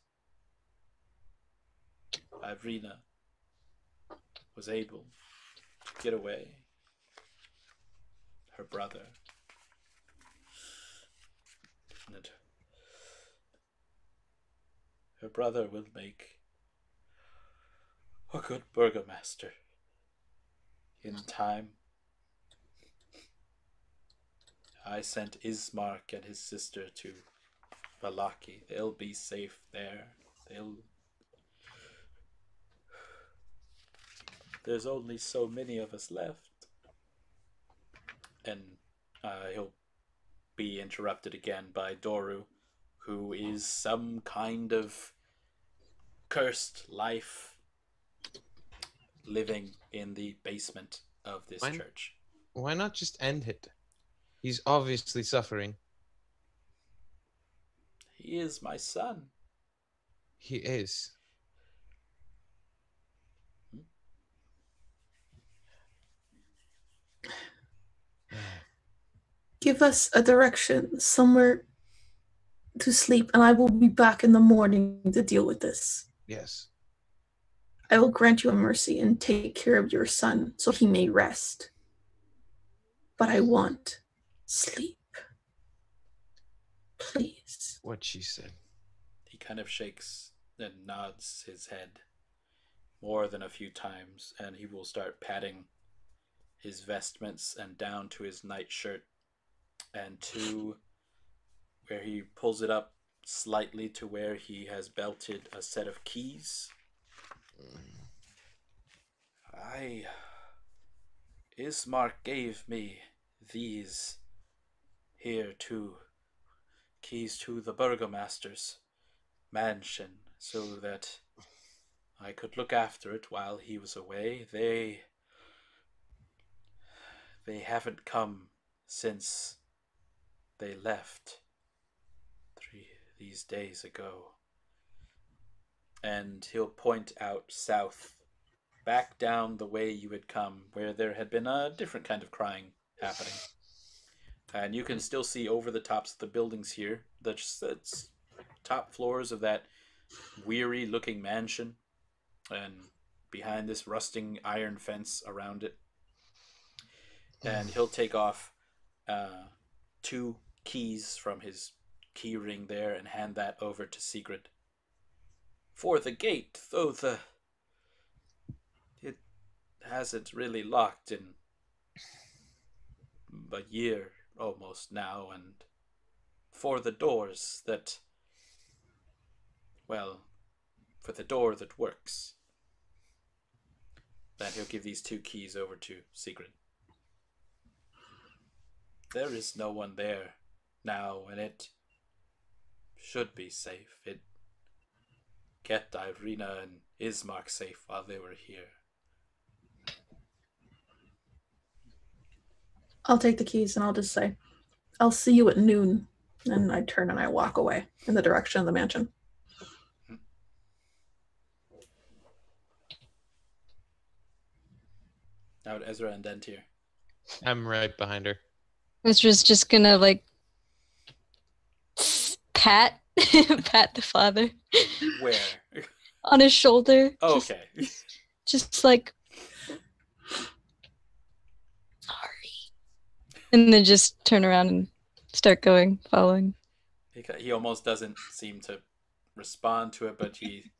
Irina was able to get away. Her brother. And her brother will make a good burgomaster in time. I sent Ismark and his sister to Valaki. They'll be safe there. There's only so many of us left. And he'll be interrupted again by Doru, who is some kind of cursed life living in the basement of this church. Why not just end it? He's obviously suffering. He is my son. He is. Give us a direction, somewhere to sleep, and I will be back in the morning to deal with this. Yes. I will grant you a mercy and take care of your son so he may rest. But I want sleep. Please. What she said. He kind of shakes and nods his head more than a few times, and he will start patting his vestments and down to his nightshirt and to where he pulls it up slightly to where he has belted a set of keys. Ismark gave me these here keys to the burgomaster's mansion so that I could look after it while he was away. They haven't come since they left these days ago. And he'll point out south, back down the way you had come, where there had been a different kind of crying happening. And you can still see over the tops of the buildings here, the top floors of that weary-looking mansion, and behind this rusting iron fence around it. And he'll take off 2 keys from his key ring there and hand that over to Segrid. For the gate, though it hasn't really locked in a year almost now, and for the doors that, well, for the door that works. Then he'll give these 2 keys over to Segrid. There is no one there now, and it should be safe. It kept Irina and Ismark safe while they were here. I'll take the keys and I'll just say, I'll see you at noon. And I turn and I walk away in the direction of the mansion. Now Ezra and Dantiir. I'm right behind her. Ezra's just gonna like pat the father. Where? On his shoulder. Oh, okay. Just like sorry. And then just turn around and start following. He almost doesn't seem to respond to it, but he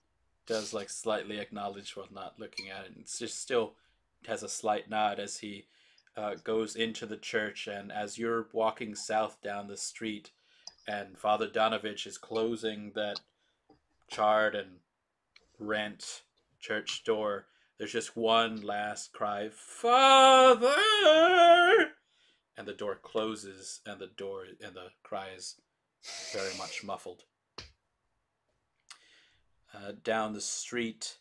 does like slightly acknowledge while not looking at it. It's just still has a slight nod as he goes into the church, and as you're walking south down the street and Father Donovich is closing that charred and rent church door, there's just one last cry, "Father!" And the door closes, and the cry is very much muffled. Down the street,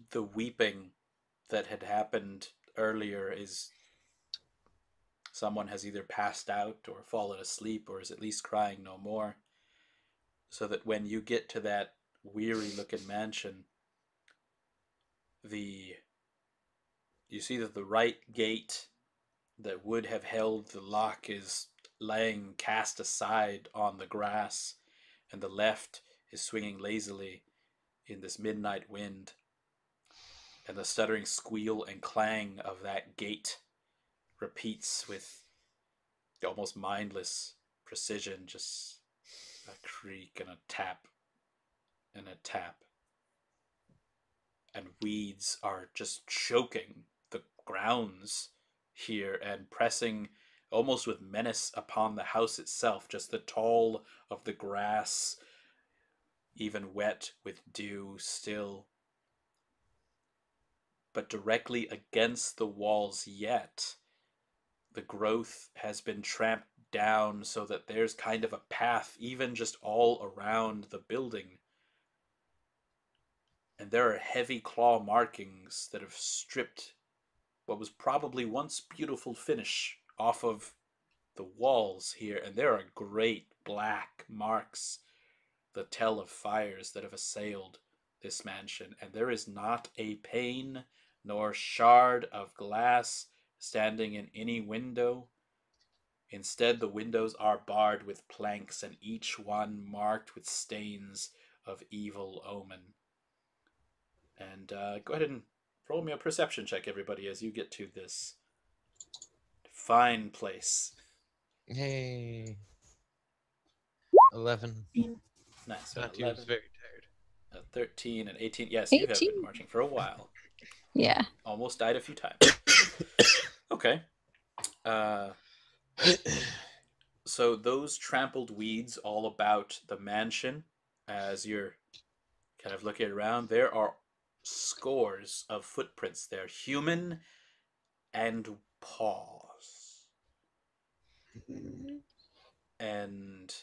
the weeping that had happened earlier is someone has either passed out or fallen asleep or is at least crying no more. So that when you get to that weary looking mansion, you see that the right gate that would have held the lock is laying cast aside on the grass, and the left is swinging lazily in this midnight wind. And the stuttering squeal and clang of that gate repeats with almost mindless precision, just a creak and a tap and a tap. And weeds are just choking the grounds here and pressing almost with menace upon the house itself, just the tall of the grass, even wet with dew still. But directly against the walls yet, the growth has been tramped down so that there's kind of a path even just all around the building. And there are heavy claw markings that have stripped what was probably once beautiful finish off of the walls here, and there are great black marks that tell of fires that have assailed this mansion, and there is not a pane nor shard of glass standing in any window. Instead, the windows are barred with planks, and each one marked with stains of evil omen. And go ahead and roll me a perception check, everybody, as you get to this fine place. Hey. 11. Nice. So Dantiir 11, was very tired. 13, and 18. Yes, 18. you have been marching for a while. Yeah. Almost died a few times. Okay. So those trampled weeds all about the mansion, as you're kind of looking around, there are scores of footprints there, human and paws. And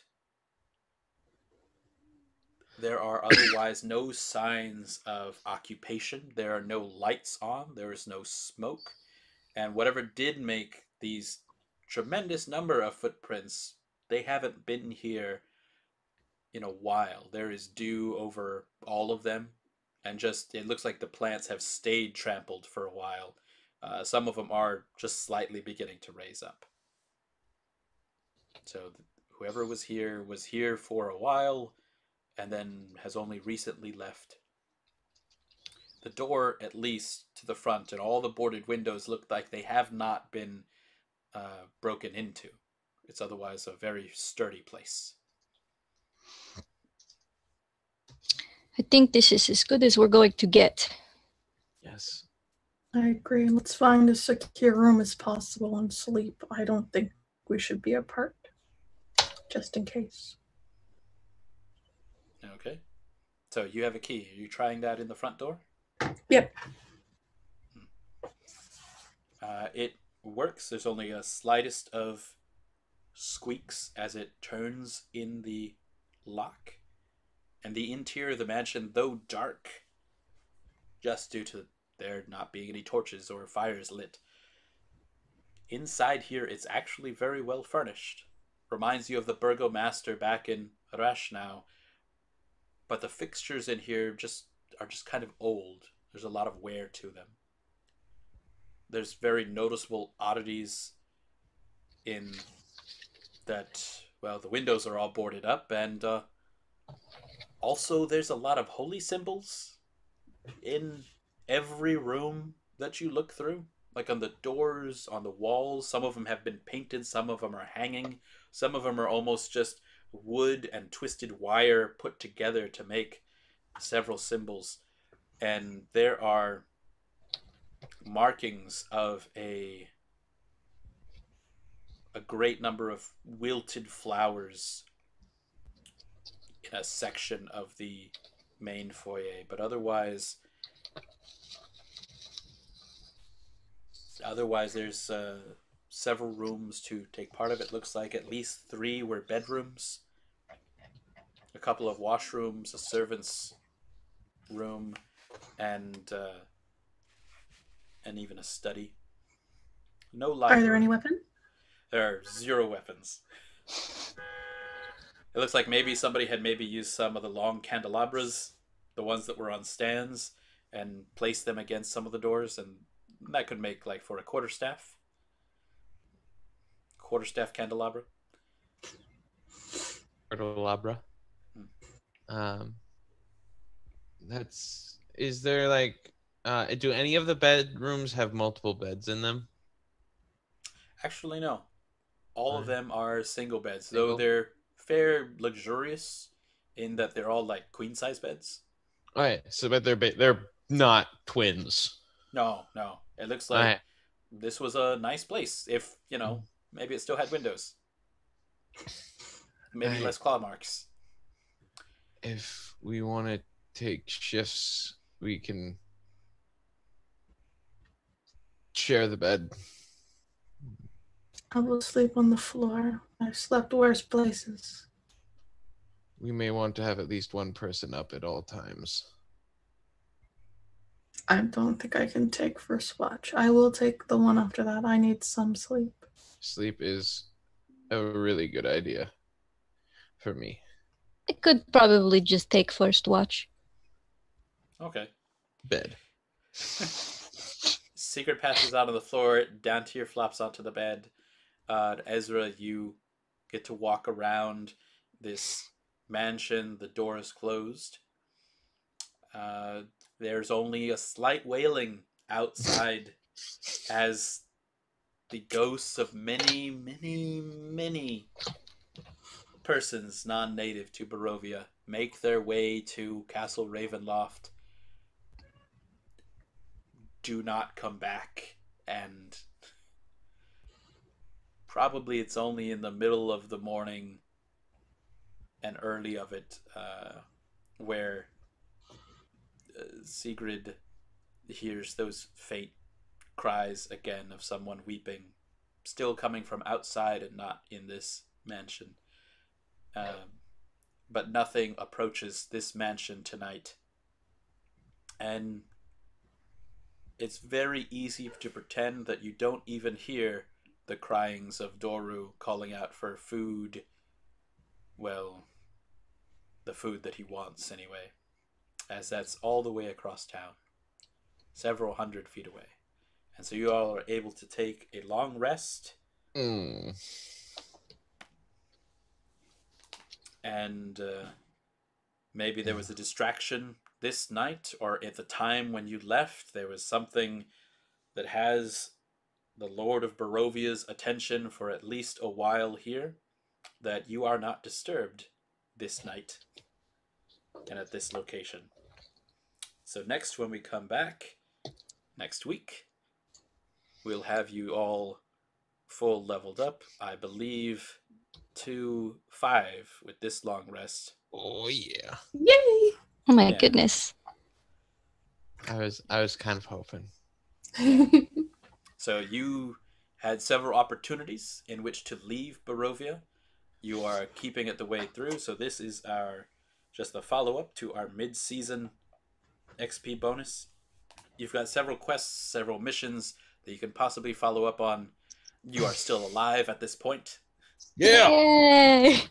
there are otherwise no signs of occupation. There are no lights on. There is no smoke. And whatever did make these tremendous number of footprints, they haven't been here in a while. There is dew over all of them. And just, it looks like the plants have stayed trampled for a while. Some of them are just slightly beginning to raise up. So whoever was here for a while, and then has only recently left. The door, at least to the front, and all the boarded windows look like they have not been broken into. It's otherwise a very sturdy place. I think this is as good as we're going to get. Yes. I agree. Let's find as secure room as possible and sleep. I don't think we should be apart, just in case. Okay. So you have a key. Are you trying that in the front door? Yep. It works. There's only a slightest of squeaks as it turns in the lock. And the interior of the mansion, though dark, just due to there not being any torches or fires lit, inside here it's actually very well furnished. Reminds you of the burgomaster back in Rashnau, but the fixtures in here are just kind of old. There's a lot of wear to them. There's very noticeable oddities in that, well, the windows are all boarded up, and also there's a lot of holy symbols in every room that you look through. Like on the doors, on the walls, some of them have been painted, some of them are hanging, some of them are almost just wood and twisted wire put together to make several symbols. And there are markings of a great number of wilted flowers in a section of the main foyer, but otherwise there's several rooms to take part of it. Looks like at least 3 were bedrooms, a couple of washrooms, a servant's room, and even a study. No library. Are there any weapons? There are 0 weapons. It looks like maybe somebody had used some of the long candelabras, the ones that were on stands, and placed them against some of the doors, and that could make like for a quarterstaff candelabra. Candelabra. Is there like do any of the bedrooms have multiple beds in them? Actually, no. All of them are single beds, Single? though they're fair luxurious in that they're all like queen size beds. All right, so but they're not twins. No. It looks like this was a nice place. If, Maybe it still had windows. Maybe less claw marks. If we want to take shifts, we can share the bed. I will sleep on the floor. I've slept worse places. We may want to have at least one person up at all times. I don't think I can take first watch. I will take the one after that. I need some sleep. Sleep is a really good idea for me. I could probably just take first watch. Okay. Bed. Segrid passes out on the floor. Dantiir flops onto the bed. Ezra, you get to walk around this mansion. The door is closed. There's only a slight wailing outside as the ghosts of many, many, many persons non-native to Barovia make their way to Castle Ravenloft. Do not come back, and probably it's only in the middle of the morning and early of it where Segrid hears those faint cries again of someone weeping, still coming from outside and not in this mansion. But nothing approaches this mansion tonight. And it's very easy to pretend that you don't even hear the cryings of Doru calling out for food. Well, the food that he wants anyway, as that's all the way across town, several hundred feet away. And so you all are able to take a long rest. And maybe there was a distraction this night, or at the time when you left, there was something that has the Lord of Barovia's attention for at least a while here, that you are not disturbed this night and at this location. So next, when we come back next week, we'll have you all full leveled up, I believe, to 5 with this long rest. Oh yeah. Yay! Oh my goodness. I was kind of hoping. So you had several opportunities in which to leave Barovia. You are keeping it the way through, so this is just the follow-up to our mid-season XP bonus. You've got several quests, several missions that you can possibly follow up on. You are still alive at this point. Yeah. Yay!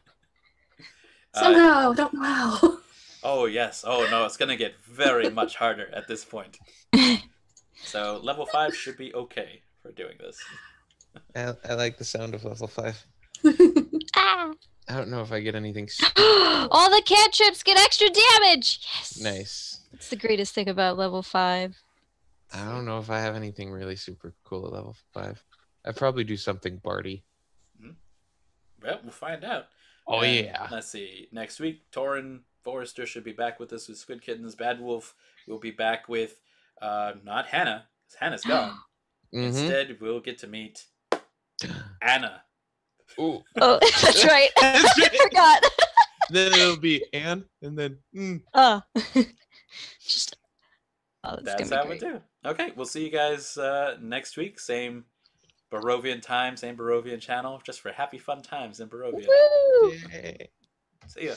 Somehow, don't know how. Oh yes. Oh no, it's gonna get very much harder at this point. So level 5 should be okay for doing this. I like the sound of level 5. Ah. I don't know if I get anything. All the cantrips get extra damage. Yes. Nice. That's the greatest thing about level 5. I don't know if I have anything really super cool at level 5. I probably do something Barty. Well, we'll find out. Oh, And yeah. Let's see. Next week, Toren Forester should be back with us with Squid Kittens. Bad Wolf will be back with not Hannah, because Hannah's gone. Instead, we'll get to meet Anna. Ooh. Oh, that's right. I forgot. Then it'll be Anne, and then Just. Oh, That's how we do. Okay, we'll see you guys next week. Same Barovian time, same Barovian channel, just for happy fun times in Barovia. Woo! Yay. See ya.